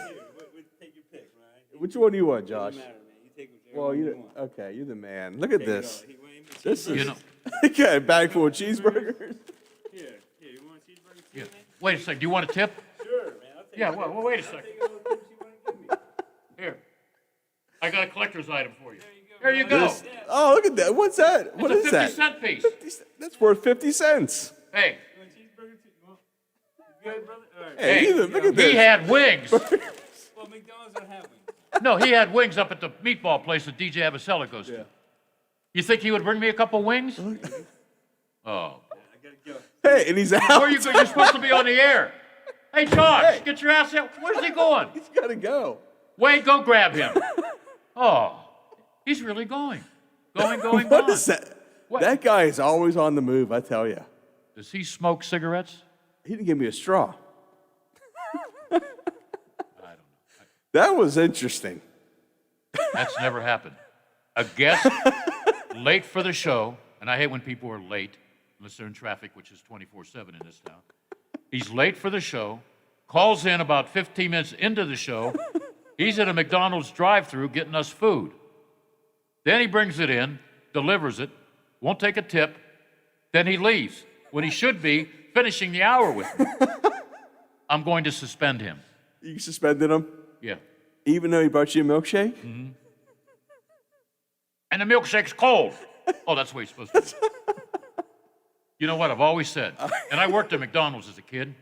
S8: Which one do you want, Josh? Well, okay, you're the man. Look at this. This is.
S2: You know.
S8: Okay, a bag full of cheeseburgers.
S6: Here, you want a cheeseburger?
S2: Yeah. Wait a second. Do you want a tip?
S6: Sure, man. I'll take
S2: Yeah,
S6: it.
S2: well, wait a second. Here. I got a collector's item for you. There you go.
S8: Oh, look at that. What's that? What
S2: It's
S8: is
S2: a
S8: that?
S2: 50-cent piece.
S8: That's worth 50 cents.
S2: Hey.
S6: Good, brother? All right.
S8: Hey, look at this.
S2: He had wings.
S6: Well, McDonald's don't have wings.
S2: No, he had wings up at the meatball place that DJ Abasella goes to. You think he would bring me a couple wings? Oh.
S8: Hey, and he's out.
S2: Where are you going? You're supposed to be on the air. Hey, Josh, get your ass out. Where's he going?
S8: He's got to go.
S2: Wade, go grab him. Oh, he's really going. Going.
S8: What is that?
S2: What?
S8: That guy is always on the move, I tell you.
S2: Does he smoke cigarettes?
S8: He didn't give me a straw.
S2: I don't know.
S8: That was interesting.
S2: That's never happened. A guest late for the show, and I hate when people are late, unless they're in traffic, which is 24/7 in this town. He's late for the show, calls in about 15 minutes into the show. He's at a McDonald's drive-thru getting us food. Then he brings it in, delivers it, won't take a tip, then he leaves when he should be finishing the hour with me. I'm going to suspend him.
S8: You suspended him?
S2: Yeah.
S8: Even though he brought you a milkshake?
S2: Mm-hmm. And the milkshake's cold. Oh, that's the way it's supposed to be. You know what I've always said, and I worked at McDonald's as a kid.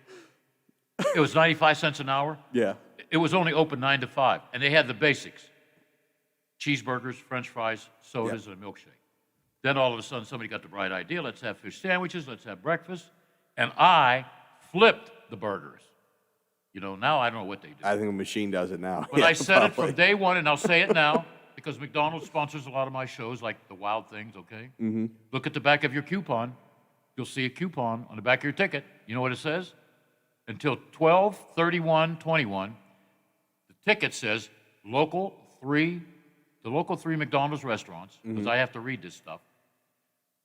S2: It was 95 cents an hour.
S8: Yeah.
S2: It was only open 9 to 5, and they had the basics: cheeseburgers, French fries, sodas, and a milkshake. Then all of a sudden, somebody got the bright idea: let's have fish sandwiches, let's have breakfast, and I flipped the burgers. You know, now I don't know what they do.
S8: I think a machine does it now.
S2: But
S8: Yeah,
S2: I said it
S8: probably.
S2: from day one, and I'll say it now, because McDonald's sponsors a lot of my shows, like the Wild Things, okay?
S8: Mm-hmm.
S2: Look at the back of your coupon. You'll see a coupon on the back of your ticket. You know what it says? Until 12/31/21, the ticket says the local 3 McDonald's restaurants, because I have to read this stuff.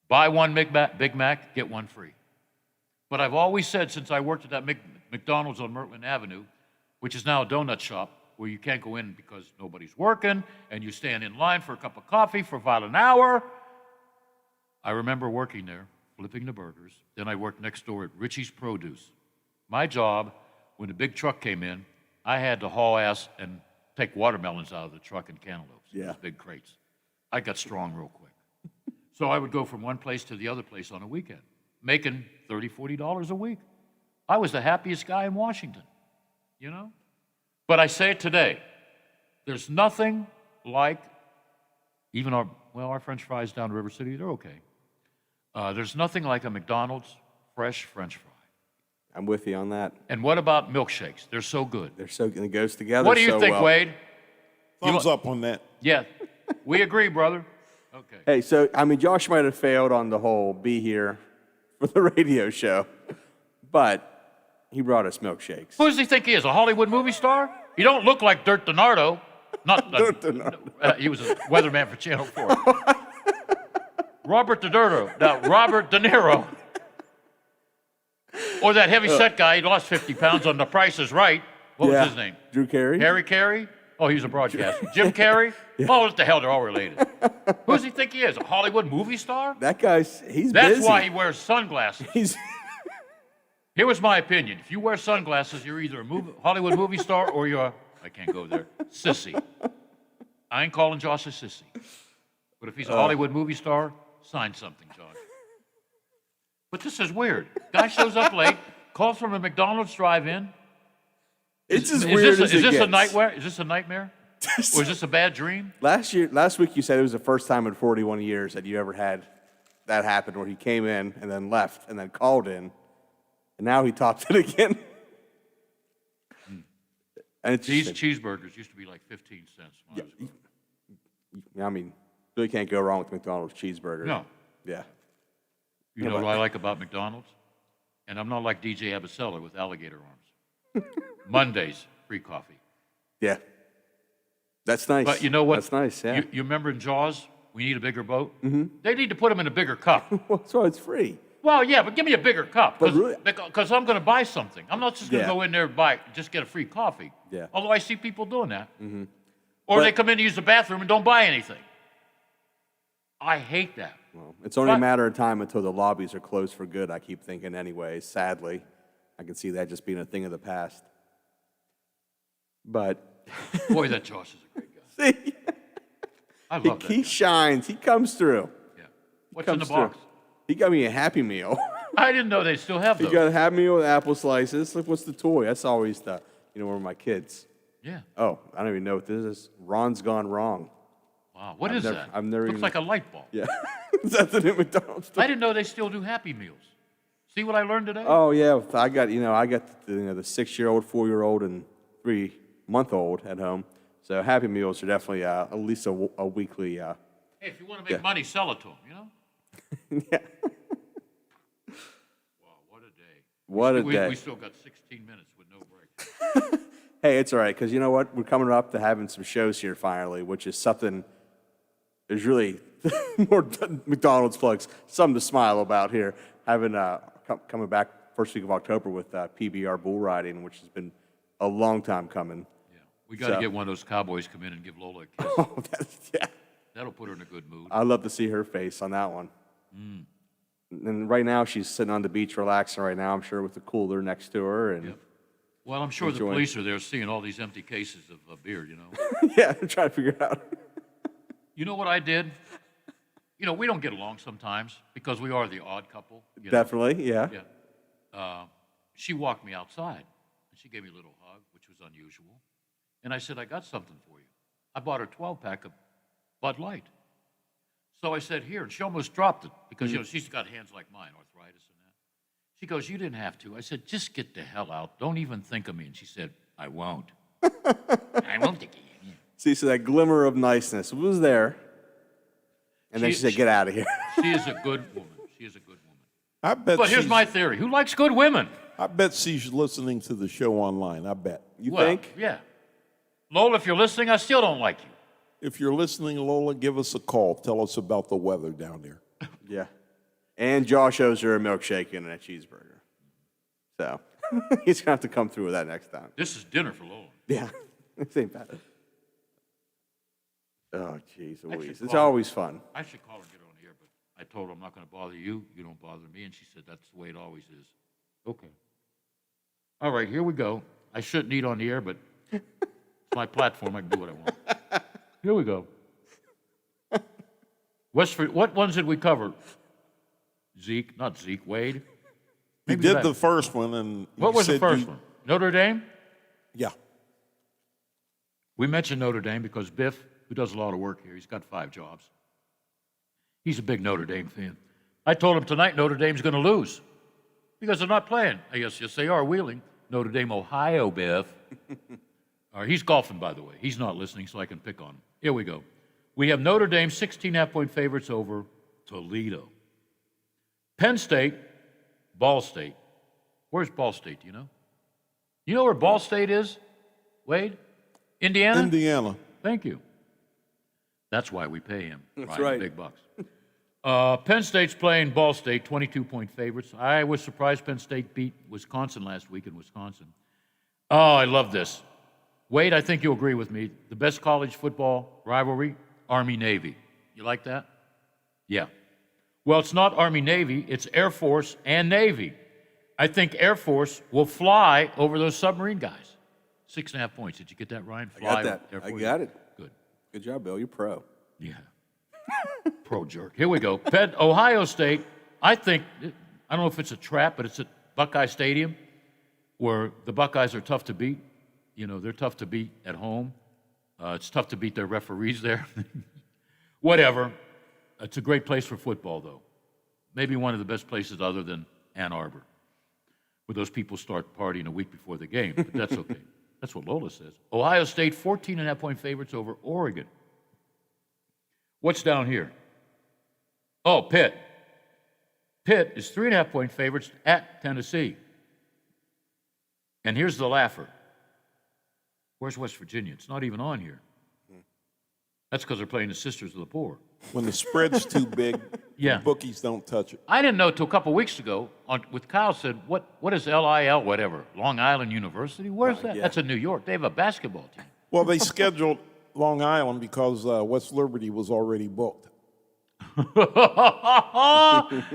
S2: Buy one Big Mac, get one free. But I've always said, since I worked at that McDonald's on Mertland Avenue, which is now a donut shop, where you can't go in because nobody's working, and you stand in line for a cup of coffee for about an hour. I remember working there, flipping the burgers. Then I worked next door at Richie's Produce. My job, when the big truck came in, I had to haul ass and take watermelons out of the truck and cantaloupes.
S8: Yeah.
S2: Those big crates. I got strong real quick. So I would go from one place to the other place on a weekend, making $30, $40 a week. I was the happiest guy in Washington, you know? But I say it today, there's nothing like, even our French fries down in River City, they're okay. There's nothing like a McDonald's fresh French fry.
S8: I'm with you on that.
S2: And what about milkshakes? They're so good.
S8: They're so good. It goes together.
S2: What do you
S8: so
S2: think,
S8: well.
S2: Wade?
S1: Thumbs up on that.
S2: Yeah, we agree, brother. Okay.
S8: Hey, so I mean, Josh might have failed on the whole be here for the radio show, but he brought us milkshakes.
S2: Who does he think he is? A Hollywood movie star? He don't look like Dirt DiNardo. Not
S8: Dirt DiNardo.
S2: He was a weatherman for Channel 4. Robert De Niro. Or that heavy-set guy, he lost 50 pounds on The Price is Right. What was his name?
S8: Drew Carey.
S2: Harry Carey? Oh, he was a broadcaster. Jim Carrey? Oh, what the hell, they're all related. Who does he think he is? A Hollywood movie star?
S8: That guy's, he's
S2: That's
S8: busy.
S2: why he wears sunglasses.
S8: He's
S2: Here was my opinion. If you wear sunglasses, you're either a Hollywood movie star or you're I can't go there, sissy. I ain't calling Josh a sissy. But if he's a Hollywood movie star, sign something, Josh. But this is weird. Guy shows up late, calls from a McDonald's drive-in.
S8: It's as weird as it
S2: Is this
S8: gets.
S2: a nightmare? Is this a nightmare? Or is this a bad dream?
S8: Last week you said it was the first time in 41 years that you ever had that happen, where he came in and then left and then called in, and now he topped it again. And it's
S2: These cheeseburgers used to be like 15 cents. when I was growing
S8: I mean, really can't go wrong with McDonald's cheeseburger.
S2: No.
S8: Yeah.
S2: You know what I like about McDonald's? And I'm not like DJ Abasella with alligator arms. Mondays, free coffee.
S8: Yeah. That's nice.
S2: But you know what?
S8: That's nice, yeah.
S2: You remember in Jaws, we need a bigger boat?
S8: Mhm.
S2: They need to put them in a bigger cup.
S8: So it's free.
S2: Well, yeah, but give me a bigger cup.
S8: But really-
S2: Because I'm going to buy something. I'm not just going to
S8: Yeah.
S2: go in there and just get a free coffee.
S8: Yeah.
S2: Although I see people doing that.
S8: Mm-hmm.
S2: Or
S8: But-
S2: they come in to use the bathroom and don't buy anything. I hate that.
S8: Well, it's only a
S2: But-
S8: matter of time until the lobbies are closed for good, I keep thinking anyway, sadly. I can see that just being a thing of the past. But
S2: Boy, that Josh is a great guy.
S8: see,
S2: I love that.
S8: he shines. He comes through.
S2: Yeah.
S8: He
S2: What's in the
S8: comes through.
S2: box?
S8: He got me a Happy Meal.
S2: I didn't know they still have
S8: He
S2: those.
S8: got a Happy Meal with apple slices. Look, what's the toy? That's always the, one of my kids.
S2: Yeah.
S8: Oh, I don't even know what this is. Ron's Gone Wrong.
S2: Wow, what
S8: I've
S2: is
S8: never-
S2: that?
S8: I've never
S2: Looks
S8: even-
S2: like a light bulb.
S8: Yeah. Is that the new McDonald's toy?
S2: I didn't know they still do Happy Meals. See what I learned today?
S8: Oh yeah, I got the 6-year-old, 4-year-old, and 3-month-old at home. So Happy Meals are definitely at least a weekly.
S2: Hey, if you want to make money, sell it to them, you know?
S8: Yeah.
S2: Wow, what a day.
S8: What a day.
S2: We still got 16 minutes with no break.
S8: Hey, it's all right because you know what? We're coming up to having some shows here finally, which is something. There's really more McDonald's plugs, something to smile about here. Having coming back first week of October with PBR bull riding, which has been a long time coming.
S2: We got to get one of those cowboys come in and give Lola a kiss.
S8: Oh, yeah.
S2: That'll put her in a good mood.
S8: I'd love to see her face on that one.
S2: Mm.
S8: And right now, she's sitting on the beach relaxing right now, I'm sure, with the cooler next to her. And
S2: Well, I'm sure the
S8: enjoying-
S2: police are there seeing all these empty cases of beer, you know?
S8: yeah, I'm trying to figure out.
S2: You know what I did? You know, we don't get along sometimes because we are the odd couple. You know?
S8: Definitely, yeah.
S2: Yeah. She walked me outside, and she gave me a little hug, which was unusual. And I said, I got something for you. I bought her 12-pack of Bud Light. So I said, here, and she almost dropped it because, you know, she's got hands like mine, arthritis and that. She goes, you didn't have to. I said, just get the hell out. Don't even think of me. And she said, I won't. I won't think of you.
S8: See, so that glimmer of niceness was there. And then she said, get out of here.
S2: She is a good woman. She is a good woman.
S15: I bet.
S2: But here's my theory. Who likes good women?
S15: I bet she's listening to the show online. I bet.
S8: You
S2: Well,
S8: think?
S2: Yeah. Lola, if you're listening, I still don't like you.
S15: If you're listening, Lola, give us a call. Tell us about the weather down there.
S8: Yeah. And Josh owes her a milkshake and a cheeseburger. So he's going to have to come through with that next time.
S2: This is dinner for Lola.
S8: Yeah. This ain't bad. Oh, jeez
S2: I
S8: Louise.
S2: should
S8: It's
S2: call her.
S8: always fun.
S2: I should call her and get her on the air, but I told her I'm not going to bother you. You don't bother me. And she said that's the way it always is. Okay. All right, here we go. I shouldn't eat on the air, but it's my platform. I can do what I want. Here we go. What ones did we cover? Zeke, not Zeke, Wade.
S15: You
S2: Maybe
S15: did
S2: that-
S15: the first one, and
S2: What
S15: you
S2: was the
S15: said
S2: first
S15: you-
S2: one? Notre Dame?
S15: Yeah.
S2: We mentioned Notre Dame because Biff, who does a lot of work here, he's got 5 jobs. He's a big Notre Dame fan. I told him tonight Notre Dame's going to lose because they're not playing. I guess yes, they are. Wheeling, Notre Dame, Ohio, Biff. All right, he's golfing, by the way. He's not listening, so I can pick on him. Here we go. We have Notre Dame 16.5-point favorites over Toledo. Penn State, Ball State. Where's Ball State? Do you know? You know where Ball State is, Wade? Indiana?
S15: Indiana.
S2: Thank you. That's why we pay him.
S8: That's
S2: the
S8: right.
S2: Big bucks. Penn State's playing Ball State, 22-point favorites. I was surprised Penn State beat Wisconsin last week in Wisconsin. Oh, I love this. Wade, I think you'll agree with me. The best college football rivalry, Army-Navy. You like that? Yeah. Well, it's not Army-Navy. It's Air Force and Navy. I think Air Force will fly over those submarine guys. 6.5 points. Did you get that, Ryan?
S8: I got that.
S2: Air
S8: I
S2: Force.
S8: got it.
S2: Good.
S8: Good job, Bill. You're pro.
S2: Yeah. Pro jerk. Here we go. Ohio State, I think, I don't know if it's a trap, but it's at Buckeye Stadium where the Buckeyes are tough to beat. You know, they're tough to beat at home. It's tough to beat their referees there. Whatever. It's a great place for football, though. Maybe one of the best places other than Ann Arbor, where those people start partying a week before the game, but that's okay. That's what Lola says. Ohio State, 14.5-point favorites over Oregon. What's down here? Oh, Pitt. Pitt is 3.5-point favorites at Tennessee. And here's the laugher. Where's West Virginia? It's not even on here. That's because they're playing the Sisters of the Poor.
S15: When the spread's too big,
S2: Yeah.
S15: the bookies don't touch it.
S2: I didn't know till a couple weeks ago with Kyle said, what is LIL, whatever? Long Island University? Where's that?
S15: yeah.
S2: That's in New York. They have a basketball team.
S15: Well, they scheduled Long Island because West Liberty was already booked.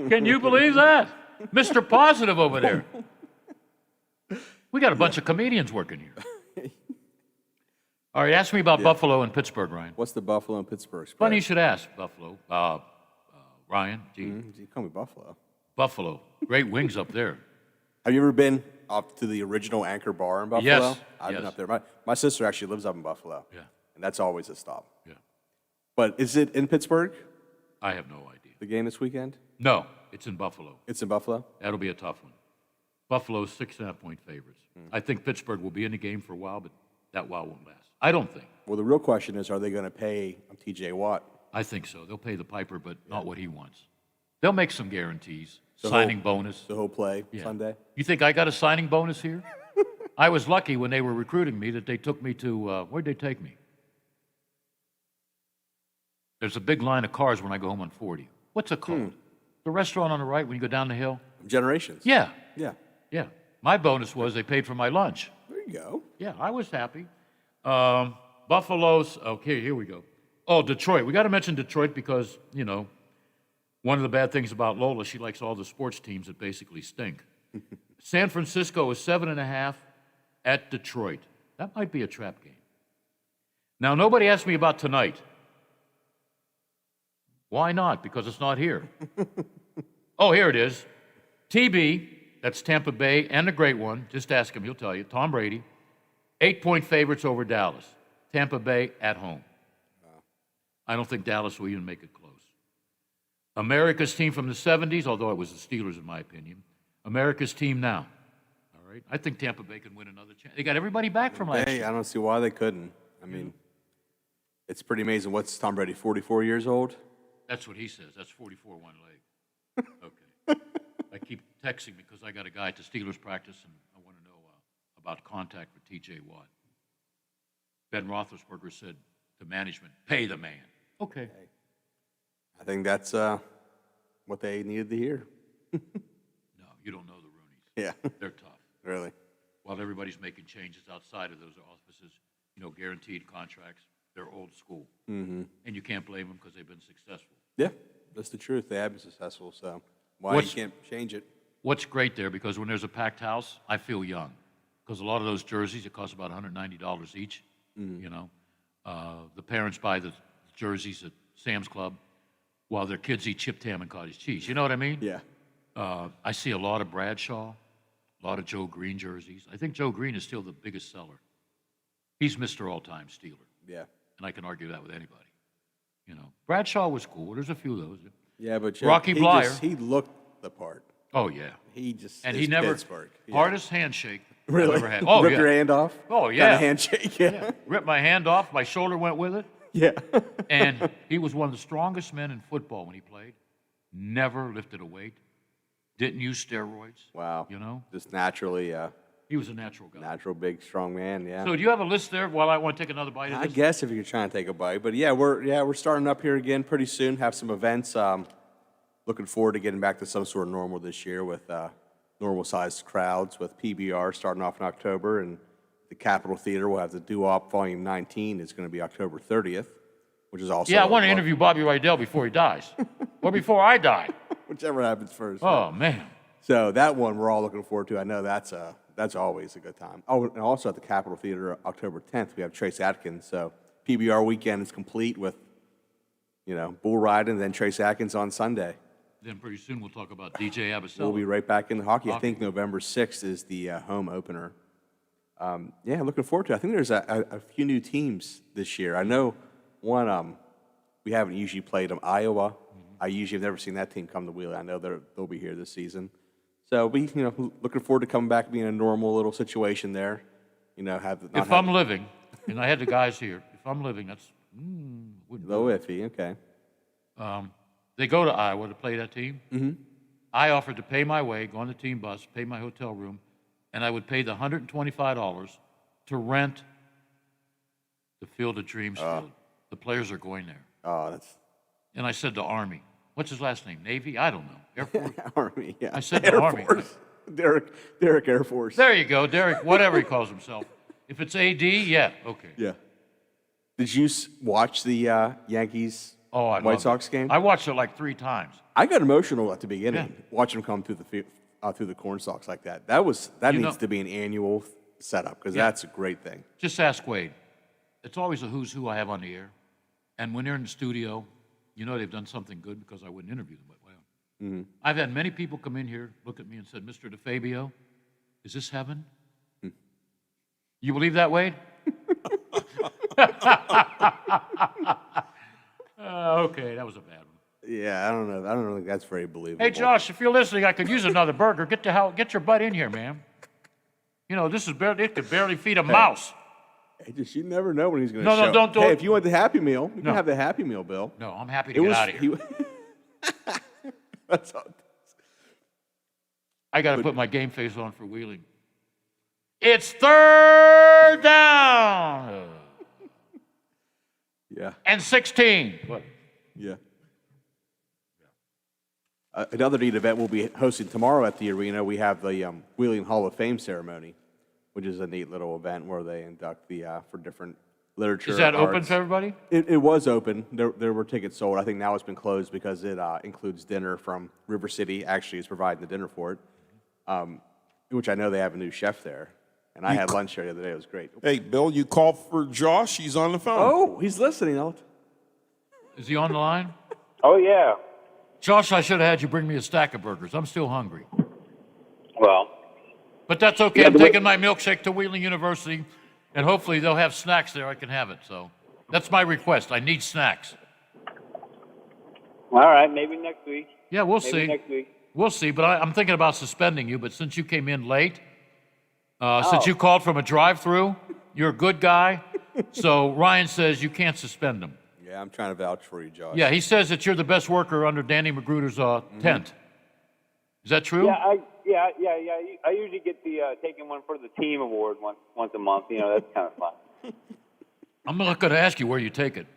S2: Can you believe that? Mr. Positive over there. We got a bunch of comedians working here. All right, ask me about Buffalo and Pittsburgh, Ryan.
S8: What's the Buffalo and Pittsburgh spread?
S2: Funny you should ask, Buffalo. Ryan, gee.
S8: You call me Buffalo.
S2: Buffalo. Great wings up there.
S8: Have you ever been up to the original Anchor Bar in Buffalo?
S2: Yes,
S8: I've been
S2: yes.
S8: up there. My sister actually lives up in Buffalo.
S2: Yeah.
S8: And that's always a stop.
S2: Yeah.
S8: But is it in Pittsburgh,
S2: I have no idea.
S8: the game this weekend?
S2: No, it's in Buffalo.
S8: It's in Buffalo?
S2: That'll be a tough one. Buffalo's 6.5-point favorites. I think Pittsburgh will be in the game for a while, but that while won't last. I don't think.
S8: Well, the real question is, are they going to pay TJ Watt?
S2: I think so. They'll pay the piper, but not what he wants. They'll make some guarantees.
S8: So
S2: Signing bonus.
S8: So he'll play
S2: Yeah.
S8: Sunday?
S2: You think I got a signing bonus here? I was lucky when they were recruiting me that they took me to, where'd they take me? There's a big line of cars when I go home on 40. What's it called? The restaurant on the right when you go down the hill?
S8: Generations.
S2: Yeah,
S8: Yeah.
S2: yeah. My bonus was they paid for my lunch.
S8: There you go.
S2: Yeah, I was happy. Buffalo's, okay, here we go. Oh, Detroit. We got to mention Detroit because, you know, one of the bad things about Lola, she likes all the sports teams that basically stink. San Francisco is 7.5 at Detroit. That might be a trap game. Now, nobody asked me about tonight. Why not? Because it's not here. Oh, here it is. TB, that's Tampa Bay, and the great one. Just ask him, he'll tell you. Tom Brady, 8-point favorites over Dallas. Tampa Bay at home. I don't think Dallas will even make it close. America's team from the 70s, although it was the Steelers in my opinion. America's team now. All right? I think Tampa Bay can win another chance. They got everybody back from last year.
S8: I don't see why they couldn't. I mean, it's pretty amazing. What's Tom Brady, 44 years old?
S2: That's what he says. That's 44 one leg. Okay. I keep texting because I got a guy at the Steelers practice, and I want to know about contact with T.J. Watt. Ben Roethlisberger said to management, pay the man. Okay.
S8: I think that's what they needed to hear.
S2: No, you don't know the Roonies.
S8: Yeah.
S2: They're tough.
S8: Really?
S2: While everybody's making changes outside of those offices, guaranteed contracts, they're old school.
S8: Mm-hmm.
S2: And you can't blame them because they've been successful.
S8: Yeah, that's the truth. They have been successful, so you can't change it?
S2: What's great there, because when there's a packed house, I feel young. Because a lot of those jerseys, it costs about $190 each, The parents buy the jerseys at Sam's Club while their kids eat chipped ham and cottage cheese. You know what I mean?
S8: Yeah.
S2: I see a lot of Bradshaw, a lot of Joe Green jerseys. I think Joe Green is still the biggest seller. He's Mr. All-Time Steeler.
S8: Yeah.
S2: And I can argue that with anybody. Bradshaw was cool. There's a few of those.
S8: Yeah, but
S2: Rocky Blyer.
S8: He looked the part.
S2: Oh, yeah.
S8: He just
S2: and
S8: is
S2: he never
S8: Pittsburgh. Yeah.
S2: hardest handshake
S8: Really?
S2: I've ever had. Oh,
S8: Rip
S2: yeah.
S8: your hand off?
S2: Oh, yeah.
S8: Kind of handshake, yeah.
S2: Ripped my hand off. My shoulder went with it.
S8: Yeah.
S2: And he was one of the strongest men in football when he played. Never lifted a weight. Didn't use steroids.
S8: Wow. Just naturally.
S2: He was a natural guy.
S8: Natural, big, strong man. Yeah.
S2: So do you have a list there while I want to take another bite of
S8: I
S2: this?
S8: guess if you're trying to take a bite, but we're starting up here again pretty soon. Have some events. Looking forward to getting back to some sort of normal this year with normal-sized crowds. With PBR starting off in October, and the Capitol Theater will have the Doo-Wop Volume 19. It's going to be October 30th, which is also.
S2: Yeah, I want to interview Bobby Rydell before he dies, or before I die.
S8: Whichever happens first.
S2: Oh man.
S8: So that one we're all looking forward to. I know that's always a good time. Oh, and also at the Capitol Theater, October 10th, we have Trace Atkins. So PBR weekend is complete with, bull riding, and then Trace Atkins on Sunday.
S2: Then pretty soon we'll talk about DJ Abicello.
S8: We'll be right back in the hockey. I think November 6th is the home opener. Looking forward to it. I think there's a few new teams this year. I know one, we haven't usually played them, Iowa. I usually have never seen that team come to Wheeling. I know they'll be here this season. So looking forward to coming back, being a normal little situation there.
S2: If I'm living, and I had the guys here, if I'm living, that's
S8: low iffy. Okay.
S2: They go to Iowa to play that team.
S8: Mm-hmm.
S2: I offered to pay my way, go on the team bus, pay my hotel room, and I would pay the $125 to rent the Field of Dreams field. The players are going there.
S8: Oh, that's.
S2: And I said to Army, what's his last name? Navy? I don't know. Air Force?
S8: Army, yeah.
S2: I said
S8: Air
S2: to Army.
S8: Force. Derek Air Force.
S2: There you go, Derek, whatever he calls himself. If it's AD, yeah, okay.
S8: Yeah. Did you watch the Yankees White Sox game?
S2: I watched it like 3 times.
S8: I got emotional at the beginning watching them come through the corn stalks like that. That needs to be an annual setup because that's a great thing.
S2: Just ask Wade. It's always a who's who I have on the air. And when they're in the studio, they've done something good because I wouldn't interview them. But
S8: Mm-hmm.
S2: I've had many people come in here, look at me and said, Mr. DeFabio, is this heaven? You believe that, Wade? Okay, that was a bad one.
S8: Yeah, I don't know. I don't think that's very believable.
S2: Hey, Josh, if you're listening, I could use another burger. Get your butt in here, man. This is barely, it could barely feed a mouse.
S8: Hey, you never know when he's going to show.
S2: No, don't do
S8: Hey,
S2: it.
S8: if you want the Happy Meal, you can have the Happy Meal, Bill.
S2: No, I'm happy to get out of here.
S8: That's all.
S2: I got to put my game face on for Wheeling. It's 3rd down.
S8: Yeah.
S2: And 16. What?
S8: Yeah. Another neat event we'll be hosting tomorrow at the arena. We have the Wheeling Hall of Fame ceremony, which is a neat little event where they induct for different literature.
S2: Is that open
S8: arts.
S2: to everybody?
S8: It was open. There were tickets sold. I think now it's been closed because it includes dinner from River City. Actually, is providing the dinner for it, which I know they have a new chef there. And I had lunch there the other day. It was great.
S15: Hey, Bill, you called for Josh. He's on the phone.
S8: Oh, he's listening.
S2: Is he on the line?
S6: Oh, yeah.
S2: Josh, I should have had you bring me a stack of burgers. I'm still hungry.
S6: Well.
S2: But that's okay. I'm taking my milkshake to Wheeling University, and hopefully they'll have snacks there. I can have it. So that's my request. I need snacks.
S6: All right, maybe next week.
S2: Yeah, we'll
S6: Maybe
S2: see.
S6: next week.
S2: We'll see. But I'm thinking about suspending you. But since you came in late, since you called from a drive-through, you're a good guy. So Ryan says you can't suspend him.
S8: Yeah, I'm trying to vouch for you, Josh.
S2: Yeah, he says that you're the best worker under Danny Magruder's tent. Is that true?
S6: Yeah, I usually get the taking one for the team award once a month. You know, that's kind of fun.
S2: I'm not going to ask you where you take it.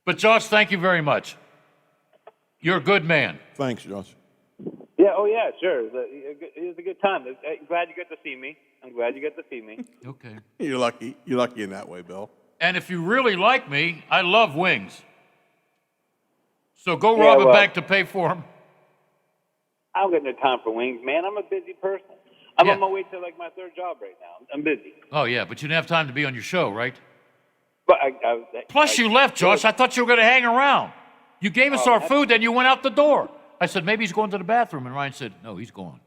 S2: But Josh, thank you very much. You're a good man.
S15: Thanks, Josh.
S6: Yeah. Oh, yeah. Sure. It was a good time. I'm glad you got to see me.
S2: Okay.
S8: You're lucky. You're lucky in that way, Bill.
S2: And if you really like me, I love wings. So go rob a bank to pay for them.
S6: I don't get no time for wings, man. I'm a busy person. I'm on my way to like my third job right now. I'm busy.
S2: Oh, yeah, but you didn't have time to be on your show, right?
S6: But
S2: Plus, you left, Josh. I thought you were going to hang around. You gave us our food, then you went out the door. I said, maybe he's going to the bathroom. And Ryan said, no, he's gone.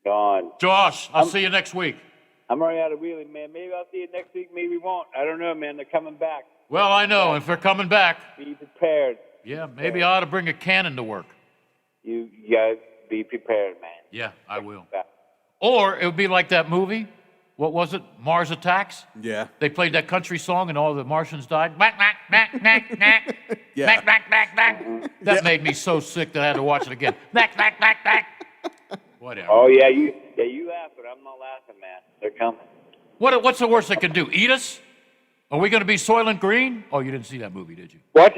S6: Gone.
S2: Josh, I'll see you next week.
S6: I'm already out of Wheeling, man. Maybe I'll see you next week. Maybe we won't. I don't know, man. They're coming back.
S2: Well, I know. If they're coming back.
S6: Be prepared.
S2: Yeah, maybe I ought to bring a cannon to work.
S6: You guys be prepared, man.
S2: Yeah, I will. Or it would be like that movie. What was it? Mars Attacks?
S8: Yeah.
S2: They played that country song and all the Martians died. Back, back, back, back, back.
S8: Yeah.
S2: Back, back, back, back. That made me so sick that I had to watch it again. Back, back, back, back. Whatever.
S6: Oh, yeah. You laugh, but I'm not laughing, man. They're coming.
S2: What's the worst they can do? Eat us? Are we going to be Soylent Green? Oh, you didn't see that movie, did you?
S6: What?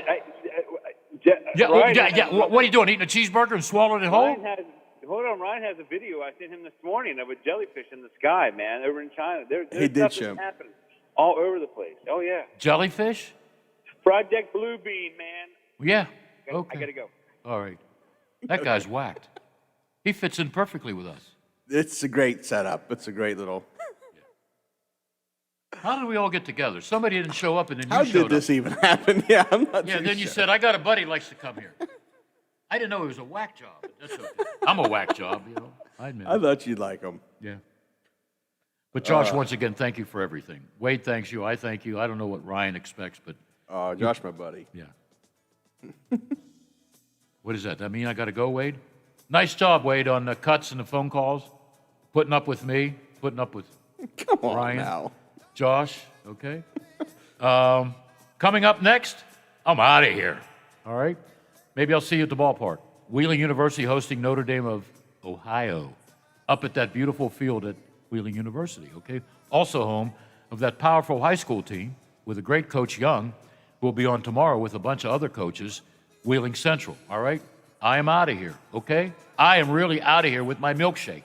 S2: What are you doing? Eating a cheeseburger and swallowing it whole?
S6: Ryan has a video I sent him this morning of a jellyfish in the sky, man, over in China. There's
S8: He did
S6: stuff
S8: show.
S6: that's happening all over the place. Oh, yeah.
S2: Jellyfish?
S6: Project Blue Bean, man.
S2: Yeah.
S6: I
S2: Okay.
S6: got to go.
S2: All right. That guy's whacked. He fits in perfectly with us.
S8: It's a great setup. It's a great little.
S2: How did we all get together? Somebody didn't show up and then you
S8: How
S2: showed
S8: did this
S2: up.
S8: even happen? Yeah, I'm not
S2: Yeah,
S8: too
S2: then you
S8: sure.
S2: said, I got a buddy who likes to come here. I didn't know it was a whack job, but that's okay. I'm a whack job, you know. I admit
S8: I
S2: it.
S8: thought you'd like them.
S2: Yeah. But Josh, once again, thank you for everything. Wade thanks you. I thank you. I don't know what Ryan expects, but
S8: Josh, my buddy.
S2: yeah. What does that? That mean I got to go, Wade? Nice job, Wade, on the cuts and the phone calls. Putting up with me. Putting up with
S8: Come on
S2: Ryan.
S8: now.
S2: Josh, okay. Coming up next, I'm out of here. All right? Maybe I'll see you at the ballpark. Wheeling University hosting Notre Dame of Ohio up at that beautiful field at Wheeling University, okay? Also home of that powerful high school team with a great Coach Young, who will be on tomorrow with a bunch of other coaches, Wheeling Central, all right? I am out of here, okay? I am really out of here with my milkshake.